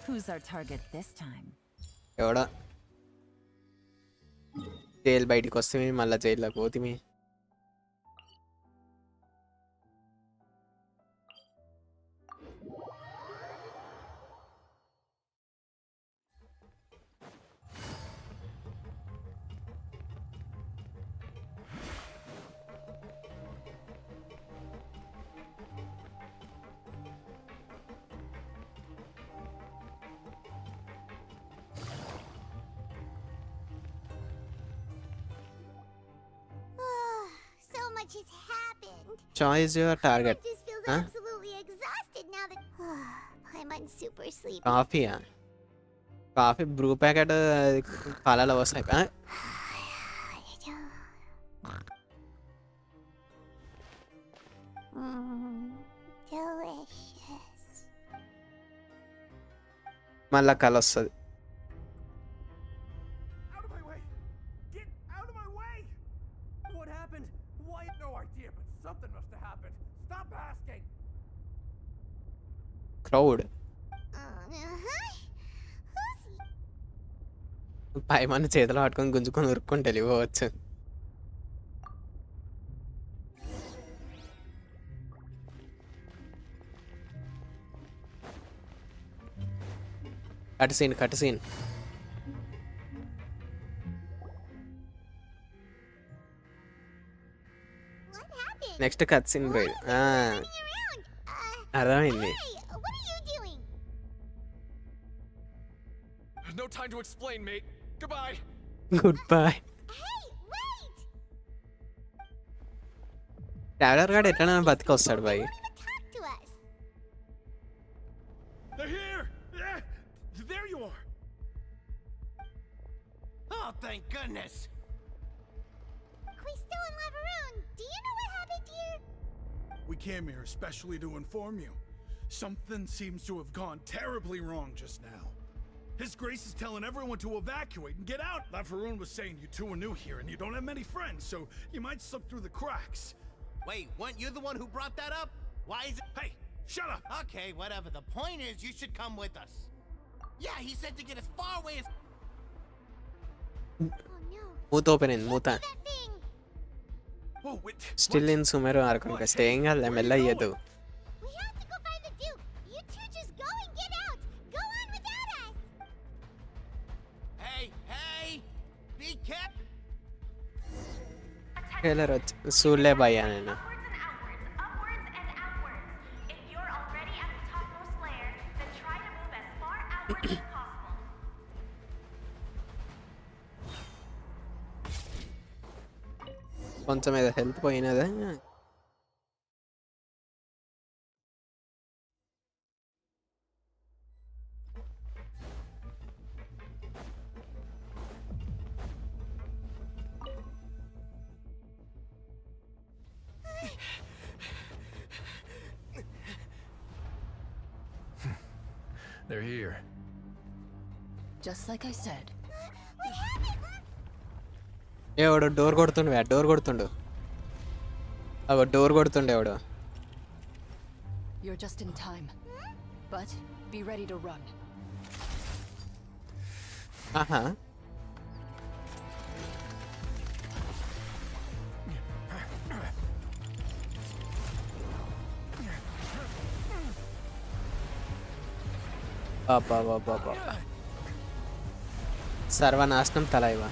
Who's our target this time? ఎవడా జైలు బయటికి వస్తే మళ్ళీ జైల్లోకి పోతిమి So much has happened. Choice your target. Just feels Huh? absolutely exhausted now that I'm super sleepy. కాఫీయా coffee Bru packet పాలలో వస్తాయి Delicious. మళ్ళా కల వస్తుంది Out of my way! Get out of my way! What happened? Why? No idea, but something must have happened. Stop asking! Crowd పై మన చేతిలో పట్టుకొని గుంజుకొని ఉరుక్కొని వెళ్ళిపోవచ్చు cut scene next cut scene bro అర్థమైంది There's no time to explain, mate. Goodbye. Goodbye traveller గాడు ఎట్లా బతికొస్తాడు బాయ్ They're here! There you are! Oh, thank goodness! We still in Lavaroon. Do you know what happened here? We came here especially to inform you. Something seems to have gone terribly wrong just now. His Grace is telling everyone to evacuate and get out. Lavaroon was saying you two are new here and you don't have many friends, so you might slip through the cracks. Wait, weren't you the one who brought that up? Why is it? Hey, shut up! Okay, whatever. The point is, you should come with us. Yeah, he said to get as far away as. మూత open అయింది మూత still in Sumeru ఆడుకోండి staying అలా మెల్ల అయ్యదు We have to go find the Duke. You two just go and get out. Go on without us. Hey! Be careful! Trailer వచ్చి చూడలే భయ్యా నేను కొంచెం ఏదో హెల్త్ పోయినదే They're here. Just like I said. ఎవడు డోర్ కొడుతుండు, డోర్ కొడుతుండు, డోర్ కొడుతుండే ఎవడు. You're just in time. But be ready to run. ఆహా, బాబా సర్వనాశనం తలైవా.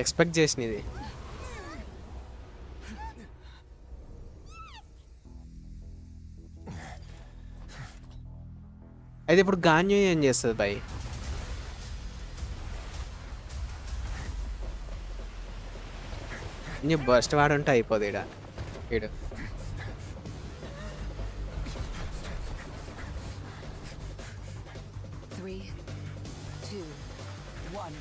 ఎక్స్పెక్ట్ చేసినది. అయితే ఇప్పుడు గాన్యూ ఏం చేస్తుంది బాయ్? నీ బస్ట్ వాడుంటే అయిపోదు ఈడ. ఈడు 3, 2, 1.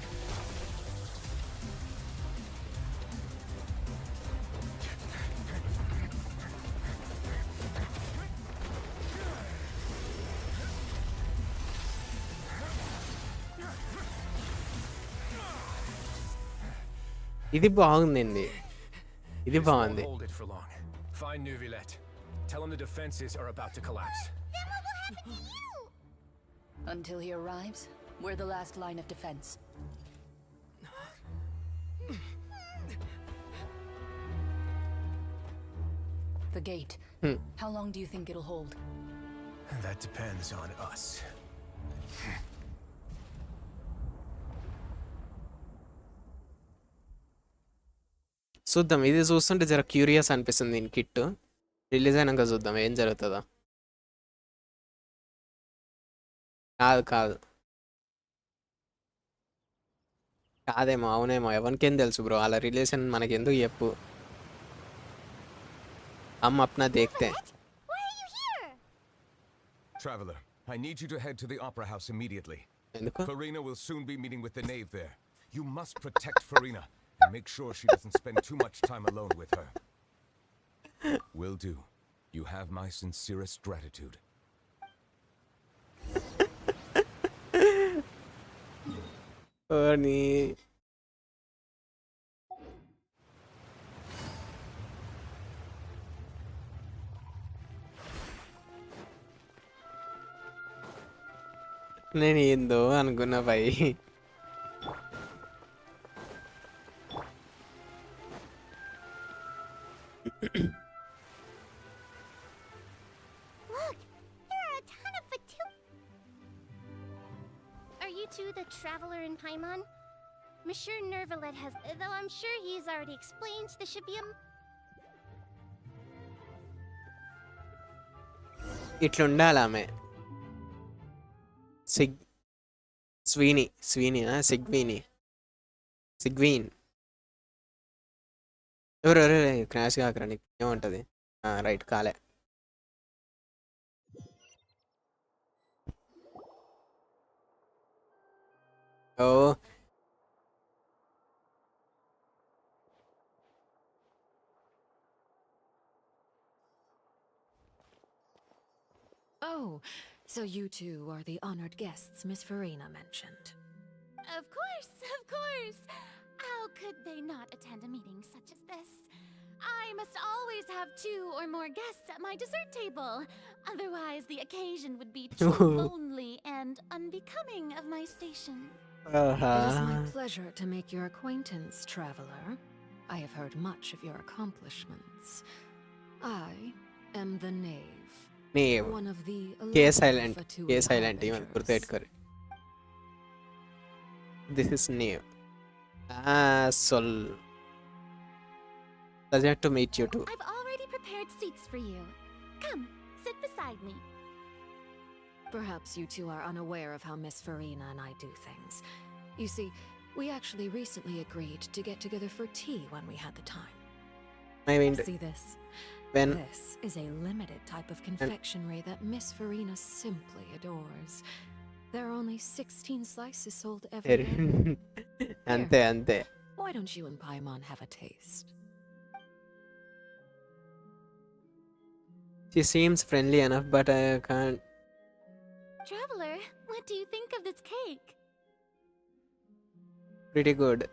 ఇది బాగుందండి, ఇది బాగుంది. Hold it for long. Find Neuvillette. Tell him the defenses are about to collapse. Until he arrives, we're the last line of defense. The gate. How long do you think it'll hold? That depends on us. చూద్దాం. ఇది చూస్తుంటే జర curious అనిపిస్తుంది. దీని kit release అయినాక చూద్దాం ఏం జరుగుతుందో. కాదేమో, అవునేమో, ఎవరికేం తెలుసు బ్రో. అలా రిలేషన్ మనకి ఎందుకు చెప్పు. हम अपना देखते हैं. Why are you here? Traveler, I need you to head to the Opera House immediately. Farina will soon be meeting with the knave there. You must protect Farina and make sure she doesn't spend too much time alone with her. Will do. You have my sincerest gratitude. Funny. నేను ఏందో అనుకున్నా భయ్. Look, there are a ton of Are you two the traveler in Paimon? Monsieur Neuvillette has, though I'm sure he's already explained, this should be a... ఇట్లుండాలి ఆమె. సిగ్వీన్ ఎవరు crash కాకరా, నీకు ఏముంటుంది? Right కాలే. ఓ Oh, so you two are the honored guests Miss Farina mentioned. Of course, of course. How could they not attend a meeting such as this? I must always have 2 or more guests at my dessert table. Otherwise, the occasion would be too lonely and unbecoming of my station. It is my pleasure to make your acquaintance, traveler. I have heard much of your accomplishments. I am the knave. One of the silent even గుర్తుపెట్టుకోరు. This is new. Sol. Pleasure to meet you too. I've already prepared seats for you. Come, sit beside me. Perhaps you two are unaware of how Miss Farina and I do things. You see, we actually recently agreed to get together for tea when we had the time. I mean, see this? When This is a limited type of confectionery that Miss Farina simply adores. There are only 16 slices sold every day. Ante. Why don't you and Paimon have a taste? She seems friendly enough, but I can't. Traveler, what do you think of this cake? Pretty good.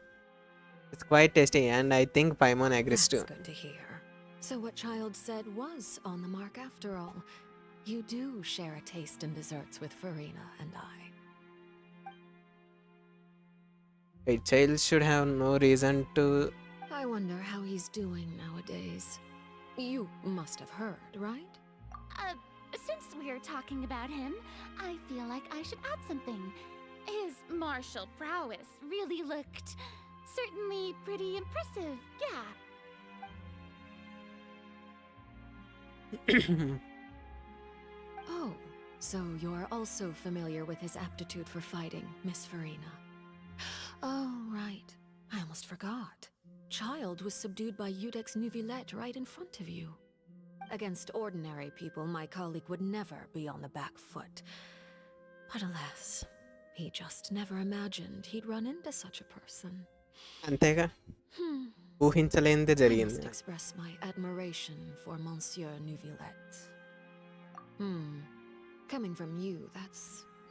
It's quite tasty, and I think Paimon agrees too. That's good to hear. So what Child said was on the mark after all. You do share a taste in desserts with Farina and I. A child should have no reason to. I wonder how he's doing nowadays. You must have heard, right? Since we're talking about him, I feel like I should add something. His martial prowess really looked certainly pretty impressive, yeah. Oh, so you're also familiar with his aptitude for fighting, Miss Farina. Oh, right. I almost forgot. Child was subdued by Udex Nuvillette right in front of you. Against ordinary people, my colleague would never be on the back foot. But alas, he just never imagined he'd run into such a person. అంతేగా ఊహించలేనిదే I జరిగింది. must express my admiration for Monsieur Nuvillette. Coming from you, that's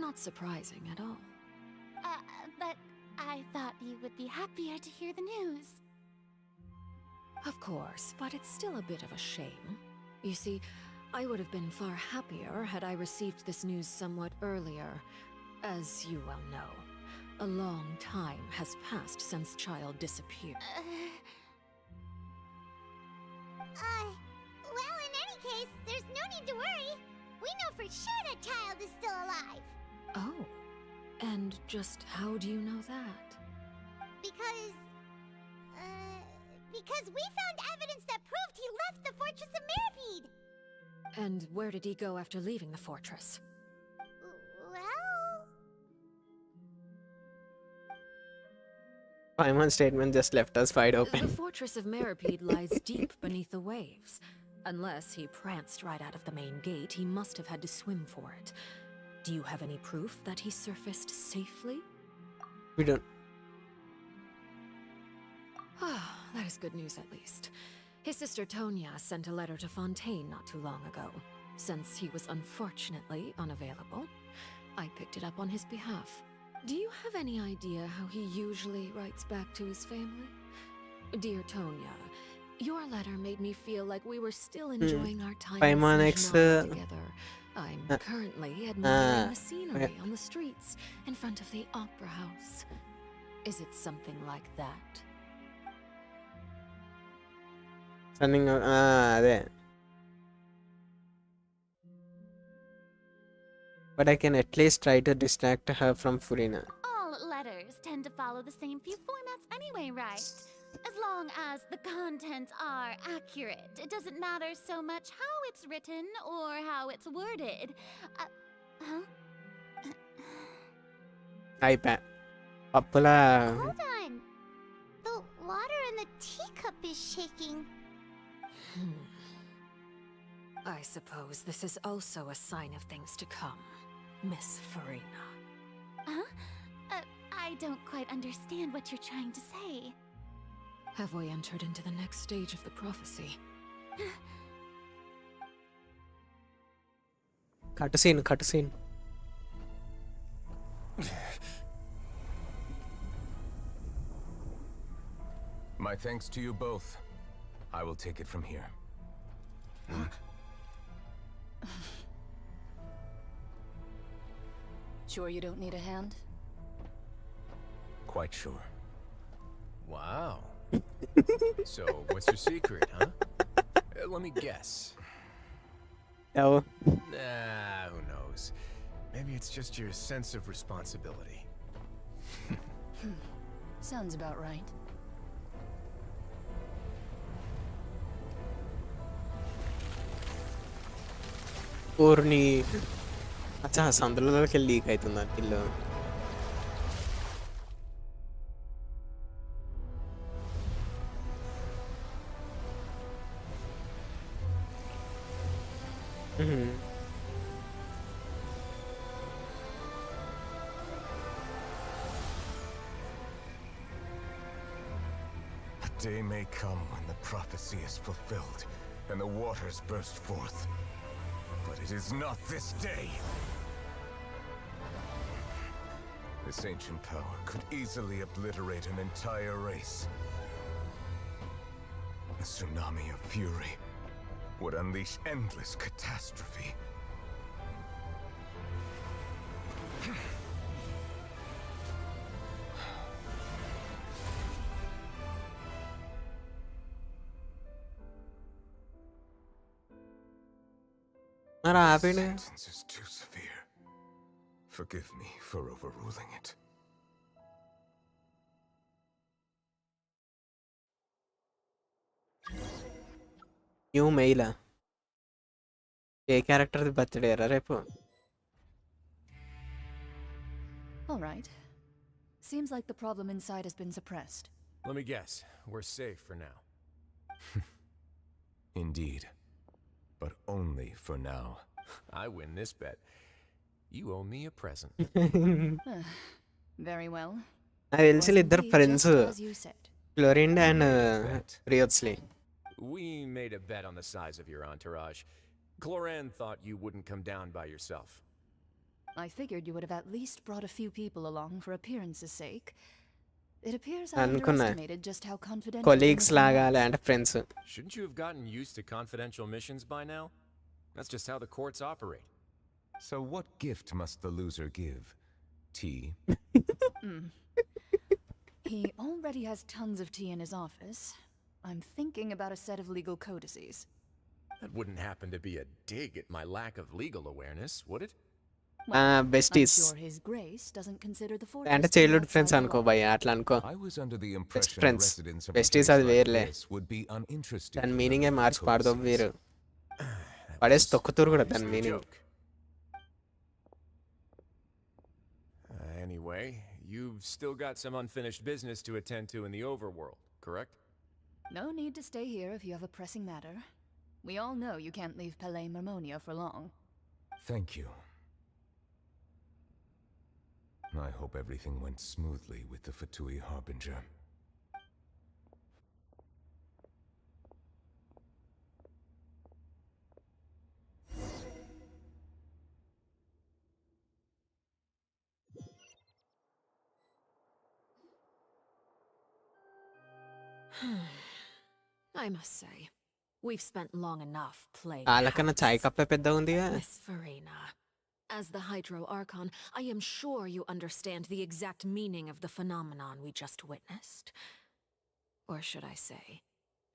not surprising at all. But I thought you would be happier to hear the news. Of course, but it's still a bit of a shame. You see, I would have been far happier had I received this news somewhat earlier. As you well know, a long time has passed since Child disappeared. Well, in any case, there's no need to worry. We know for sure that Child is still alive. Oh, and just how do you know that? Because we found evidence that proved he left the Fortress of Mirapede. And where did he go after leaving the fortress? Well... Paimon's statement just left us wide open. The Fortress of Mirapede lies deep beneath the waves. Unless he pranced right out of the main gate, he must have had to swim for it. Do you have any proof that he surfaced safely? We don't. That is good news at least. His sister Tonya sent a letter to Fontaine not too long ago. Since he was unfortunately unavailable, I picked it up on his behalf. Do you have any idea how he usually writes back to his family? Dear Tonya, your letter made me feel like we were still enjoying our time together. I'm currently admiring the scenery on the streets in front of the Opera House. Is it something like that? Something, అదే. But I can at least try to distract her from Furina. All letters tend to follow the same few formats anyway, right? As long as the contents are accurate, it doesn't matter so much how it's written or how it's worded. అయిపోయా పప్పులా. Hold on. The water in the teacup is shaking. I suppose this is also a sign of things to come, Miss Farina. I don't quite understand what you're trying to say. Have we entered into the next stage of the prophecy? Cut scene. My thanks to you both. I will take it from here. Sure you don't need a hand? Quite sure. Wow. So, what's your secret, huh? Let me guess. No. Nah, who knows? Maybe it's just your sense of responsibility. Sounds about right. ఊరిని అచ్చా సందులలోకి leak అవుతుంది ఆ ఇల్లు. A day may come when the prophecy is fulfilled and the waters burst forth. But it is not this day. This ancient power could easily obliterate an entire race. A tsunami of fury would unleash endless catastrophe. The sentence is too severe. Forgive me for overruling it. New mail A character birthday రా రేపు? All right. Seems like the problem inside has been suppressed. Let me guess. We're safe for now. Indeed. But only for now. I win this bet. You owe me a present. Very well. నాకు తెలిసి ఇద్దరు friends, Florinda and Wriothesley. We made a bet on the size of your entourage. Cloran thought you wouldn't come down by yourself. I figured you would have at least brought a few people along for appearance's sake. It appears I అనుకున్నా underestimated just how confidential. Colleagues లాగా అంటే friends. Shouldn't you have gotten used to confidential missions by now? That's just how the courts operate. So what gift must the loser give? Tea? He already has tons of tea in his office. I'm thinking about a set of legal codices. That wouldn't happen to be a dig at my lack of legal awareness, would it? Besties I'm sure His Grace doesn't consider the fortress అంటే childhood friends అనుకో భయ్య, అట్లా అనుకో. I was under the best impression friends. residents of a besties place అది like వేర్లే. this would be uninterested దాని in మీనింగే the మార్చి పాడదాం codices. వీరు. పడేసి తొక్కుతూరు కూడా దాని meaning. Anyway, you've still got some unfinished business to attend to in the overworld, correct? No need to stay here if you have a pressing matter. We all know you can't leave Palais Marmonia for long. Thank you. I hope everything went smoothly with the Fatui Harbinger. I must say, we've spent long enough playing వాళ్ళకన్నా చాయ్ కప్పే పెద్దగా ఉందిగా. Miss Farina. As the Hydro Archon, I am sure you understand the exact meaning of the phenomenon we just witnessed. Or should I say,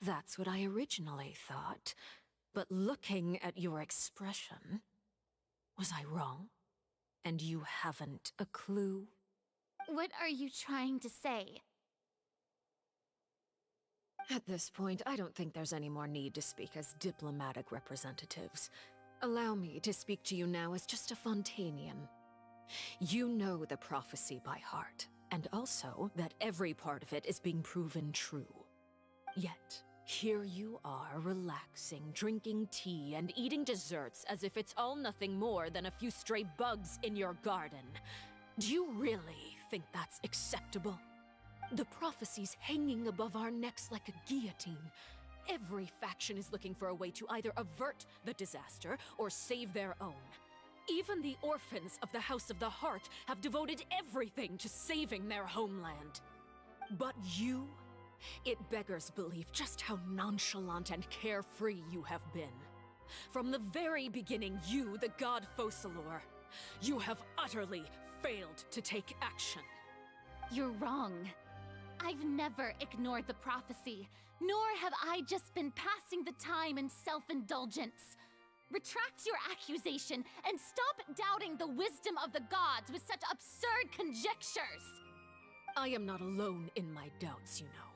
that's what I originally thought. But looking at your expression, was I wrong? And you haven't a clue? What are you trying to say? At this point, I don't think there's any more need to speak as diplomatic representatives. Allow me to speak to you now as just a Fontainian. You know the prophecy by heart, and also that every part of it is being proven true. Yet, here you are relaxing, drinking tea, and eating desserts as if it's all nothing more than a few stray bugs in your garden. Do you really think that's acceptable? The prophecy's hanging above our necks like a guillotine. Every faction is looking for a way to either avert the disaster or save their own. Even the orphans of the House of the Heart have devoted everything to saving their homeland. But you? It beggars belief just how nonchalant and carefree you have been. From the very beginning, you, the god Focalor, you have utterly failed to take action. You're wrong. I've never ignored the prophecy, nor have I just been passing the time in self-indulgence. Retract your accusation and stop doubting the wisdom of the gods with such absurd conjectures. I am not alone in my doubts, you know.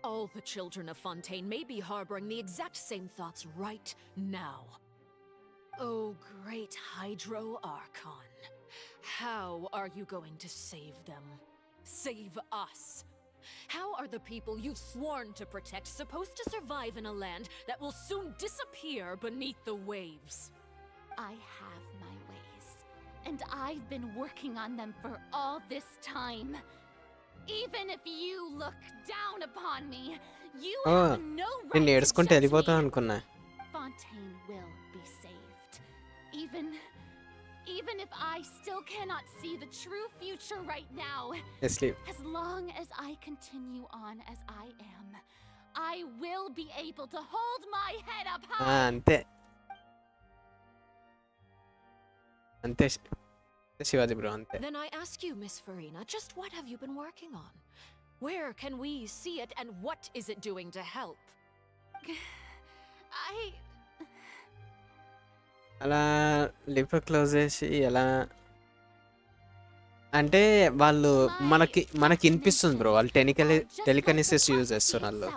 All the children of Fontaine may be harboring the exact same thoughts right now. Oh, great Hydro Archon. How are you going to save them? Save us? How are the people you've sworn to protect supposed to survive in a land that will soon disappear beneath the waves? I have my ways, and I've been working on them for all this time. Even if you look down upon me, you have no right నేను to ఏడ్చుకుంటూ judge వెళ్ళిపోతాను me. అనుకున్నా. Fontaine will be saved. Even if I still cannot see the true future right now, Sleep. as long as I continue on as I am, I will be able to hold my head up high. అంతే అంతే Shivaji bro అంతే. Then I ask you, Miss Farina, just what have you been working on? Where can we see it, and what is it doing to help? అలా lip close చేసి ఎలా అంటే వాళ్ళు మనకి వినిపిస్తుంది బ్రో. వాళ్ళు టెలికనిసిస్ యూజ్ చేస్తారు. వాళ్ళు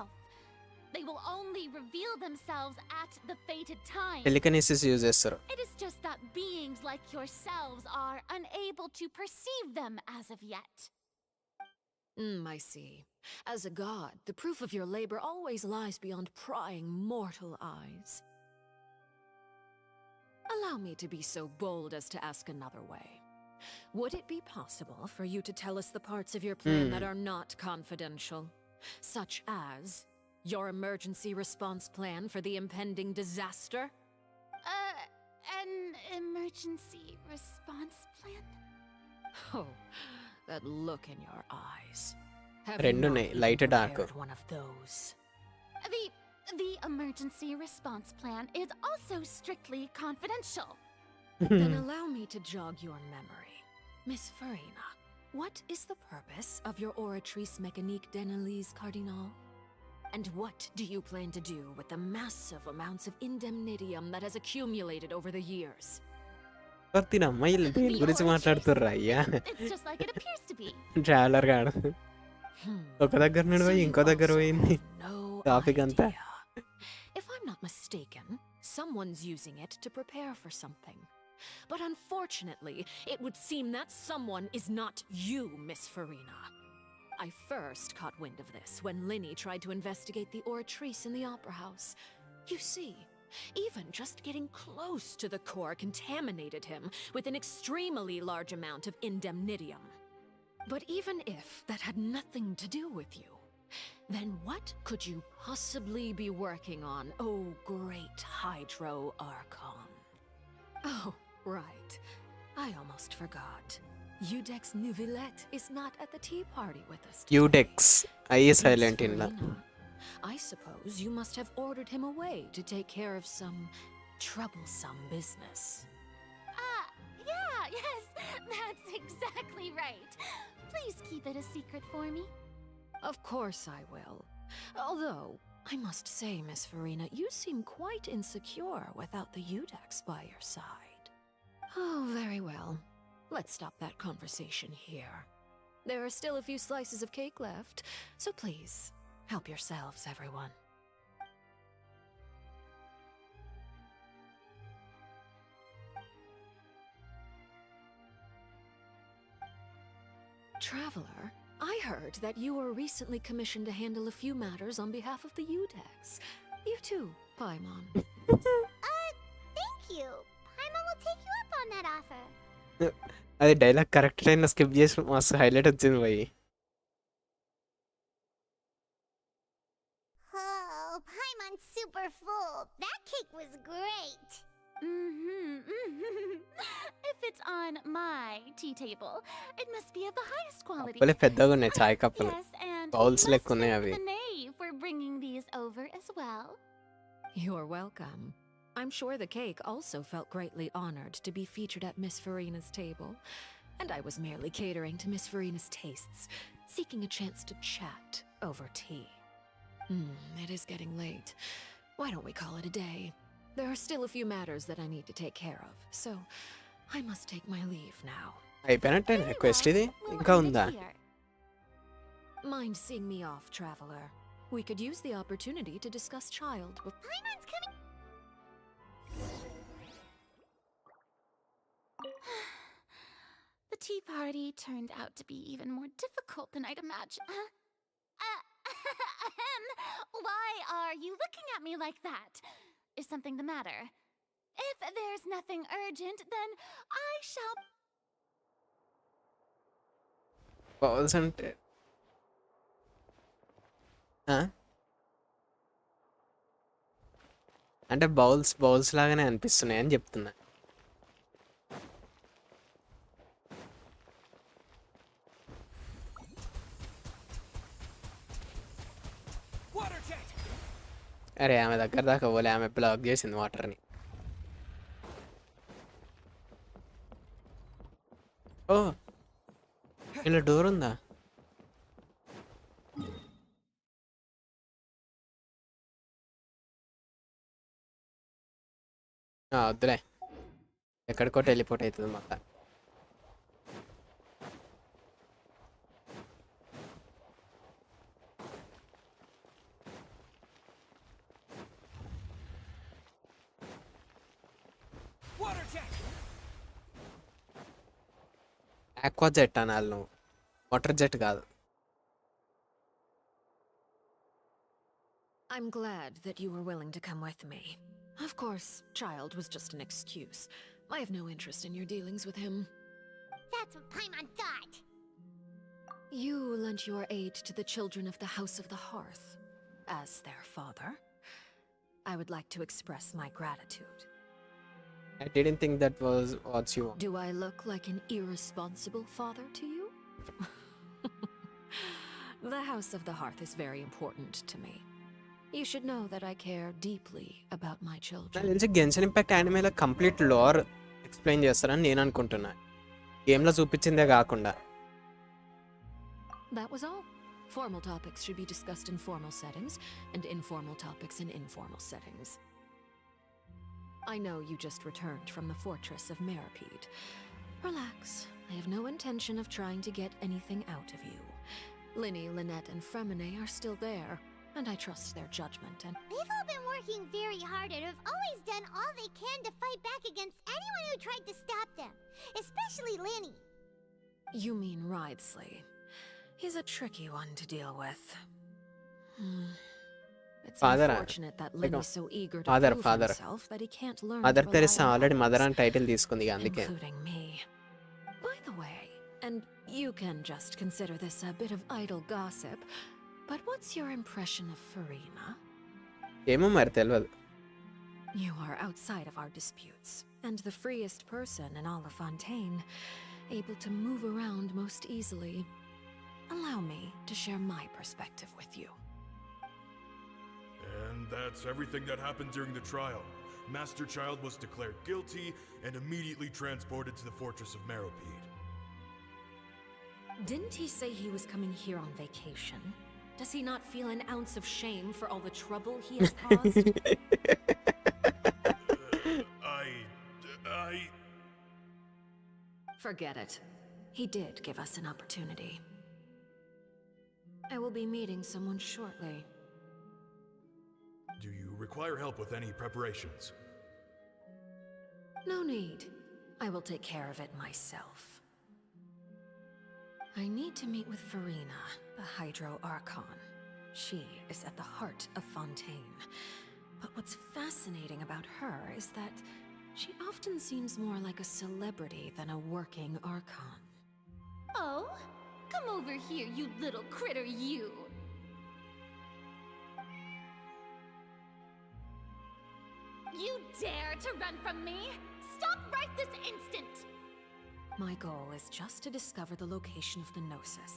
They will only reveal themselves at the fated time. Telekinesis use చేస్తారు. It is just that beings like yourselves are unable to perceive them as of yet. I see. As a god, the proof of your labor always lies beyond prying mortal eyes. Allow me to be so bold as to ask another way. Would it be possible for you to tell us the parts of your plan that are not confidential? Such as your emergency response plan for the impending disaster? An emergency response plan? Oh, that look in your eyes. Have you రెండు not ఉన్నాయి, even light dark. prepared one of those? The emergency response plan is also strictly confidential. Then allow me to jog your memory. Miss Farina, what is the purpose of your oratrice mécanique d'analyse cardinal? And what do you plan to do with the massive amounts of indemnitium that has accumulated over the years? దీని అమ్మాయిలు దేని గురించి మాట్లాడుతుర్రా అయ్యా? It's just like it appears to be. Traveller గాడు ఒక దగ్గర నుండి పోయి ఇంకో దగ్గర పోయింది టాపిక్ అంతా. If I'm not mistaken, someone's using it to prepare for something. But unfortunately, it would seem that someone is not you, Miss Farina. I first caught wind of this when Linny tried to investigate the oratrice in the opera house. You see, even just getting close to the core contaminated him with an extremely large amount of indemnitium. But even if that had nothing to do with you, then what could you possibly be working on, oh great Hydro Archon? Oh, right. I almost forgot. Udex Nouvillette is not at the tea party with us today. Udex. I is silent in la. I suppose you must have ordered him away to take care of some troublesome business. Yes, that's exactly right. Please keep it a secret for me. Of course I will. Although, I must say, Miss Farina, you seem quite insecure without the Udex by your side. Oh, very well. Let's stop that conversation here. There are still a few slices of cake left, so please, help yourselves, everyone. Traveler, I heard that you were recently commissioned to handle a few matters on behalf of the Udex. You too, Paimon. Thank you. Paimon will take you up on that offer. అది dialogue correct time skip చేసి మస్తు highlight వచ్చింది పోయి. Oh, Paimon's super full. That cake was great. If it's on my tea table, it must be of the highest quality. కప్పులే పెద్దగా ఉన్నాయి, చాయ్ కప్పులు Yes, and bowls we లెక్క must ఉన్నాయి thank అవి. the knave for bringing these over as well. You're welcome. I'm sure the cake also felt greatly honored to be featured at Miss Farina's table, and I was merely catering to Miss Farina's tastes, seeking a chance to chat over tea. It is getting late. Why don't we call it a day? There are still a few matters that I need to take care of, so I must take my leave now. అయిపోయినట్టే quest ఇది ఇంకా ఉందా? Mind seeing me off, traveler? We could use the opportunity to discuss child. Paimon's coming. The tea party turned out to be even more difficult than I'd imagined. Why are you looking at me like that? Is something the matter? If there's nothing urgent, then I shall... bowls అంటే అంటే bowls లాగానే అనిపిస్తున్నాయి అని చెప్తున్నా. అరే ఆమె దగ్గర దాకా పోలే, ఆమె బ్లాక్ చేసింది వాటర్ని. ఓ ఇలా డోర్ ఉందా? వద్దులే, ఎక్కడికో టెలిపోర్ట్ అవుతుంది మళ్ళా. ఆక్వా జెట్ అనాలి నువ్వు, వాటర్ జెట్ కాదు. I'm glad that you were willing to come with me. Of course, child was just an excuse. I have no interest in your dealings with him. That's what Paimon thought. You lent your aid to the children of the House of the Hearth. As their father, I would like to express my gratitude. I didn't think that was what you want. Do I look like an irresponsible father to you? The House of the Hearth is very important to me. You should know that I care deeply about my children. నాకు తెలిసి Genshin Impact యానిమేలో complete lore explain చేస్తారని నేను అనుకుంటున్నా, గేమ్లో చూపించిందే కాకుండా. That was all. Formal topics should be discussed in formal settings, and informal topics in informal settings. I know you just returned from the fortress of Meripede. Relax. I have no intention of trying to get anything out of you. Linny, Lynette, and Fremine are still there, and I trust their judgment and... They've all been working very hard and have always done all they can to fight back against anyone who tried to stop them, especially Linny. You mean Wriothesley. He's a tricky one to deal with. It's unfortunate that Linny's so eager to prove himself that he can't learn to mother Teresa rely on already mother others, అని title తీసుకుంది అందుకే. including me. By the way, and you can just consider this a bit of idle gossip, but what's your impression of Farina? ఏమో మరి తెలియదు. You are outside of our disputes, and the freest person in all of Fontaine, able to move around most easily. Allow me to share my perspective with you. And that's everything that happened during the trial. Master Child was declared guilty and immediately transported to the fortress of Meripede. Didn't he say he was coming here on vacation? Does he not feel an ounce of shame for all the trouble he has caused? Forget it. He did give us an opportunity. I will be meeting someone shortly. Do you require help with any preparations? No need. I will take care of it myself. I need to meet with Farina, the Hydro Archon. She is at the heart of Fontaine. But what's fascinating about her is that she often seems more like a celebrity than a working Archon. Oh? Come over here, you little critter, you! You dare to run from me? Stop right this instant! My goal is just to discover the location of the Gnosis.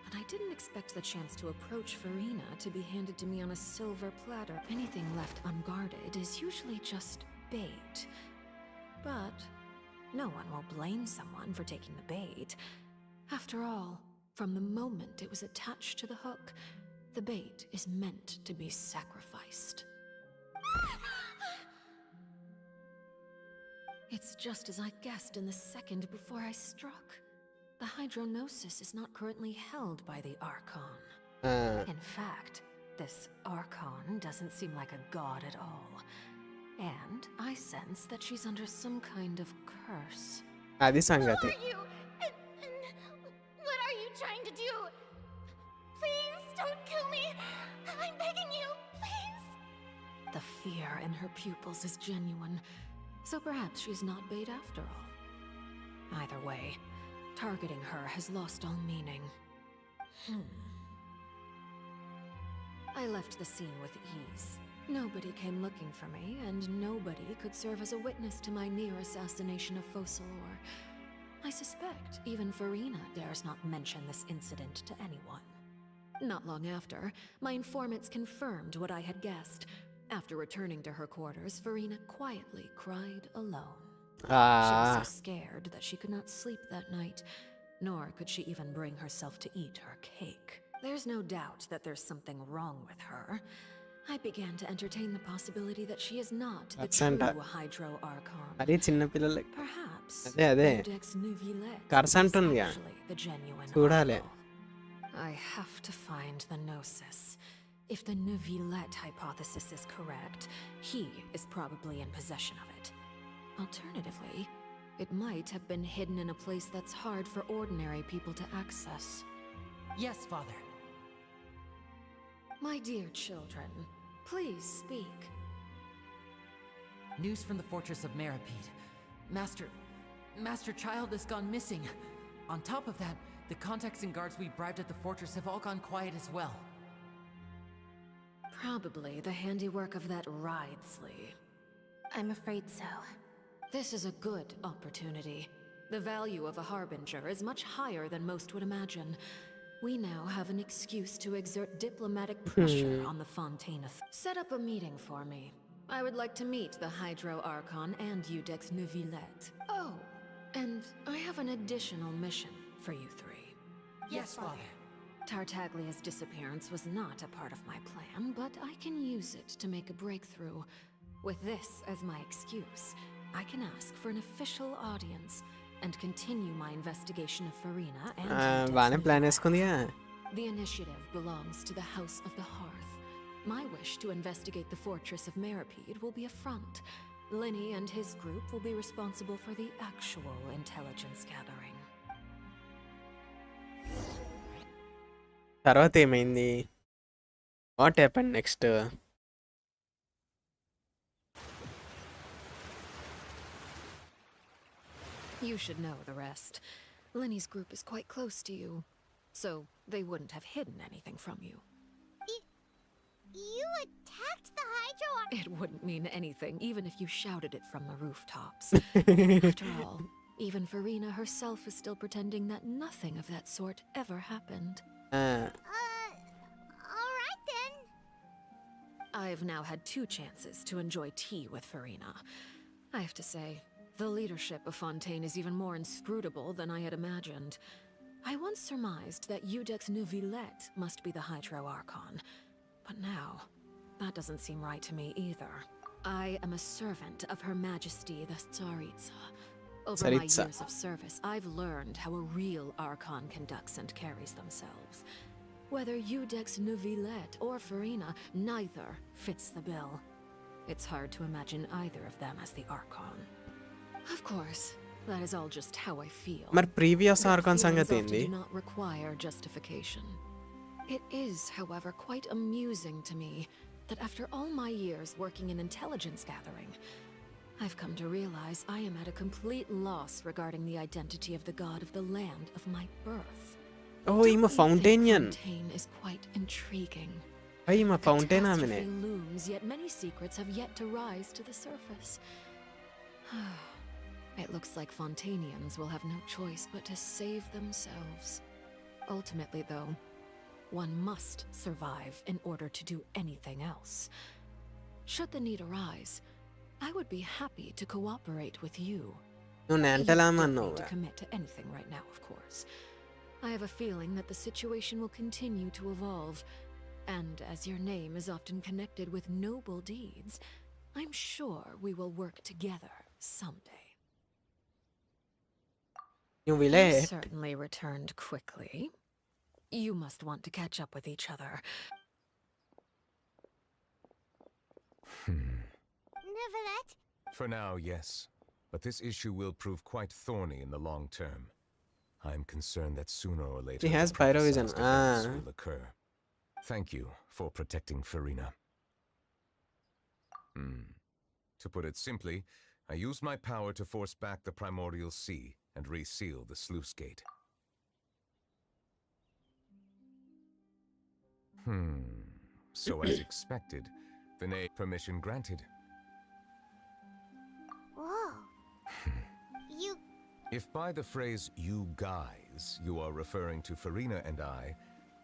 And I didn't expect the chance to approach Farina to be handed to me on a silver platter. Anything left unguarded is usually just bait. But no one will blame someone for taking the bait. After all, from the moment it was attached to the hook, the bait is meant to be sacrificed. It's just as I guessed in the second before I struck. The Hydronosis is not currently held by the Archon. In fact, this Archon doesn't seem like a god at all. And I sense that she's under some kind of curse. అది సంగతి. Who are you? What are you trying to do? Please don't kill me. I'm begging you, please. The fear in her pupils is genuine, so perhaps she's not bait after all. Either way, targeting her has lost all meaning. I left the scene with ease. Nobody came looking for me, and nobody could serve as a witness to my near assassination of Focalor. I suspect even Farina dares not mention this incident to anyone. Not long after, my informants confirmed what I had guessed. After returning to her quarters, Farina quietly cried alone. She was so scared that she could not sleep that night, nor could she even bring herself to eat her cake. There's no doubt that there's something wrong with her. I began to entertain the possibility that she is not the true Hydro Archon. అది చిన్న పిల్లలకి Perhaps అదే Iudex Nuvilette curse is అంటుందిగా actually the genuine చూడాలి. Archon. I have to find the Gnosis. If the Neuvillette hypothesis is correct, he is probably in possession of it. Alternatively, it might have been hidden in a place that's hard for ordinary people to access. Yes, Father. My dear children, please speak. News from the fortress of Meripede. Master Child has gone missing. On top of that, the contacts and guards we bribed at the fortress have all gone quiet as well. Probably the handiwork of that Wriothesley. I'm afraid so. This is a good opportunity. The value of a harbinger is much higher than most would imagine. We now have an excuse to exert diplomatic pressure on the Fontaine. Set up a meeting for me. I would like to meet the Hydro Archon and Iudex Neuvillette. Oh, and I have an additional mission for you three. Yes, Father. Tartaglia's disappearance was not a part of my plan, but I can use it to make a breakthrough. With this as my excuse, I can ask for an official audience and continue my investigation of Farina and బానే plan వేసుకుందిగా. The initiative belongs to the House of the Hearth. My wish to investigate the fortress of Meripede will be a front. Linny and his group will be responsible for the actual intelligence gathering. తర్వాత ఏమైంది? What happened next? You should know the rest. Linny's group is quite close to you, so they wouldn't have hidden anything from you. You attacked the Hydro Archon? It wouldn't mean anything, even if you shouted it from the rooftops. After all, even Farina herself is still pretending that nothing of that sort ever happened. Alright then. I've now had 2 chances to enjoy tea with Farina. I have to say, the leadership of Fontaine is even more inscrutable than I had imagined. I once surmised that Iudex Neuvillette must be the Hydro Archon, but now, that doesn't seem right to me either. I am a servant of Her Majesty the Tsaritsa. Over my years of service, I've learned how a real Archon conducts and carries themselves. Whether Iudex Neuvillette or Farina, neither fits the bill. It's hard to imagine either of them as the Archon. Of course, that is all just how I feel. మరి previous Archon సంగతి ఏంది? Do not require justification. It is, however, quite amusing to me that after all my years working in intelligence gathering, I've come to realize I am at a complete loss regarding the identity of the god of the land of my birth. Oh, ఈమె ఫౌంటైనియన్. Fontaine is quite intriguing. ఈమె fountain ఆమెనే. Catastrophe looms, yet many secrets have yet to rise to the surface. It looks like Fontainians will have no choice but to save themselves. Ultimately, though, one must survive in order to do anything else. Should the need arise, I would be happy to cooperate with you. నువ్వు You నేంటలామా don't అన్నావు. need to commit to anything right now, of course. I have a feeling that the situation will continue to evolve, and as your name is often connected with noble deeds, I'm sure we will work together someday. You will. You certainly returned quickly. You must want to catch up with each other. Neuvillette? For now, yes. But this issue will prove quite thorny in the long term. I'm concerned that sooner or later He has the pyrovision. prophesized events will occur. Thank you for protecting Farina. To put it simply, I used my power to force back the primordial sea and reseal the sluice gate. So as expected, the permission granted. Whoa. You... If by the phrase "you guys" you are referring to Farina and I,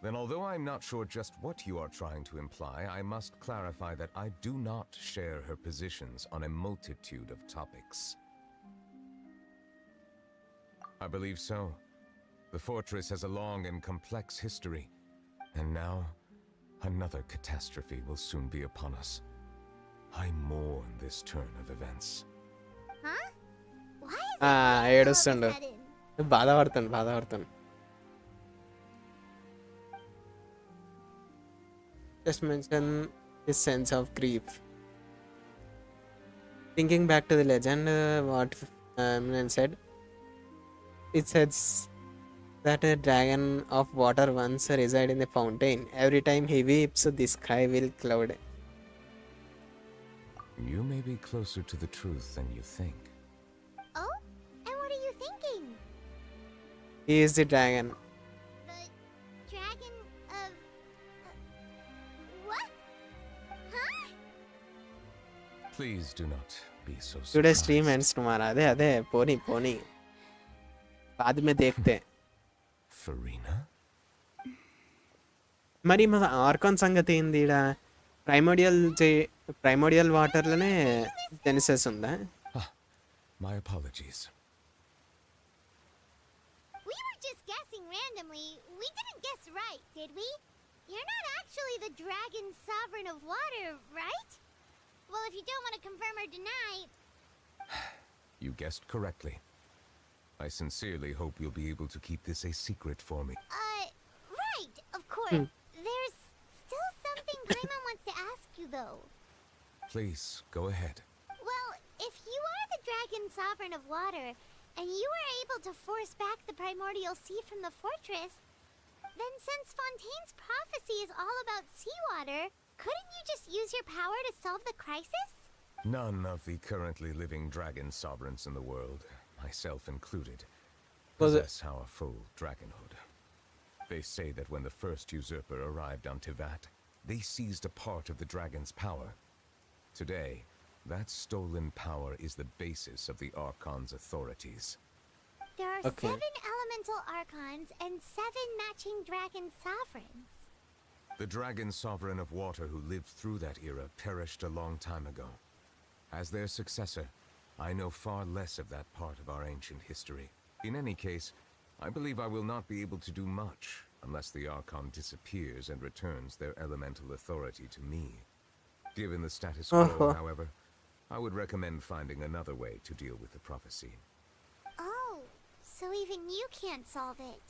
Then although I'm not sure just what you are trying to imply, I must clarify that I do not share her positions on a multitude of topics. I believe so. The fortress has a long and complex history, and now another catastrophe will soon be upon us. I mourn this turn of events. Huh? Why is it all of a ఏడుస్తుండు sudden? బాధపడుతాను just mention his sense of grief. Thinking back to the legend, what Eminem said, it says that a dragon of water once resided in the fountain. Every time he weeps, the sky will cloud. You may be closer to the truth than you think. Oh? And what are you thinking? He is the dragon. The dragon of... what? Huh? Please do not be so Today surprised. stream ends tomorrow. అదే పోనీ बाद में देखते हैं. Farina? మరి మన Archon సంగతి ఏంది ఈడ ప్రైమోడియల్ వాటర్లోనే జెనిసస్ ఉందా? My apologies. We were just guessing randomly. We didn't guess right, did we? You're not actually the dragon sovereign of water, right? Well, if you don't want to confirm or deny... You guessed correctly. I sincerely hope you'll be able to keep this a secret for me. Right, of course. There's still something Paimon wants to ask you, though. Please, go ahead. Well, if you are the dragon sovereign of water, and you were able to force back the primordial sea from the fortress, then since Fontaine's prophecy is all about seawater, couldn't you just use your power to solve the crisis? None of the currently living dragon sovereigns in the world, myself included, possess our full dragonhood. They say that when the first usurper arrived on Tivat, they seized a part of the dragon's power. Today, that stolen power is the basis of the Archon's authorities. There are 7 elemental archons and 7 matching dragon sovereigns. The dragon sovereign of water who lived through that era perished a long time ago. As their successor, I know far less of that part of our ancient history. In any case, I believe I will not be able to do much unless the Archon disappears and returns their elemental authority to me. Given the status quo, however, I would recommend finding another way to deal with the prophecy. Oh, so even you can't solve it.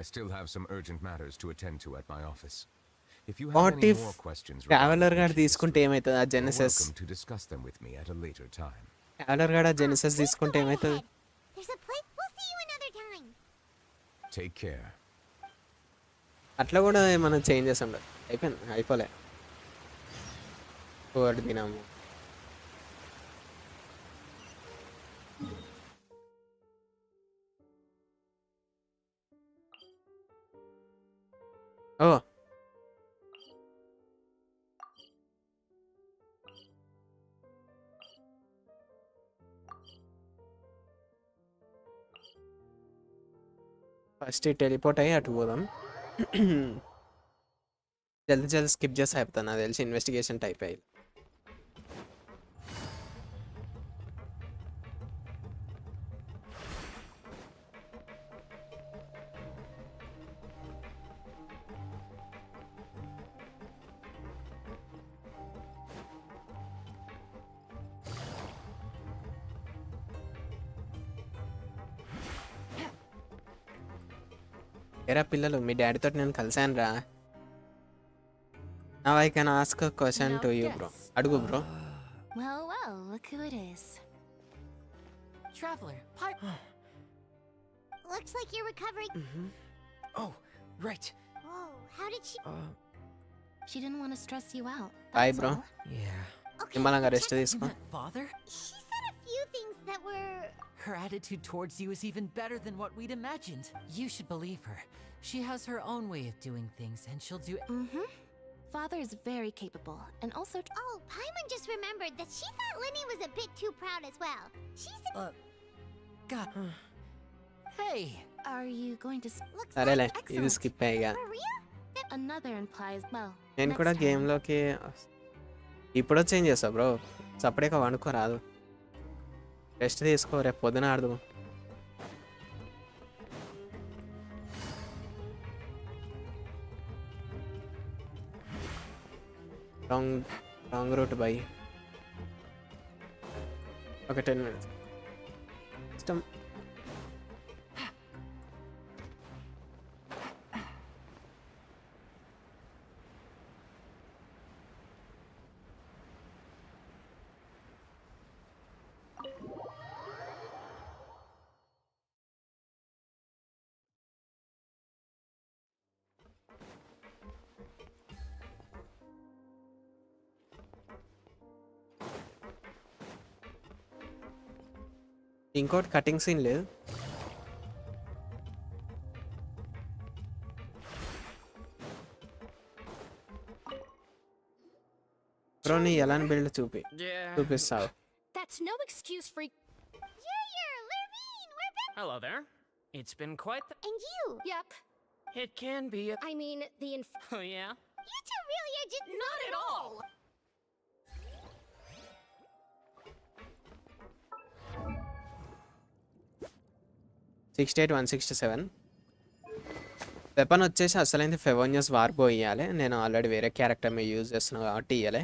I still have some urgent matters to attend to at my office. If you have What any if more questions traveller గాడు ancient తీసుకుంటే history, ఏమవుతుంది ఆ you're Genesis? welcome to discuss them with me at a later time. Traveller గాడు ఆ Genesis తీసుకుంటే ఏమవుతుంది? There's a place. We'll see you another time. Take care. అట్లా కూడా మనం చేంజెస్ ఉండదు. అయిపోలే కోడి తినాము. ఓ ఫస్ట్ టెలిపోర్ట్ అయ్యి అటు పోదాం. జల్దీ స్కిప్ చేసి అయిపోతాను నాకు తెలిసి ఇన్వెస్టిగేషన్ టైప్ అయ్యి. ఎరా పిల్లలు మీ డాడీతో నేను కలిసాను రా. Now I can ask a question to you, bro. అడుగు bro. Well, look who it is. Traveler, Looks like you're recovering. Oh, right. Whoa, how did she... She didn't want to stress you out. Bye, that's bro. all. Yeah. నిమ్మలంగా rest తీసుకో. Father? She said a few things that were... Her attitude towards you is even better than what we'd imagined. You should believe her. She has her own way of doing things, and she'll do... Father is very capable, and also... Oh, Paimon just remembered that she thought Linny was a bit too proud as well. She's... God... Hey! Are you going to... Looks సరేలే like ఇది excellent. Skip అయ్యా. For real? Another implies, well, నేను next కూడా time. గేమ్లోకి ఇప్పుడు change చేస్తా bro. సపరేట్గా వండుకోరాదు. Rest తీసుకో, రేపు పొద్దున ఆడదు. రాంగ్ రూట్ బై ఒక 10 minutes ఇష్టం. ఇంకోటి కటింగ్ సీన్ లేదు. బ్రో నీ ఎలాంటి బిల్డ్ చూపిస్తావు. That's no excuse for. Hello there. It's been quite the... And you? Yep. It can be a... I mean, the Oh, yeah? You two really are just... Not at all! 68-167 weapon వచ్చేసి అసలైంది ఫెవోనియస్ వార్బో ఇవ్వాలి. నేను already వేరే character మీద use చేస్తున్నాను కాబట్టి ఇవ్వాలి.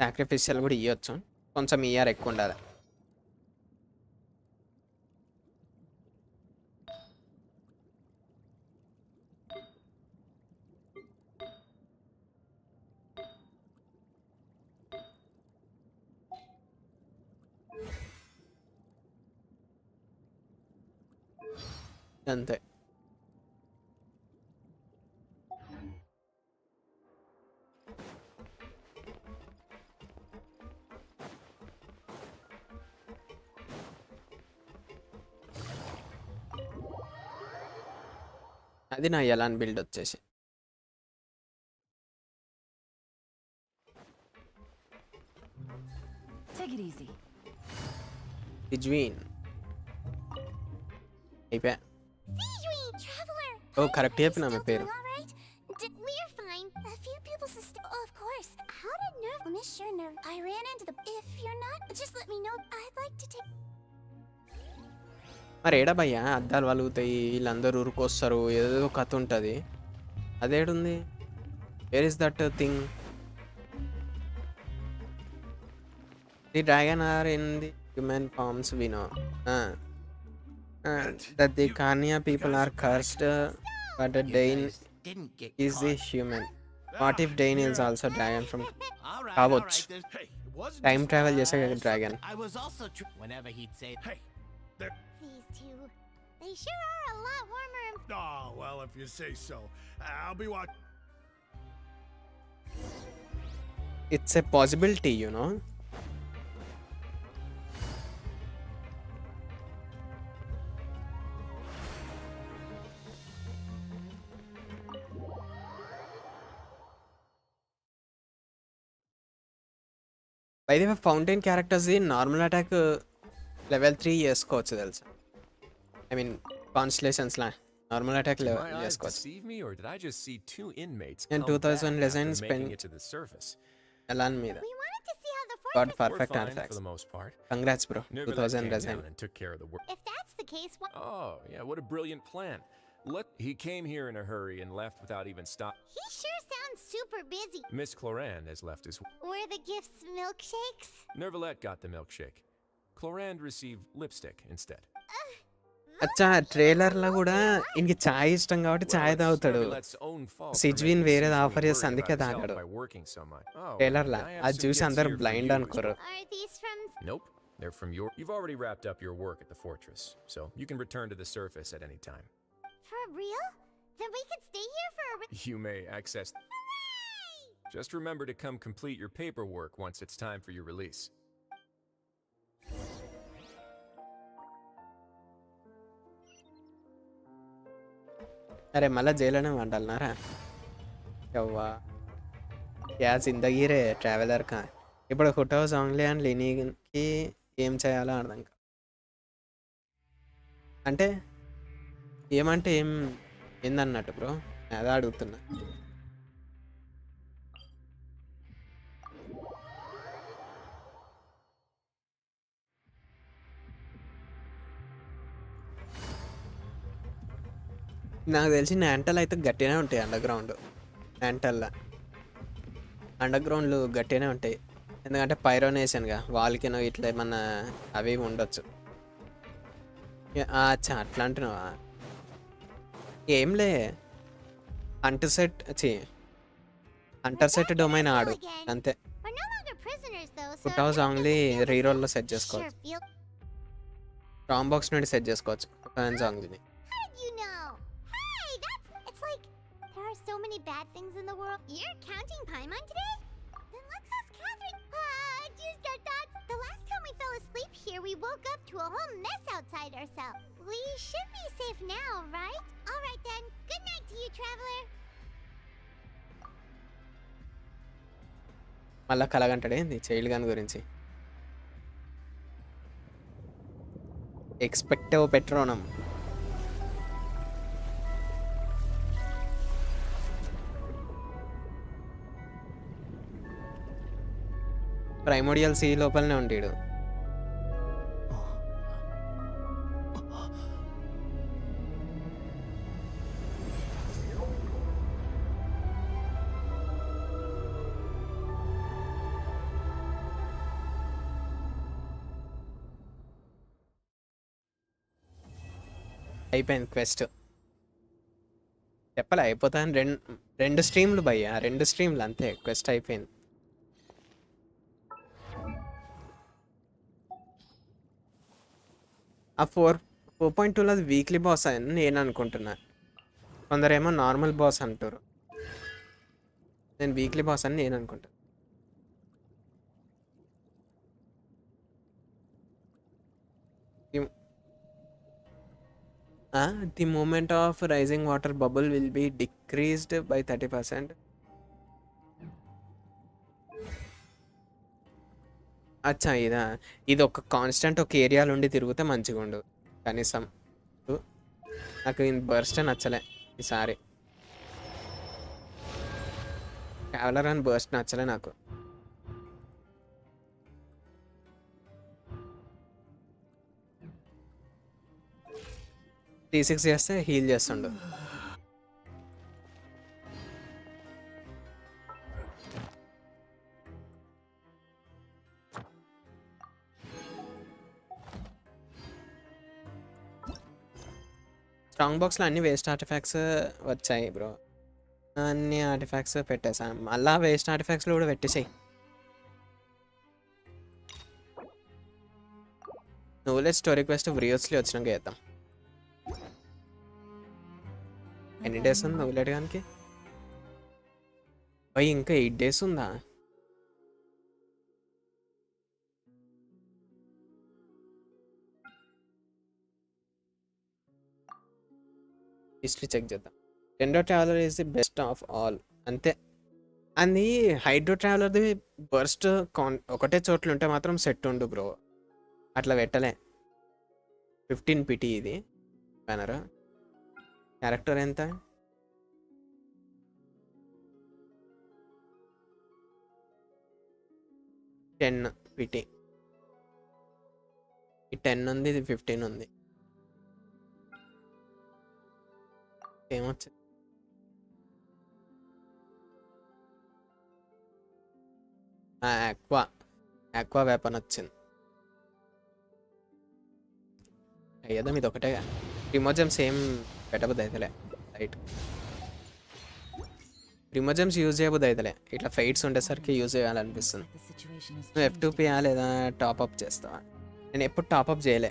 Sacrificial కూడా ఇవ్వచ్చు, కొంచెం ఇయర్ ఎక్కువ ఉండాలి. అంతే. అది నా ఎలాన్ బిల్డ్ వచ్చేసి. Take it easy. Bijween. అయిపోయా. Traveler. ఓ కరెక్ట్ చెప్పినా మీ పేరు. We're fine. A few people of course. How did Nerve miss your nerve? I ran into the... If you're not, just let me know. I'd like to take... మరి ఏడా భయ్యా అద్దాలు వలుగుతాయి, వీళ్ళందరూ ఊరుకొస్తారు, ఏదో కథ ఉంటుంది. అదేడుంది? Where is that thing? The dragon are in the human forms we know. That the Kanya people are cursed, but the Dane is the human. What if Dane is also dragon from Kavach? Time travel jesa dragon. I was also whenever he'd say, "Hey, there." These two, they sure are a lot warmer and... Oh, well, if you say so. I'll be watching. It's a possibility, you know. By the way, fountain characters in normal attack level 3 చేసుకోవచ్చు తెలుసా. I mean constellations la normal attack level చేసుకోవచ్చు. Deceive me, or did I just see two inmates And come 2000 back legends after making spent it to the surface? Elon మీద. We wanted to see how the Got fortress... perfect We're fine artifacts. for the most part. Congrats bro. Nervalet 2000 came legend. down and took care of the work. If that's the case, what... Oh, yeah, what a brilliant plan. He came here in a hurry and left without even stop. He sure sounds super busy. Miss Cloran has left as well. Were the gifts milkshakes? Nervalet got the milkshake. Cloran received lipstick instead. అచ్చా ట్రైలర్లో కూడా ఇంక చాయ్ ఇష్టం కాబట్టి చాయ్ తాగుతాడు. సిజ్విన్ వేరేది offer చేస్తే అందుకే తాగాడు ట్రైలర్లో. అది చూసి అందరు బ్లైండ్ అనుకోరు. Nope, they're from your... You've already wrapped up your work at the fortress, so you can return to the surface at any time. For real? Then we could stay here for a... You may access... Just remember to come complete your paperwork once it's time for your release. అరే మళ్ళీ జైల్లోనే వండాలన్నారా? యవ్వా yeah జిందగీ రే traveller కా. ఇప్పుడు హుట్ house only and లినీకి ఏం చేయాలో అర్థం కా. అంటే ఏమంటే ఏందన్నట్టు బ్రో? అదే అడుగుతున్నా. నాకు తెలిసి యాంటల్ అయితే గట్టిగానే ఉంటాయి అండర్‌గ్రౌండ్. యాంటల్‌ల. అండర్‌గ్రౌండ్‌లు గట్టిగానే ఉంటాయి. ఎందుకంటే పైరోనేషన్‌గా వాల్కెనో ఇట్లా ఏమన్నా అవి ఇవి ఉండొచ్చు. అచ్చా అట్లా అంటున్నావా? ఏంలే. హంటర్ సెట్ డొమైన్ ఆడు అంతే. We're no longer prisoners though, so foot house that only doesn't feel the రీరోల్‌లో same. సెట్ Sure చేసుకోవచ్చు. feel. రామ్ బాక్స్ నుండి సెట్ చేసుకోవచ్చు ఫుట్ హౌస్ ఓన్లీని. How did you know? Hey, it's like there are so many bad things in the world. You're counting Paimon today? Then let's ask Catherine. Do you get that? The last time we fell asleep here, we woke up to a whole mess outside ourselves. We should be safe now, right? All right then. Good night to you, traveler. మళ్ళా కలగంటాడేంది child gun గురించి? ఎక్స్పెక్టో పెట్రోనం. Primordial C లోపలనే ఉంటాడు. అయిపోయింది quest. చెప్పలే అయిపోతాను. రెండు స్ట్రీమ్లు భయ్యా, 2 స్ట్రీమ్లు అంతే. క్వెస్ట్ అయిపోయింది. ఆ 4.2లో అది వీక్లీ బాస్ అని నేను అనుకుంటున్నా. కొందరేమో నార్మల్ బాస్ అంటారు. నేను వీక్లీ బాస్ అని నేను అనుకుంటా. The moment of rising water bubble will be decreased by 30%. అచ్చా ఇది ఒక కాన్స్టెంట్ ఒక ఏరియాలో ఉండి తిరిగితే మంచిగా ఉండు కనీసం. నాకు ఇది బర్స్ట్ నచ్చలే ఈసారి. ట్రావెలర్ అని బర్స్ట్ నచ్చలే నాకు. T6 చేస్తే హీల్ చేస్తుండు. స్ట్రాంగ్ బాక్స్లో అన్ని వేస్ట్ ఆర్టిఫాక్ట్స్ వచ్చాయి బ్రో. అన్ని ఆర్టిఫాక్ట్స్ పెట్టేసాను. మళ్ళా వేస్ట్ ఆర్టిఫాక్ట్స్లో కూడా పెట్టేసాయి. నువ్వులే స్టోరీ క్వెస్ట్ వ్రియోస్లీ వచ్చినాక చేద్దాం. ఎన్ని డేస్ ఉంది నువ్వులేట్ గానికి? ఇంకా 8 డేస్ ఉందా? హిస్టరీ చెక్ చేద్దాం. రెండో traveller is the best of all అంతే. అది హైడ్రో ట్రావెలర్ది బర్స్ట్ ఒకటే చోట్ల ఉంటే మాత్రం సెట్ ఉండు బ్రో. అట్లా పెట్టలే. 15 పిటి ఇది బ్యానర్. క్యారెక్టర్ ఎంత? $10 పిటి. ఈ 10 ఉంది, ఇది 15 ఉంది. ఏమొచ్చింది? ఆక్వా వెపన్ వచ్చింది. అయ్యేదా ఇది ఒకటేగా. ప్రిమోజెమ్స్ ఏం పెట్టబుద్ది అయితేలే. Right, ప్రిమోజెమ్స్ use చేయబుద్ది అయితేలే. ఇట్లా ఫైట్స్ ఉండేసరికి యూజ్ చేయాలనిపిస్తుంది. నువ్వు F2P లేదా టాప్అప్ చేస్తావా? నేను ఎప్పుడు టాప్అప్ చేయలే.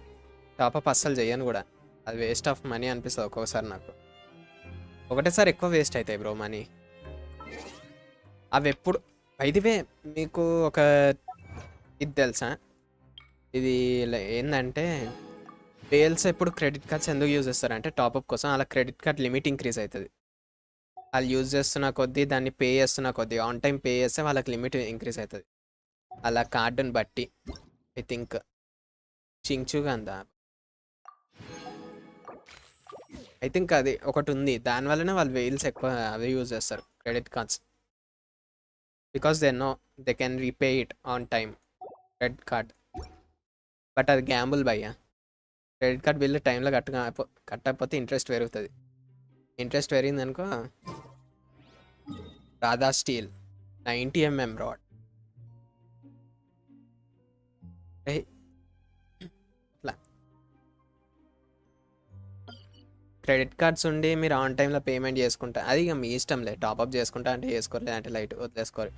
టాప్అప్ అస్సలు చేయను కూడా. అది వేస్ట్ ఆఫ్ మనీ అనిపిస్తుంది ఒక్కొక్కసారి నాకు. ఒకటేసారి ఎక్కువ వేస్ట్ అవుతాయి బ్రో మనీ. అవి ఎప్పుడు ఇదివే మీకు ఒక ఇది తెలుసా? ఇది ఏంటంటే వేల్స్ ఎప్పుడు క్రెడిట్ కార్డ్స్ ఎందుకు యూజ్ చేస్తారంటే టాప్అప్ కోసం. అలా క్రెడిట్ కార్డ్ లిమిట్ ఇంక్రీజ్ అవుతుంది. వాళ్ళు యూజ్ చేస్తున్న కొద్దీ, దాన్ని పే చేస్తున్న కొద్దీ, ఆన్ టైం పే చేస్తే వాళ్ళకి లిమిట్ ఇంక్రీజ్ అవుతుంది. అలా కార్డుని బట్టి. ఐ థింక్ చింగ్చుగా అందా. ఐ థింక్ అది ఒకటి ఉంది, దానివల్లనే వాళ్ళు వెయిల్స్ ఎక్కువ అవి యూజ్ చేస్తారు credit cards, because they know they can repay it on time credit card. But అది గ్యాంబుల్ భయ్యా. క్రెడిట్ కార్డ్ బిల్లు టైంలో కట్టకపోతే ఇంట్రెస్ట్ పెరుగుతుంది. ఇంట్రెస్ట్ పెరిగింది అనుకో, రాధా స్టీల్ 90 mm రాడ్ అట్లా. క్రెడిట్ కార్డ్స్ ఉండి మీరు ఆన్ టైంలో పేమెంట్ చేసుకుంటా, అది ఇక మీ ఇష్టంలే. టాప్అప్ చేసుకుంటా అంటే చేసుకోరు, అంటే లైట్ వదిలేసుకోరు.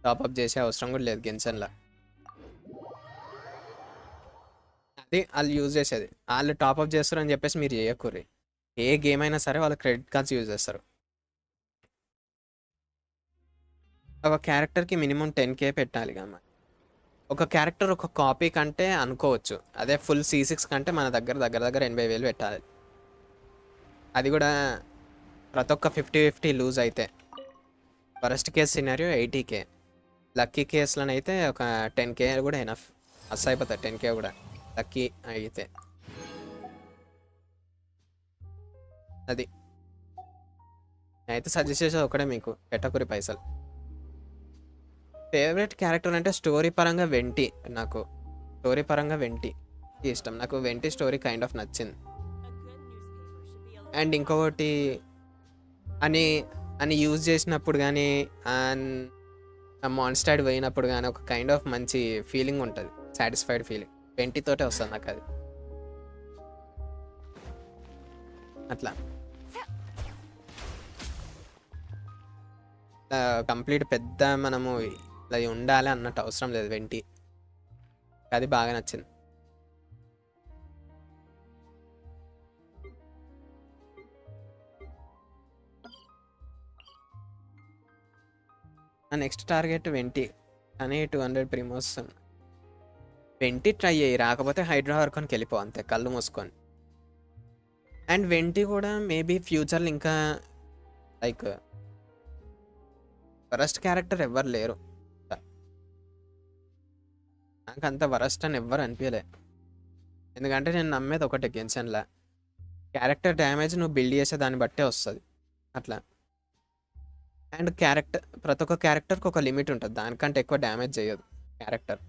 టాప్అప్ చేసే అవసరం కూడా లేదు గెన్షన్లో. అది వాళ్ళు యూజ్ చేసేది. వాళ్ళు టాప్అప్ చేస్తారు అని చెప్పేసి మీరు చేయకూరి. ఏ గేమ్ అయినా సరే వాళ్ళు క్రెడిట్ కార్డ్స్ యూజ్ చేస్తారు. ఒక క్యారెక్టర్కి మినిమం 10K పెట్టాలి కమ్మా. ఒక క్యారెక్టర్ ఒక కాపీ కంటే అనుకోవచ్చు, అదే ఫుల్ C6 కంటే మన దగ్గర 80,000 పెట్టాలి. అది కూడా ప్రతి ఒక్క 50-50 లూజ్ అయితే. Worst case scenario 80K. Lucky కేసులోనైతే ఒక 10K కూడా ఎనఫ్, మస్తు అయిపోతుంది 10K కూడా లక్కీ అయితే. అది అయితే సజెస్ట్ చేసేది ఒకటే, మీకు పెట్టకూరి పైసలు. ఫేవరెట్ క్యారెక్టర్ అంటే స్టోరీ పరంగా వెంటి. నాకు స్టోరీ పరంగా వెంటి ఇష్టం. నాకు వెంటి స్టోరీ కైండ్ ఆఫ్ నచ్చింది. అండ్ ఇంకొకటి అని యూజ్ చేసినప్పుడు కానీ, మాన్స్టర్డ్ పోయినప్పుడు కానీ ఒక కైండ్ ఆఫ్ మంచి ఫీలింగ్ ఉంటుంది, సాటిస్ఫైడ్ ఫీలింగ్. వెంటితోటే వస్తుంది నాకు అది. అట్లా కంప్లీట్ పెద్ద మనము ఇలా ఉండాలి అన్నట్టు అవసరం లేదు వెంటి. అది బాగా నచ్చింది. నా నెక్స్ట్ టార్గెట్ వెంటి కానీ 200 ప్రిమోస్. వెంటి ట్రై అయ్యి రాకపోతే హైడ్రా వరకొని వెళ్ళిపో, అంతే కళ్ళు మూసుకొని. అండ్ వెంటి కూడా మేబీ ఫ్యూచర్లో ఇంకా లైక్ వరస్ట్ క్యారెక్టర్ ఎవ్వరు లేరు. నాకు అంత వరస్ట్ అని ఎవ్వరు అనిపించలే. ఎందుకంటే నేను నమ్మేది ఒకటే, గెన్షన్లో క్యారెక్టర్ డ్యామేజ్ నువ్వు బిల్డ్ చేసే దాన్ని బట్టే వస్తుంది అట్లా. అండ్ ప్రతి ఒక్క క్యారెక్టర్కి ఒక లిమిట్ ఉంటుంది, దానికంటే ఎక్కువ డ్యామేజ్ చేయదు క్యారెక్టర్.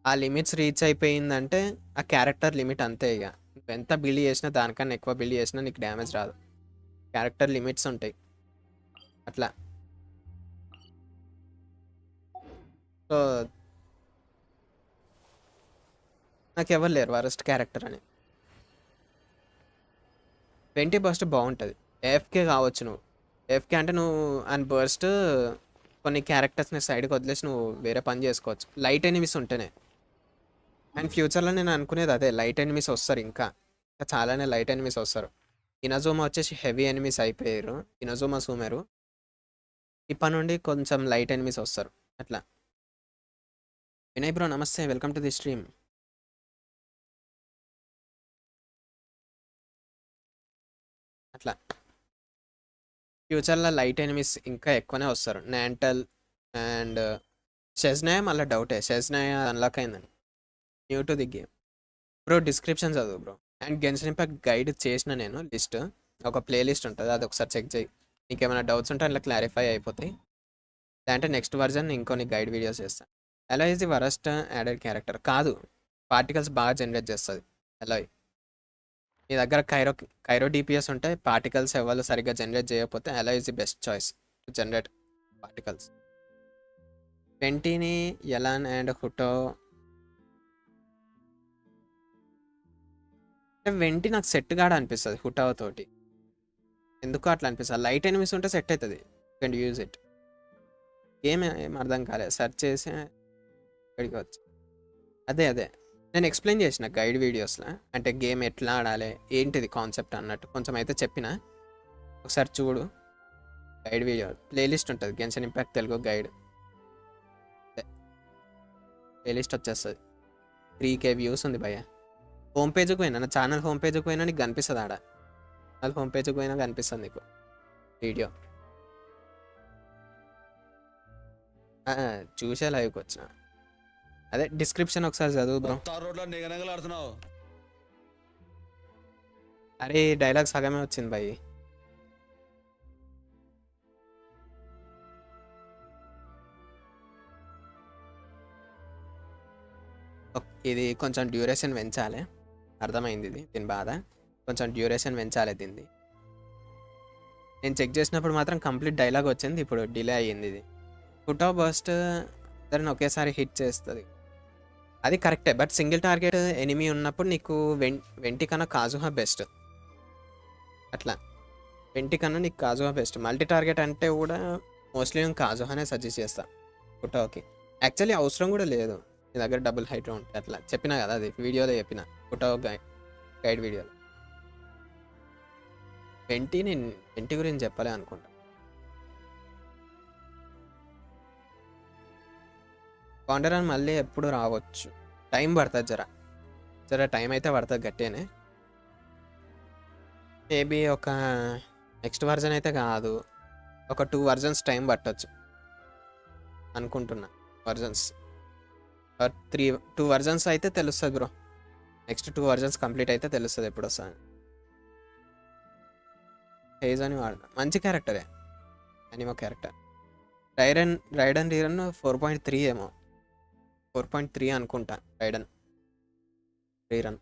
ఆ లిమిట్స్ రీచ్ అయిపోయిందంటే ఆ క్యారెక్టర్ లిమిట్ అంతే. ఇక నువ్వు ఎంత బిల్డ్ చేసినా, దానికన్నా ఎక్కువ బిల్డ్ చేసినా నీకు డ్యామేజ్ రాదు. క్యారెక్టర్ లిమిట్స్ ఉంటాయి అట్లా. సో నాకు ఎవరు లేరు వరస్ట్ క్యారెక్టర్ అని. వెంటి బస్ట్ బాగుంటుంది. AFK కావచ్చు నువ్వు. AFK అంటే నువ్వు అండ్ బర్స్ట్ కొన్ని క్యారెక్టర్స్ని సైడ్కి వదిలేసి నువ్వు వేరే పని చేసుకోవచ్చు, లైట్ ఎనిమిస్ ఉంటేనే. అండ్ ఫ్యూచర్లో నేను అనుకునేది అదే, లైట్ ఎనిమిస్ వస్తారు. ఇంకా చాలానే లైట్ ఎనిమిస్ వస్తారు. ఇనజోమా వచ్చేసి హెవీ ఎనిమిస్ అయిపోయారు, ఇనజోమా సూమెరు. ఇప్పటి నుండి కొంచెం లైట్ ఎనిమిస్ వస్తారు అట్లా. వినయ్ బ్రో నమస్తే, వెల్కమ్ టు ది స్ట్రీమ్. అట్లా ఫ్యూచర్లో లైట్ ఎనిమిస్ ఇంకా ఎక్కువనే వస్తారు. నాంటల్ అండ్ షెజ్నాయ మళ్ళీ డౌటే, షెజ్నాయ అన్లాక్ అయిందండి, new to the game. Bro description చదువు బ్రో. అండ్ గెన్షిన్ ఇంపాక్ట్ గైడ్ చేసిన నేను లిస్ట్, ఒక ప్లేలిస్ట్ ఉంటుంది, అది ఒకసారి చెక్ చేయి. నీకు ఏమైనా డౌట్స్ ఉంటే అట్లా క్లారిఫై అయిపోతాయి. లేదంటే నెక్స్ట్ వర్జన్ ఇంకొన్ని గైడ్ వీడియోస్ చేస్తాను. అలాయ్ ఇది వరస్ట్ యాడెడ్ క్యారెక్టర్ కాదు, పార్టికల్స్ బాగా జనరేట్ చేస్తుంది అలాయ్. నీ దగ్గర కైరో DPS ఉంటే పార్టికల్స్ ఎవరు సరిగ్గా జనరేట్ చేయకపోతే Aloy is the best choice to generate particles. వెంటిని ఎలాన్ అండ్ హుటో అంటే వెంటి నాకు సెట్ కాడ అనిపిస్తుంది హుటో తోటి, ఎందుకు అట్లా అనిపిస్తుంది. లైట్ ఎనిమిస్ ఉంటే సెట్ అవుతుంది, కెన్ యూజ్ ఇట్. గేమ్ ఏం అర్థం కాలేదు, సెర్చ్ చేసి ఇక్కడికి వచ్చి అదే నేను ఎక్స్ప్లెయిన్ చేసిన గైడ్ వీడియోస్లో, అంటే గేమ్ ఎట్లా ఆడాలి ఏంటిది కాన్సెప్ట్ అన్నట్టు కొంచెం అయితే చెప్పిన. ఒకసారి చూడు గైడ్ వీడియో, ప్లేలిస్ట్ ఉంటుంది Genshin impact Telugu guide, playlist వచ్చేస్తుంది. 3K వ్యూస్ ఉంది భయ్య. హోమ్ పేజ్కి పోయినా, నా ఛానల్ హోమ్ పేజ్కి పోయినా నీకు కనిపిస్తుంది ఆడ, ఛానల్ హోమ్ పేజ్కి పోయినా కనిపిస్తుంది నీకు వీడియో. చూసే లైవ్కి వచ్చిన, అదే డిస్క్రిప్షన్ ఒకసారి చదువు బ్రో. అరే డైలాగ్ సగమే వచ్చింది భయ్. ఇది కొంచెం డ్యూరేషన్ పెంచాలి, అర్థమైంది ఇది దీని బాధ. కొంచెం డ్యూరేషన్ పెంచాలి దీన్ని. నేను చెక్ చేసినప్పుడు మాత్రం కంప్లీట్ డైలాగ్ వచ్చింది, ఇప్పుడు డిలే అయ్యింది ఇది. ఫుట్ ఆఫ్ బస్ట్ దాన్ని ఒకేసారి హిట్ చేస్తుంది, అది కరెక్టే. బట్ సింగిల్ టార్గెట్ ఎనిమీ ఉన్నప్పుడు నీకు వెంటి కన్నా కాజుహా బెస్ట్. అట్లా వెంటి కన్నా నీకు కాజుహా బెస్ట్. మల్టీ టార్గెట్ అంటే కూడా మోస్ట్లీ నేను కాజుహానే సజెస్ట్ చేస్తాను ఫుటోకి. యాక్చువల్లీ అవసరం కూడా లేదు, నీ దగ్గర డబుల్ హైట్ ఉంటే. అట్లా చెప్పినా కదా, అది వీడియోలో చెప్పిన ఫుటో గైడ్ వీడియోలో. నేను వెంటి గురించి చెప్పలే అనుకుంటా. కాండరన్ మళ్ళీ ఎప్పుడు రావచ్చు, టైం పడుతుంది జర టైం అయితే పడుతుంది గట్టిగానే. మేబీ ఒక నెక్స్ట్ వర్జన్ అయితే కాదు, ఒక 2 వర్జన్స్ టైం పట్టవచ్చు అనుకుంటున్నా. వర్జన్స్ 2 వర్జన్స్ అయితే తెలుస్తుంది బ్రో. నెక్స్ట్ 2 వర్జన్స్ కంప్లీట్ అయితే తెలుస్తుంది ఎప్పుడు వస్తుంది. హేజ్ అని వాడు మంచి క్యారెక్టరే, అనిమో క్యారెక్టర్. రైడన్ రీరన్ 4.3 ఏమో, 4.3 అనుకుంటా రైడన్ రీరన్.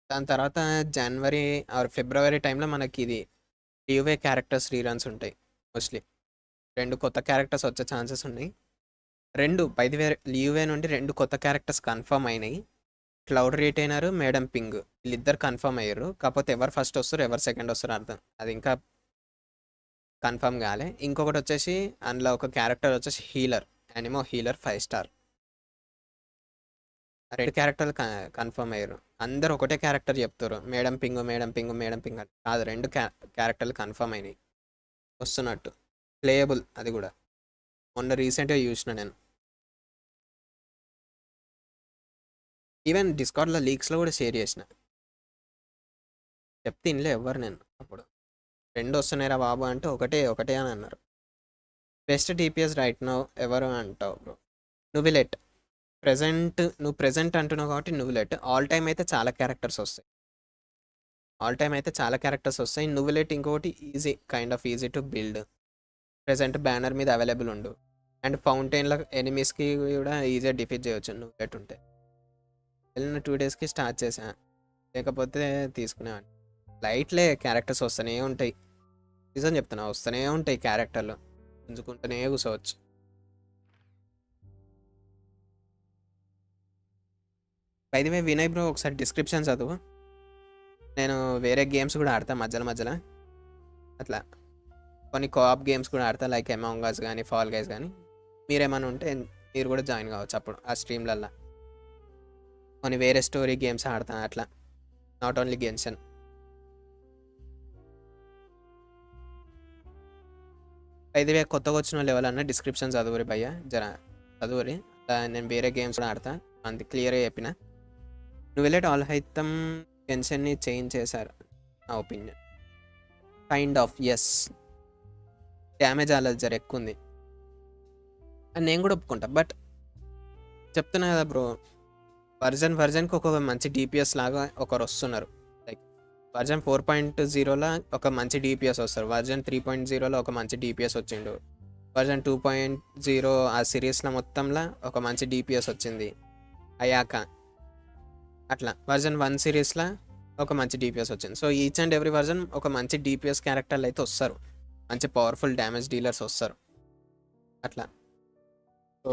దాని తర్వాత జనవరి ఆర్ ఫిబ్రవరి టైంలో మనకి ఇది లీవే క్యారెక్టర్స్ రీరన్స్ ఉంటాయి మోస్ట్లీ. 2 కొత్త క్యారెక్టర్స్ వచ్చే ఛాన్సెస్ ఉన్నాయి. 2 బైదివే లీవే నుండి 2 కొత్త క్యారెక్టర్స్ కన్ఫర్మ్ అయినాయి. క్లౌడ్ రిటైనర్, మేడం పింగ్, వీళ్ళిద్దరు కన్ఫర్మ్ అయ్యారు. కాకపోతే ఎవరు ఫస్ట్ వస్తారు ఎవరు సెకండ్ వస్తారు అర్థం, అది ఇంకా కన్ఫర్మ్ కాలే. ఇంకొకటి వచ్చేసి అందులో ఒక క్యారెక్టర్ వచ్చేసి హీలర్, యానిమో హీలర్ 5 స్టార్. 2 క్యారెక్టర్లు కన్ఫర్మ్ అయ్యారు. అందరు ఒకటే క్యారెక్టర్ చెప్తారు, madam ping madam ping madam ping అని కాదు. 2 క్యారెక్టర్లు కన్ఫర్మ్ అయినాయి వస్తున్నట్టు, ప్లేయబుల్. అది కూడా మొన్న రీసెంట్గా చూసిన నేను. ఈవెన్ డిస్కార్డ్లో లీక్స్లో కూడా షేర్ చేసిన, చెప్తే ఇన్లే ఎవ్వరు. నేను అప్పుడు 2 వస్తున్నాయిరా బాబు అంటే ఒకటే అని అన్నారు. బెస్ట్ డిపిఎస్ రైట్ నౌ ఎవరు అంటావు బ్రో? నువ్వులెట్. నువ్వు ప్రెజెంట్ అంటున్నావు కాబట్టి నువ్వులెట్. ఆల్ టైమ్ అయితే చాలా క్యారెక్టర్స్ వస్తాయి. నువ్వులెట్ ఇంకొకటి kind off easy to build. Present banner మీద అవైలబుల్ ఉండు, అండ్ ఫౌంటైన్లో ఎనిమీస్కి కూడా ఈజీగా డిఫీట్ చేయవచ్చు నువ్వులెట్ ఉంటే. వెళ్ళిన 2 డేస్కి స్టార్ట్ చేసా, లేకపోతే తీసుకునేవాడిని. లైట్లే, క్యారెక్టర్స్ వస్తూనే ఉంటాయి. నిజం చెప్తున్నా, వస్తూనే ఉంటాయి క్యారెక్టర్లు, పుంజుకుంటూనే కూర్చోవచ్చు. బైదివే వినయ్ బ్రో, ఒకసారి డిస్క్రిప్షన్ చదువు. నేను వేరే గేమ్స్ కూడా ఆడతా మధ్యలో అట్లా. కొన్ని కోఆప్ గేమ్స్ కూడా ఆడతా, లైక్ అమాంగ్ అస్ కానీ ఫాల్ గైస్ కానీ. మీరేమైనా ఉంటే మీరు కూడా జాయిన్ కావచ్చు అప్పుడు ఆ స్ట్రీమ్లల్లో. కొన్ని వేరే స్టోరీ గేమ్స్ ఆడతా అట్లా, నాట్ ఓన్లీ గెన్షన్. బైదివే కొత్తగా వచ్చిన వాళ్ళు ఎవరన్నా డిస్క్రిప్షన్ చదువురి భయ్య, చదువురి. నేను వేరే గేమ్స్ కూడా ఆడతా, అంత క్లియర్గా చెప్పిన. నువ్వు వెళ్ళేట ఆల్ హైతం గెన్షన్ని చేంజ్ చేశారు నా opinion. Kind of yes, damage అలా ఎక్కువ ఉంది అని నేను కూడా ఒప్పుకుంటా. బట్ చెప్తున్నా కదా బ్రో, వర్జన్కి ఒక మంచి డిపిఎస్ లాగా ఒకరు వస్తున్నారు. లైక్ వర్జన్ 4.0లో ఒక మంచి డిపిఎస్ వస్తారు, వర్జన్ 3.0లో ఒక మంచి డిపిఎస్ వచ్చిండు, వర్జన్ 2.0 ఆ సిరీస్లో మొత్తంలో ఒక మంచి డిపిఎస్ వచ్చింది అయ్యాక. అట్లా వర్జన్ 1 సిరీస్లో ఒక మంచి డిపిఎస్ వచ్చింది. So each and every version ఒక మంచి డిపిఎస్ క్యారెక్టర్లు అయితే వస్తారు, మంచి పవర్ఫుల్ డ్యామేజ్ డీలర్స్ వస్తారు అట్లా. సో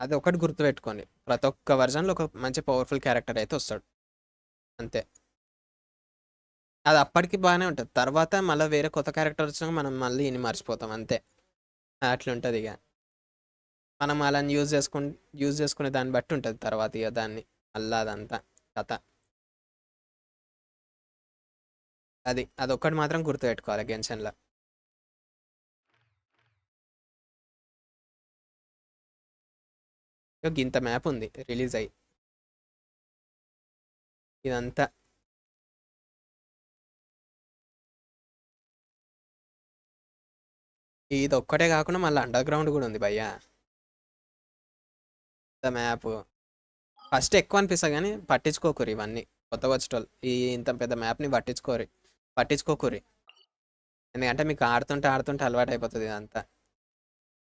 అది ఒకటి గుర్తుపెట్టుకోండి, ప్రతి ఒక్క వర్జన్లో ఒక మంచి పవర్ఫుల్ క్యారెక్టర్ అయితే వస్తాడు అంతే. అది అప్పటికి బాగానే ఉంటుంది, తర్వాత మళ్ళీ వేరే కొత్త క్యారెక్టర్ వచ్చినాక మనం మళ్ళీ ఇన్ని మర్చిపోతాం అంతే. అట్లుంటుంది ఇక, మనం అలా యూజ్ చేసుకునే దాన్ని బట్టి ఉంటుంది తర్వాత ఇక దాన్ని మళ్ళీ అదంతా కథ. అదొక్కటి మాత్రం గుర్తుపెట్టుకోవాలి గెన్షన్లో. ఇంత మ్యాప్ ఉంది రిలీజ్ అయ్యి, ఇదంతా ఇది ఒక్కటే కాకుండా మళ్ళీ అండర్ గ్రౌండ్ కూడా ఉంది భయ్యా మ్యాప్. ఫస్ట్ ఎక్కువ అనిపిస్తుంది కానీ పట్టించుకోకూరి ఇవన్నీ కొత్తగా వచ్చేటోళ్ళు ఈ ఇంత పెద్ద మ్యాప్ని పట్టించుకోకూరి ఎందుకంటే మీకు ఆడుతుంటే అలవాటు అయిపోతుంది ఇదంతా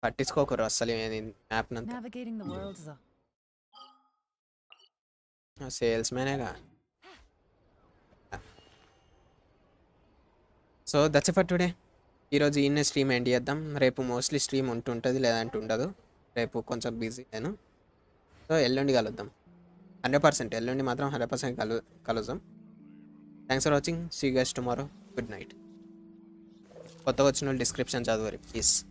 పట్టించుకోకూరు అస్సలు మ్యాప్ నంతా Navigating the world is a sales మ్యానేగా. So that's for today. ఈరోజు ఈయన స్ట్రీమ్ ఎండ్ చేద్దాం. రేపు మోస్ట్లీ స్ట్రీమ్ ఉంటుంటుంది లేదంటే ఉండదు. రేపు కొంచెం బిజీ నేను. సో ఎల్లుండి కలుద్దాం 100%. ఎల్లుండి మాత్రం 100% కలుద్దాం. Thanks for watching. See you guys tomorrow. Good night. కొత్తగా వచ్చిన వాళ్ళు డిస్క్రిప్షన్ చదవరు ప్లీజ్.